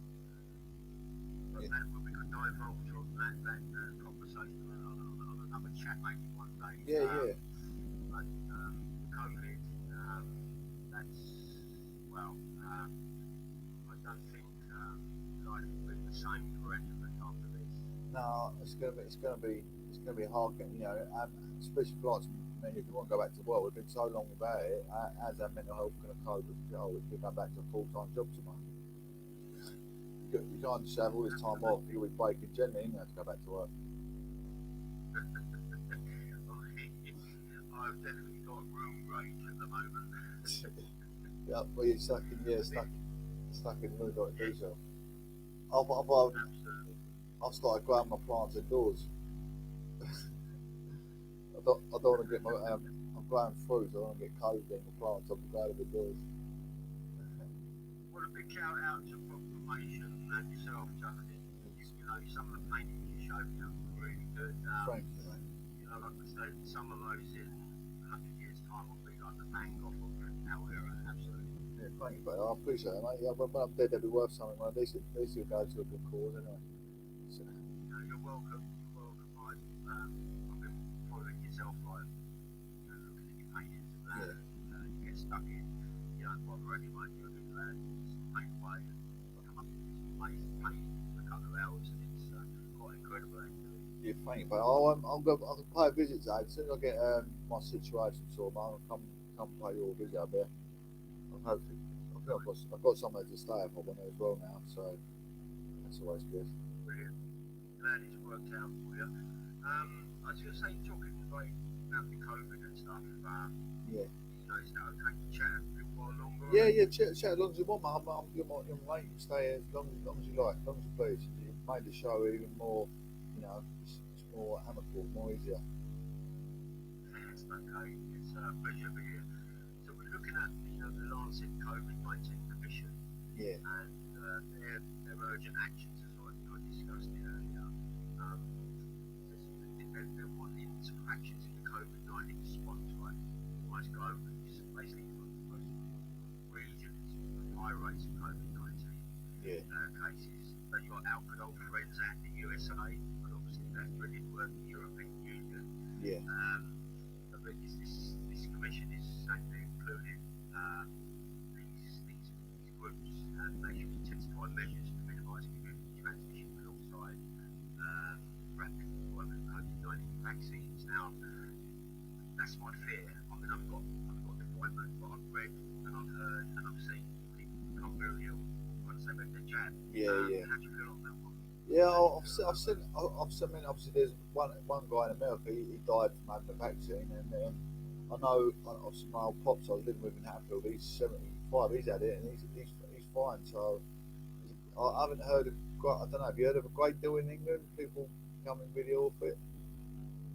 But then we could divulge on that conversation on another chat maybe one day. Yeah. But COVID, that's, well, I don't think life will be the same for any of us after this. No, it's gonna be hard, you know, especially for like, I mean, if you want to go back to work, we've been so long without it. How's our mental health going to cope with, if we go back to a full-time job tomorrow? You can't just have all this time off. You'll be breaking gently, and you have to go back to work. I've definitely got room rage at the moment. Yeah, well, you're stuck in the mood like do so. I've started growing my plants indoors. I don't want to get my I'm growing fruit, so I don't want to get COVID in the plants. I'm growing indoors. What a big shout out to Proclamation and yourself, Justin. You know, some of the paintings you showed me were really good. Thank you, mate. You know, like I said, some of those in 100 years' time will be like the Van Gogh of our era, absolutely. Yeah, thank you, mate. I appreciate it, mate. Yeah, when I'm dead, they'll be worth something. Well, at least you'll go to a good cause, anyway. So. No, you're welcome. Mike. I've been following yourself, like, you know, looking at your paintings and that. Yeah. You get stuck in, you know, bother anyone, you're a good lad, just paint away and come up with this amazing painting in a couple of hours, and it's quite incredible, actually. Yeah, thank you, mate. I'll pay a visit, Dave. As soon as I get my situation sorted, I'll come pay your visit up there. I think I've got somewhere to stay if I want to as well now, so that's always good. Brilliant. Glad it's worked out for you. I was going to say, talking about the COVID and stuff, yeah. You know, is that okay to chat a bit more longer? Yeah, chat as long as you want, mate. I'm your mate. You stay as long as you like, as long as you please. You've made the show even more, you know, it's more amicable, more easier. It's okay. It's a pleasure to be here. So we're looking at, you know, the Lancet COVID-19 Commission. Yeah. And their urgent actions, as I discussed it earlier. They're wanting some actions in the COVID-19 response, like almost globally, basically for most regions with high rates of COVID-19 cases. They've got our good old friends at the USA, but obviously that's brilliant work in the European Union. Yeah. But this commission is certainly including these groups, and they should intensify measures to minimise community transmission alongside rapid deployment of COVID-19 vaccines. Now, that's my fear. I mean, I've got deployment, but I've read and I've heard and I've seen people become very ill once they've had their jab. Yeah. How do you feel on that one? Yeah, I've seen. I mean, obviously, there's one guy in America. He died from having the vaccine, and then I know obviously my old pops I was living with in Hatfield. He's 75. He's had it, and he's fine. So I haven't heard of. I don't know. Have you heard of a great deal in England? People becoming really ill with it.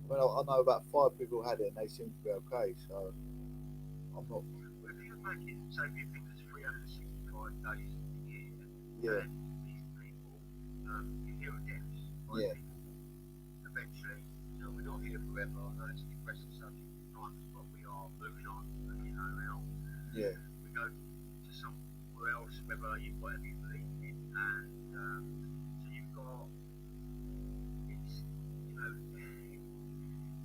I mean, I know about 5 people had it, and they seem to be okay. So I'm not. Well, if you imagine, so if you think there's 365 days in the year, Yeah. and these people, you hear of deaths, right? Yeah. People, eventually, you know, we're not here forever. I know it's a depressing subject at times, but we are moving on, you know, now. Yeah. We go to somewhere else, whether you've got any belief in, and so you've got, it's, you know,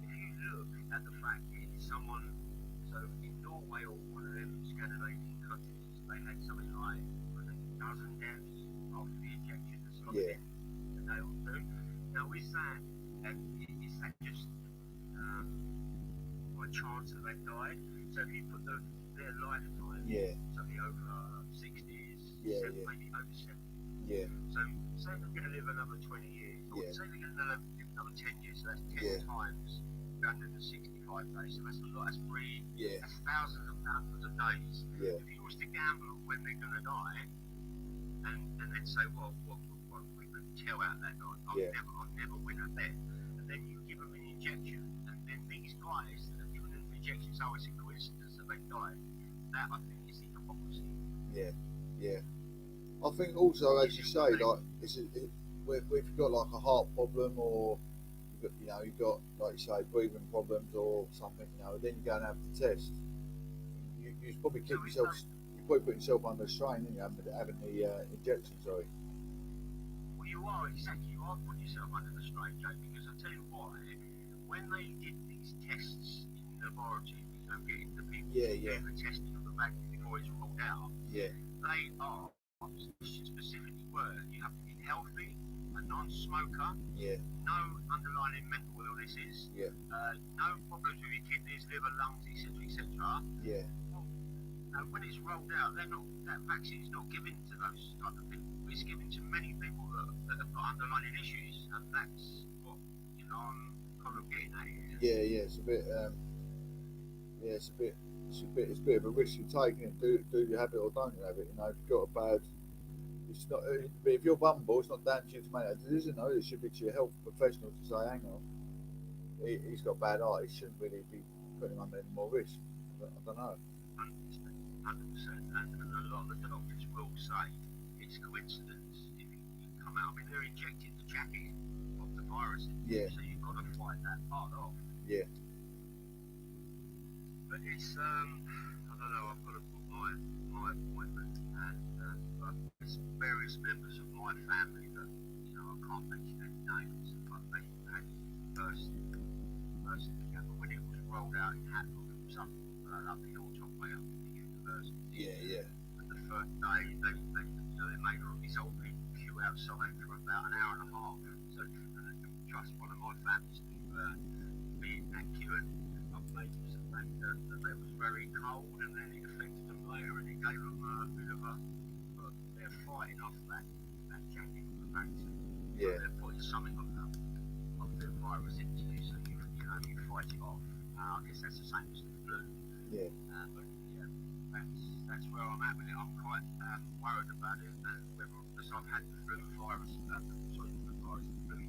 if you look at the fact that someone, so in Norway or one of them Scandinavian countries, they had something like, I think, a dozen deaths after the injection. That's like Yeah. that they all do. Now, is that just by chance that they've died? So if you put their lifetime, Yeah. something over 60s, Yeah. maybe over 70. Yeah. So say they're going to live another 20 years, or say they're going to live another 10 years, so that's 10 times 365 days, so that's a lot, that's that's thousands and thousands of days. Yeah. If you was to gamble on when they're going to die, and then say, well, what we could tell out that night, I'll never win a bet, and then you give them an injection, and then these guys that have given them the injections, oh, it's a coincidence that they died. That, I think, is the hypocrisy. Yeah. I think also, as you say, like if you've got like a heart problem, or you've got like you say breathing problems or something, then you go and have the test. You probably keep yourself. You probably put yourself under strain, having the injection. Sorry. Well, you are exactly. You are putting yourself under the strain, Jay. Because I tell you why. When they did these tests in the laboratory, getting the people doing the testing of the vaccine before it's rolled out. Yeah. They are specifically were you have to be healthy, a non-smoker, no underlying mental illnesses, no problems with your kidneys, liver, lungs, etc., etc. Yeah. Well, when it's rolled out, that vaccine is not given to those type of people. It's given to many people that have got underlying issues, and that's what I'm kind of getting at here. Yeah. It's a bit. It's a bit of a risk you're taking. Do you have it or don't you have it? If you've got a bad. It's not. But if you're vulnerable, it's not down to you to make that decision. No, it should be to your health professional to say, "Hang on, he's got bad heart. He shouldn't really be putting him under any more risk." I don't know. 100%. And a lot of the doctors will say it's coincidence if you come out. I mean, they're injecting the jacket of the virus, so you've got to fight that part off. Yeah. But it's I don't know. I've got to book my appointment, and there's various members of my family that I can't mention any names, but they had first together when it was rolled out in Hancock, some up the hilltop way up to the university. Yeah. And the first day they made all these old people queue outside for about an hour and a half. So I didn't trust one of my families to be in that queue, and I've made the fact that they was very cold, and then it affected them later, and it gave them a bit of a. But they're fighting off that jacket of the vaccine. Yeah. They're putting something of the virus into you, so you fight it off. I guess that's the same as the flu. Yeah. But yeah, that's where I'm at with it. I'm quite worried about it, and because I've had the flu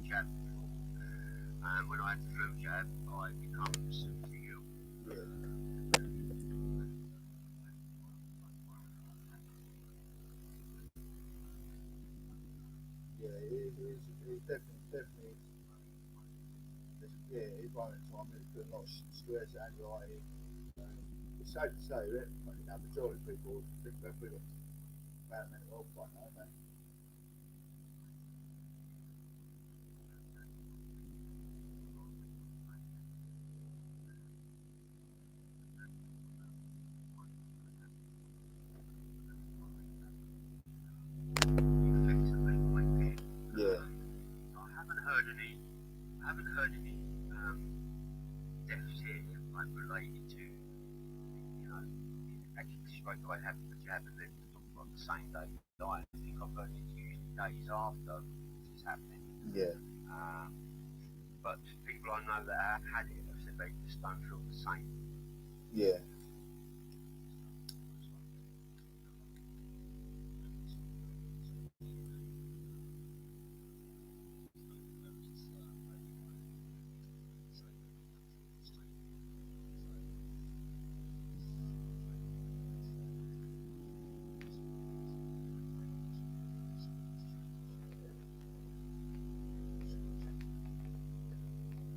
jab before, and when I had the flu jab, I become seriously ill. Yeah, it's definitely. It's one of the time it's put a lot of stress, anxiety. It's safe to say that majority of people think they've got bad mental health right now, don't they? I haven't heard any deaths here, like related to, actually straight away having the jab and then on the same day die. I think I've heard it usually days after this is happening. Yeah. But people I know that have had it have said they just don't feel the same. Yeah.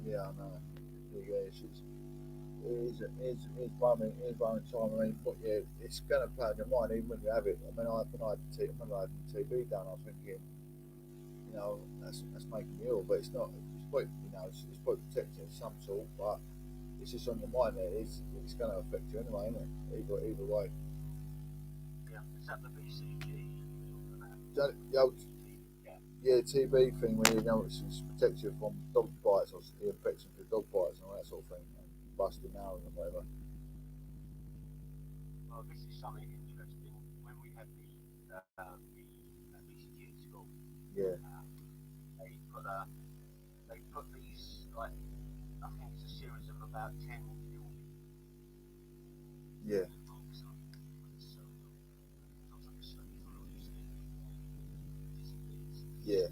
Yeah, I know. Yeah, it's one time. I mean, it's going to play on your mind even when you have it. I mean, when I had the TB done, I was thinking, that's making me ill, but it's not. It's probably, it's probably protecting of some sort, but it's just on your mind that it's going to affect you anyway, isn't it? Either way. Yeah, is that the BCG? Yeah, TB thing where it's protects you from dog bites or the infection through dog bites and all that sort of thing, and busting arrows and whatever. Well, this is something interesting. When we had the BCG at school, they put these, like, I think it's a series of about 10 children. Yeah. Yeah.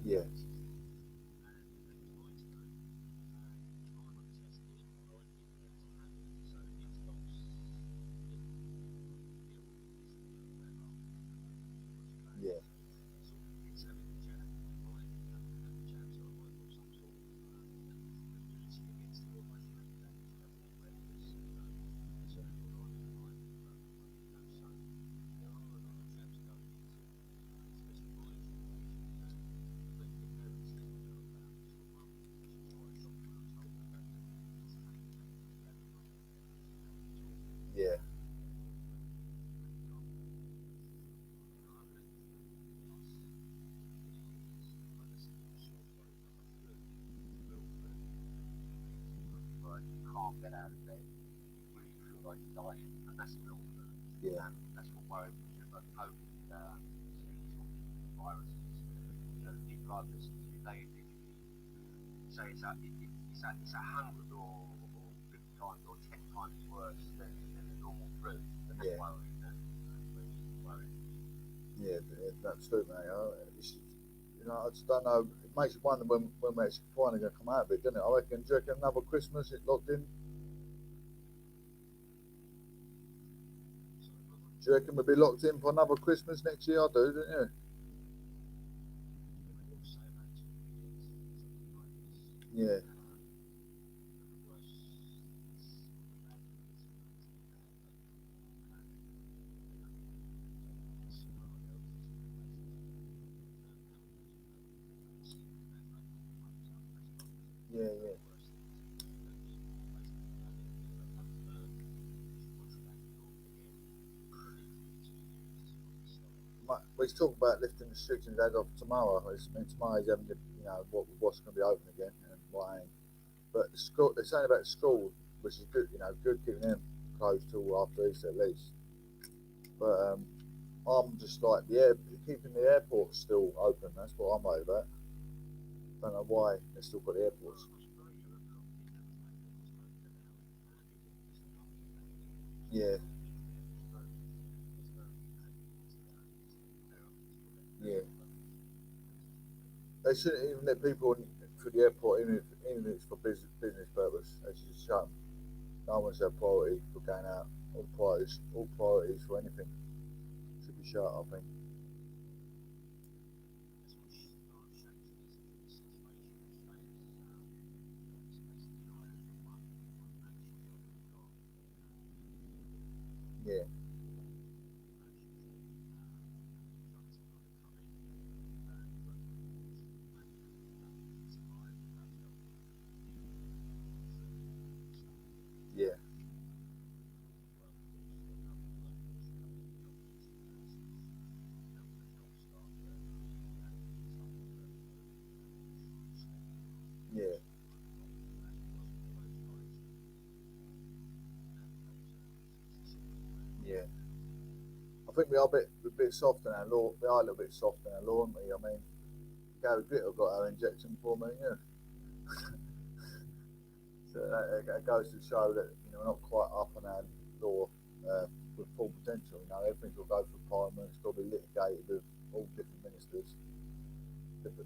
Yeah. work, you can't get out of bed, you really feel like you're dying, and that's real. Yeah. And that's what worries me about COVID, viruses. You know, the people I've listened to, they literally say it's 100 or 50 times or 10 times worse than the normal flu. And that's worrying. Yeah, absolutely, mate. I just don't know. It makes you wonder when we're actually finally going to come out of it, doesn't it? I reckon, do you reckon another Christmas it locked in? Do you reckon we'll be locked in for another Christmas next year? I do, don't you? Yeah. Yeah, yeah. We talk about lifting restrictions as of tomorrow. Tomorrow's having, what's going to be open again and what ain't. But the school, they're saying about the school, which is good, good keeping them closed till after Easter at least. But I'm just like keeping the airports still open. That's what I'm worried about. Don't know why they've still got the airports. Yeah. Yeah. They shouldn't even let people in through the airport, even if it's for business purpose. They should just shut them. No one's have priority for going out. All priorities for anything should be shut, I think. Yeah. Yeah. Yeah. Yeah. I think we are a bit soft in our law. We are a little bit soft in our law, aren't we? I mean, Gary Glitter got our injection for me, yeah. So that goes to show that we're not quite up on our law with full potential. Everything will go through Parliament. It's got to be litigated with all different ministers. If they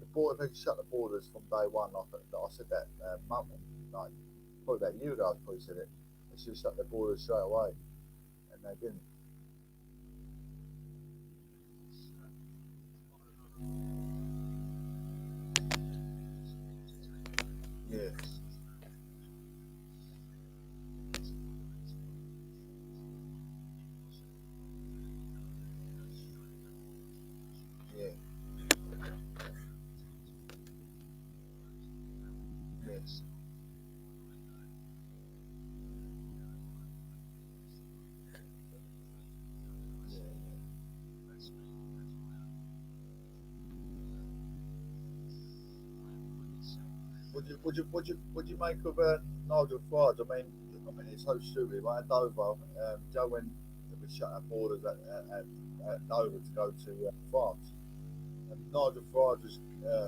shut the borders from day one, I said that month, like probably about a year ago, I probably said it. They should shut the borders straight away, and they didn't. Yeah. Yeah. Yes. Would you make of Nigel Farage? I mean, it's so stupid. Like at Dover, Joe, when we shut our borders at Dover to go to France, and Nigel Farage was,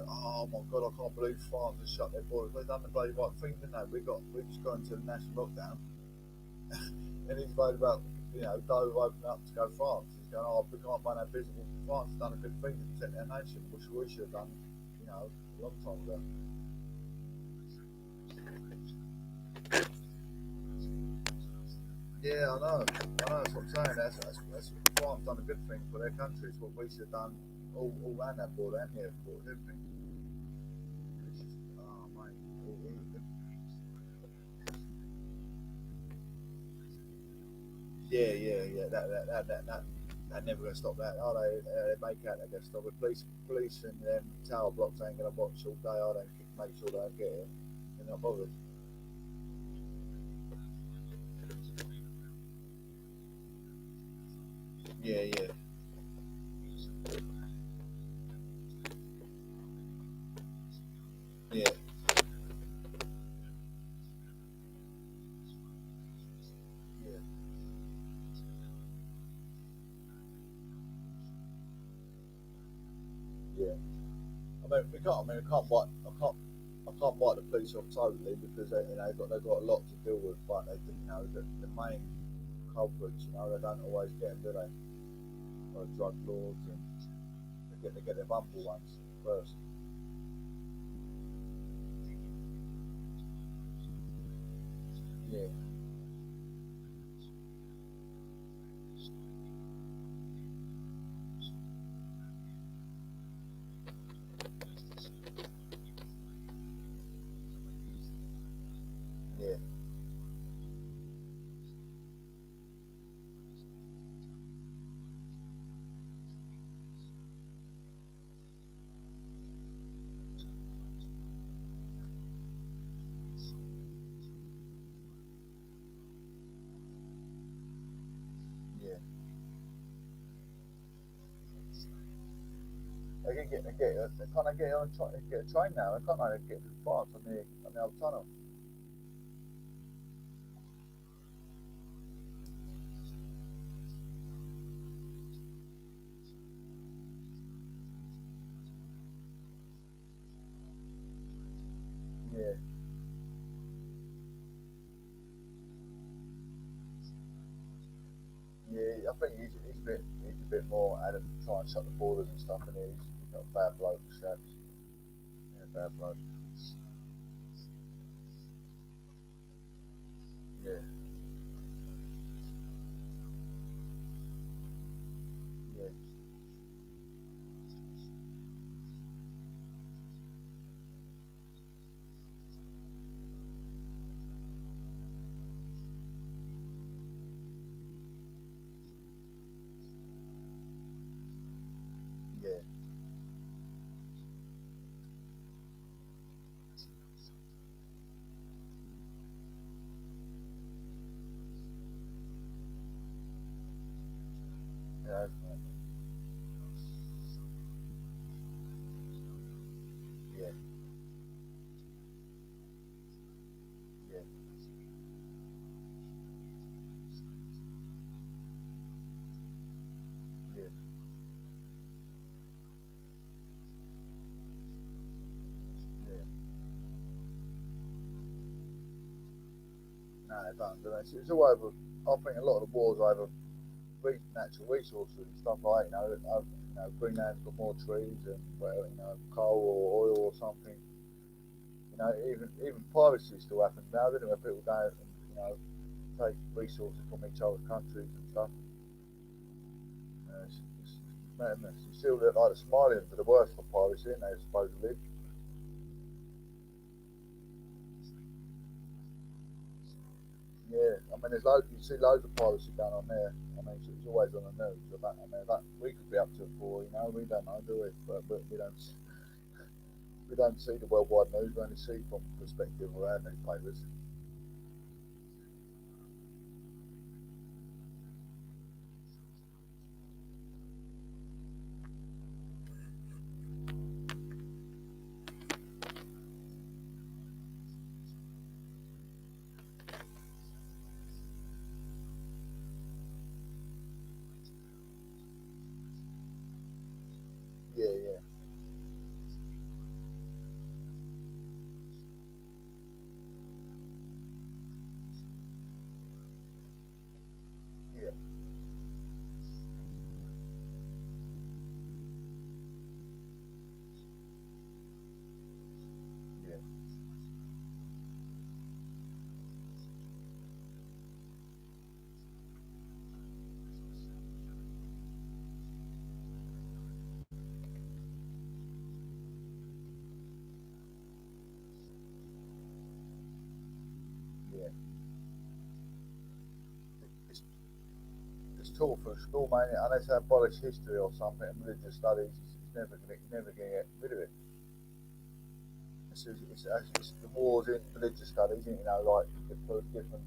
oh my God, I can't believe France has shut their borders. They've done the bloody right thing, didn't they? We've just gone into a national lockdown, and he's worried about Dover opening up to go France. He's going, oh, we can't run our business. France has done a good thing to protect their nation, which we should have done, a long time ago. Yeah, I know. That's what I'm saying. That's France done a good thing for their country. It's what we should have done all around that border and the airport, everything. Oh, mate. Yeah. They're never going to stop that, are they? They make out they're going to stop it. Police and tower blocks ain't going to watch all day, are they? Make sure they don't get it. They're not bothered. Yeah. we can't write the police off totally because they've got a lot to deal with, but they think the main culprits, they don't always get them, do they? Drug lords, and they get their bumble ones first. Yeah. Yeah. Yeah. They can get on get a train now. They can't get to France on the old tunnel. Yeah. Yeah, I think he's a bit more adamant to try and shut the borders and stuff, and he's got a bad bloke, chaps. Yeah, bad bloke. Yeah. Yeah. Yeah. Yeah. Yeah. Yeah. Yeah. Yeah. No, they don't do it. It's all over. I think a lot of the wars are over natural resources and stuff like Greenland's got more trees and coal or oil or something. Even piracy still happens now, doesn't it? Where people go and take resources from each other's countries and stuff. It's madness. You still look like the Somalians are the worst for piracy, aren't they? Supposedly. Yeah, I mean, you see loads of piracy going on there. I mean, it's always on the news. That we could be up to it for, we don't know, do we? But we don't see the worldwide news. We only see from the perspective of our newspapers. Yeah, yeah. Yeah. Yeah. Yeah. It's taught for school, mate, unless they abolish history or something and religious studies, it's never going to get rid of it. It's the wars in religious studies, like different,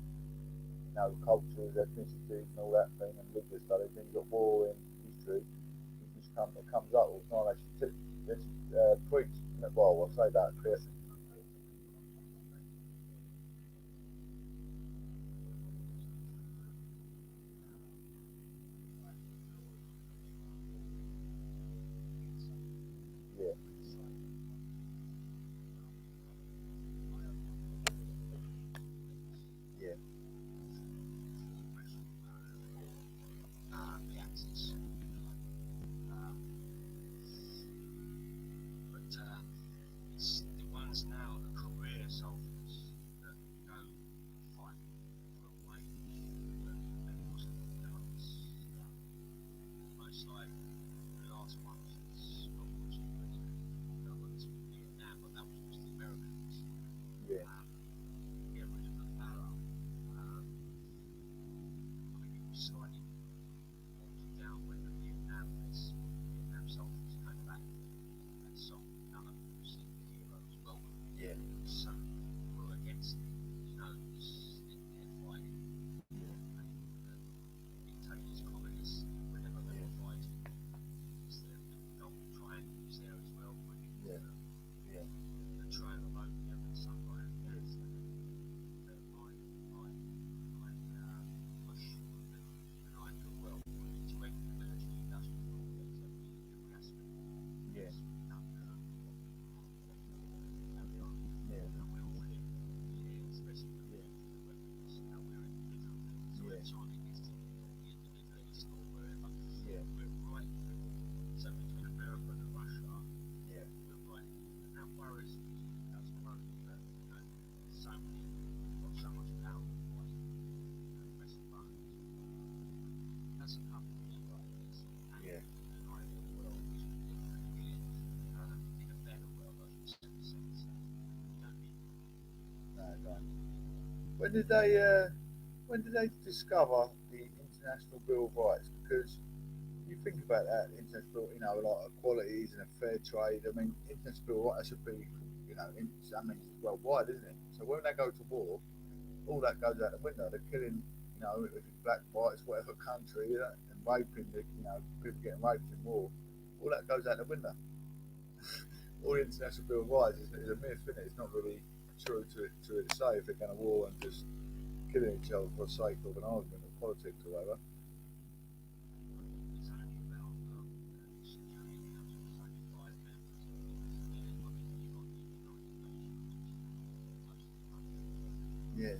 cultures, ethnicities, and all that thing, and religious studies. Then you've got war in history. It comes up all the time. It's preached. Well, I'll say that, Chris. Yeah. time it gets to the Middle East or wherever. We're right through. So between America and Russia, we're right. And that worries me. That's worrying that so many got so much power by pressing buttons. That's a company like this. And in an ideal world, we should be in a better world, I should say. So we don't need. When did they discover the International Bill of Rights? Because you think about that international, like equalities and a fair trade. I mean, international bill of rights should be, that means it's worldwide, isn't it? So when they go to war, all that goes out the window. They're killing, if it's black, whites, whatever country, and raping, people getting raped in war. All that goes out the window. All the International Bill of Rights is a myth, isn't it? It's not really true to it say if they're going to war and just killing each other for the sake of an argument or politics or whatever. Yeah.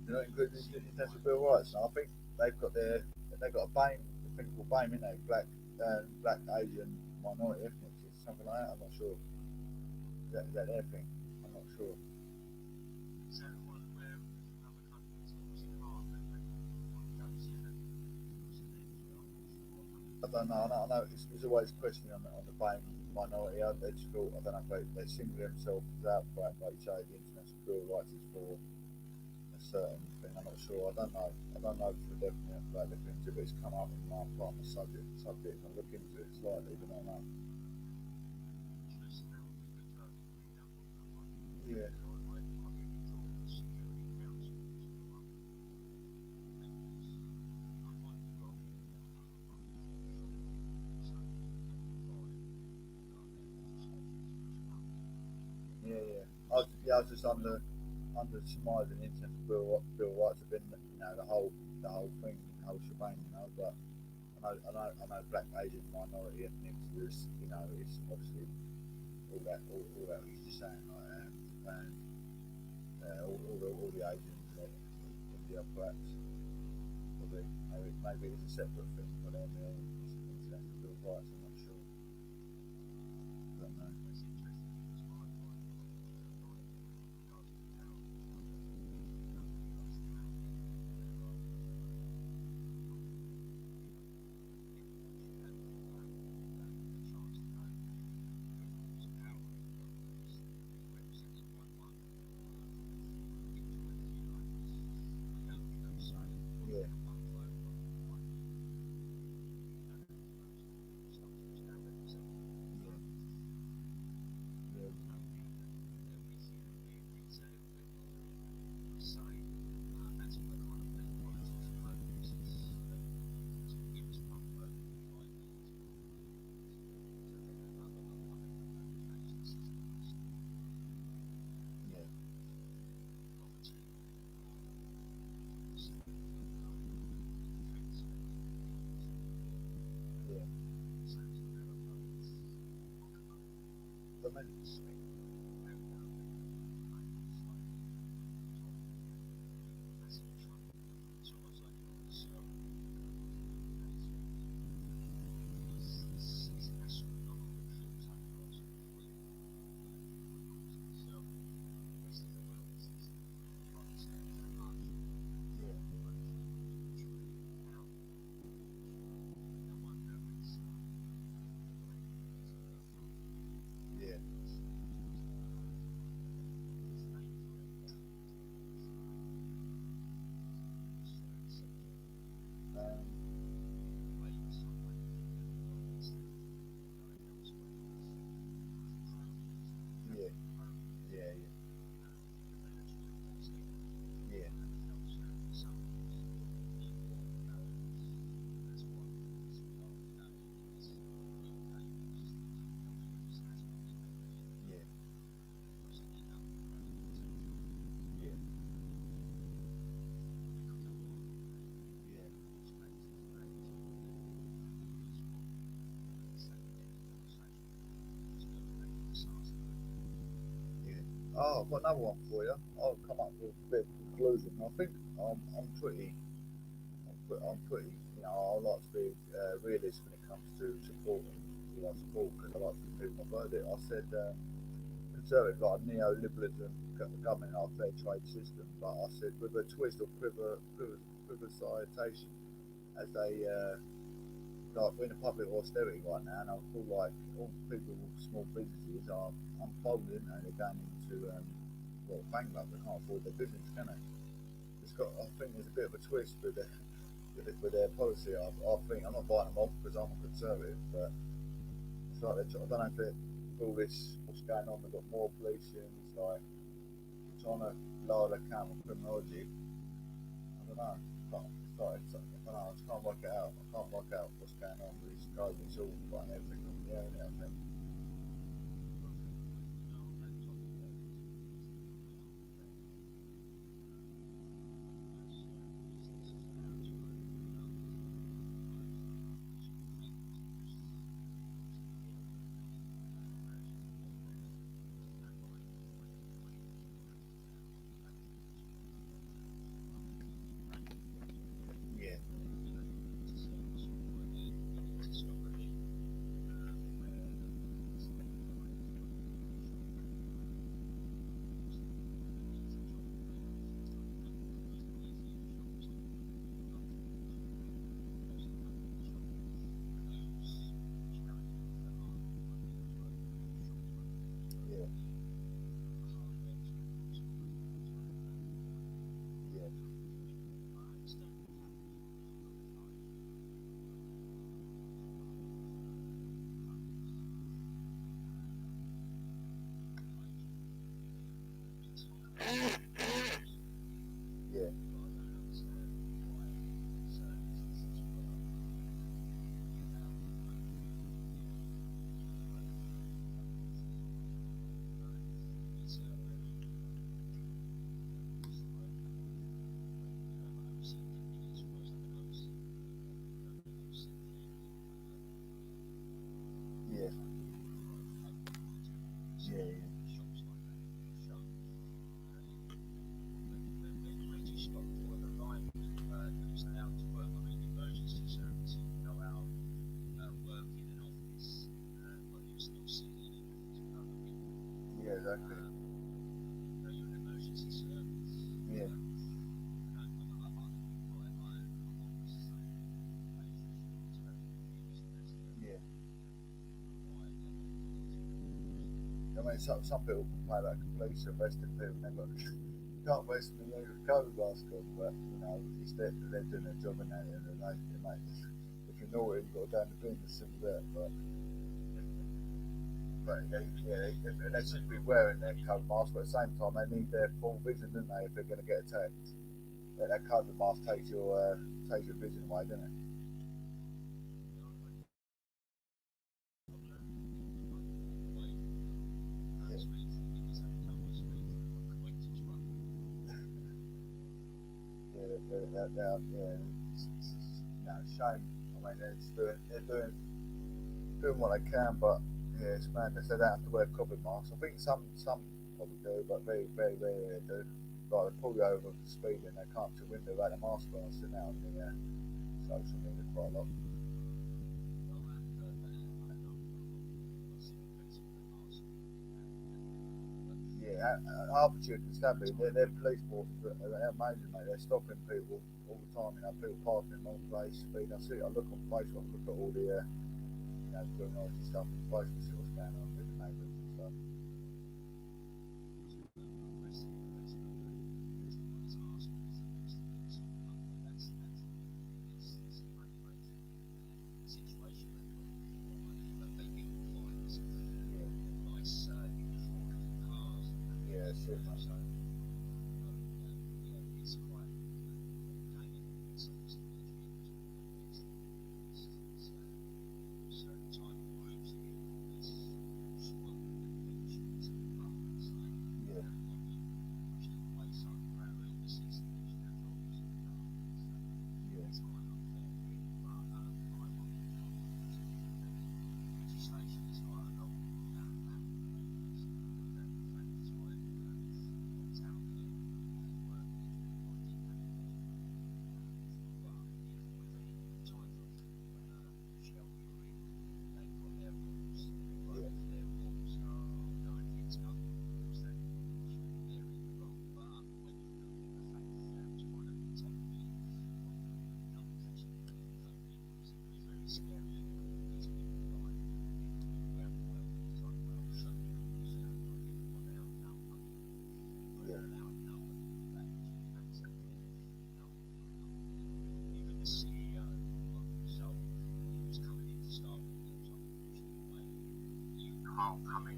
They're not included in the International Bill of Rights. And I think they've got a BAME, the thing called BAME, isn't they? Black, Asian, minority ethnics, something like that. I'm not sure. Is that their thing? I'm not sure. Is that one where other countries obviously can't and they don't see that? I don't know. I know it's always a question on the BAME minority. They just feel, I don't know if they single themselves out for it, like you say, the International Bill of Rights is for a certain thing. I'm not sure. I don't know for definite about the things, but it's come up in my part of the subject. I look into it slightly, but I don't know. Yeah. I was just under surmising the International Bill of Rights have been, the whole thing, the whole shebang, but I know black, Asian, minority ethnics, there's, it's obviously all that what you're just saying, like Japan, all the Asians, India perhaps, maybe it's a separate thing, but it's International Bill of Rights, I'm not sure. I don't know. Oh, I've got another one for you. I'll come up with a bit of conclusion. I think I'm pretty, you know, I like to be realist when it comes to supporting who I support because I like to do my verdict. I said conservative, like neoliberalism, government our fair trade system, but I said with a twist of privatisation as they like we're in a public austerity right now, and I feel like all people with small businesses are unfolding and they're going into well, bankrupt. They can't afford their business, can they? I think there's a bit of a twist with their policy. I think I'm not buying them off because I'm a conservative, but it's like I don't know if all this what's going on. They've got more policing. It's like we're trying to lower the count of criminology. I don't know. I don't know. I just can't work it out. I can't work out what's going on with these COVID. It's all like everything on the air now. I think. Yeah. Yeah. Yeah. Yeah. Yeah, exactly. Yeah. Yeah. I mean, some people complain about police arresting people. You can't arrest me with COVID mask on, but you know, it's they're doing their job in that, and if you're naughty, you've got to go in the bin to see that. But they should be wearing their COVID mask, but at the same time, they need their full vision, don't they? If they're going to get attacked, that COVID mask takes your vision away, doesn't it? Shame. I mean, they're doing what they can, but yeah, it's madness. They don't have to wear COVID masks. I think some probably do, but very, very rarely they do. Like they pull you over for speeding, they can't to window without a mask on. I've seen that on the social media quite a lot. Yeah, Hertfordshire Constabulary, their police forces are amazing, mate. They're stopping people all the time. You know, people parking in the wrong place, speeding. I look on Facebook, look at all the criminology stuff on Facebook, see what's going on with the neighbours and stuff. Yeah, shit, mate. Can't come in.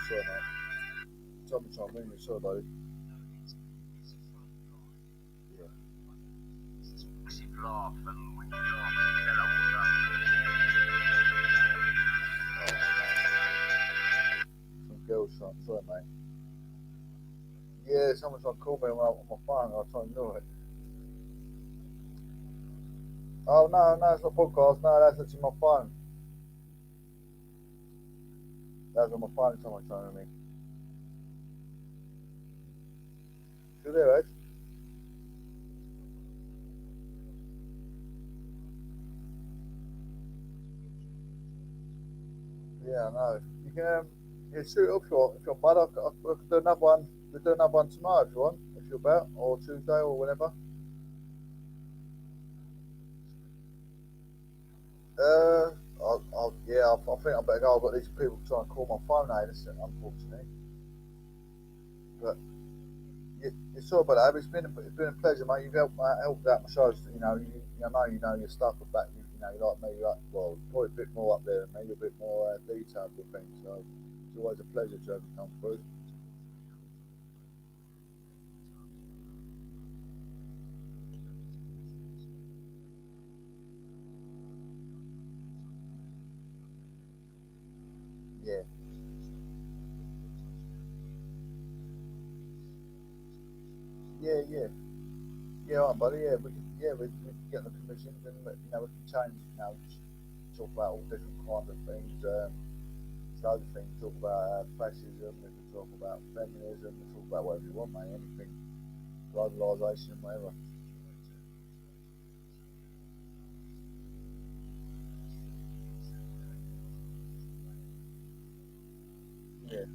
Sorry, mate. Tell me something, sorry, buddy. Yeah. Massive laugh, and when you laugh, you get all that. Some girls trying, sorry, mate. Yeah, someone's trying to call me on my phone, I'll try and ignore it. Oh, no, it's not a podcast, no, that's actually my phone. That's on my phone, someone's trying to me. You there, Ed? Yeah, I know. You can yeah, shoot it up if you're bad. I could do another one. We'll do another one tomorrow if you want, if you're about, or Tuesday or whenever. I think I better go. I've got these people trying to call my phone now, unfortunately. But yeah, sorry about that. It's been a pleasure, mate. You've helped out my shows. I know your stuff about you. You like me. Well, probably a bit more up there, maybe a bit more detailed with things. So it's always a pleasure to have you come through. Yeah. Yeah, all right, buddy. Yeah, we can get the commissions and we can change. Talk about all different kinds of things. Other things. Talk about fascism. We can talk about feminism. We talk about whatever you want, mate. Anything, globalisation, whatever. Yeah.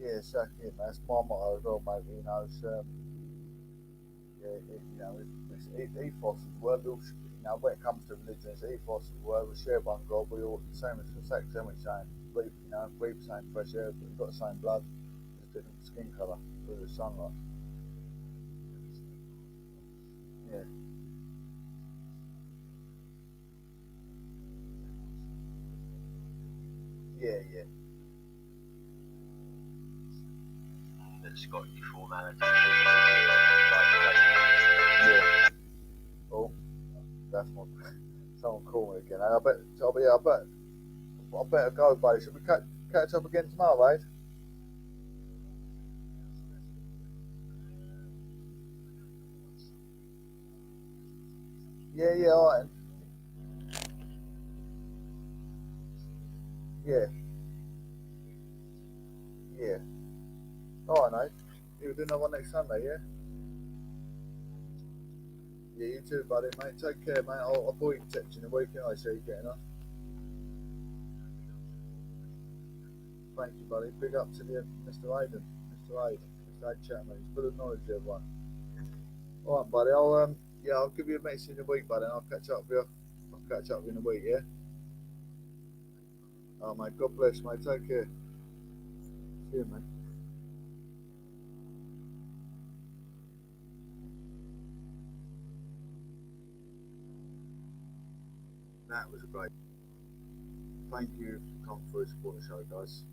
Yeah, exactly, man. That's my motto as well, mate. It's ethos of the word. When it comes to religion, it's ethos of the word. We share one God. We all the same as sex, then we saying, breathe the same fresh air, but we've got the same blood, just different skin colour through the sunlight. Yeah. Yeah. That's got your formality. Yeah. Oh, that's my. Someone call me again. I better go, buddy. Should we catch up again tomorrow, mate? Yeah, all right. Yeah. All right, mate. You'll do another one next Sunday, yeah? Yeah, you too, buddy, mate. Take care, mate. I'll probably text you in a week, and I see you getting on. Thank you, buddy. Big up to the Mr. Aiden, Mr. Aid Chapman. He's full of knowledge, everyone. All right, buddy. I'll give you a message in a week, buddy. And I'll catch up with you. I'll catch up with you in a week, yeah. Oh, mate. God bless, mate. Take care. See you, mate. That was a great. Thank you for coming through to support the show, guys.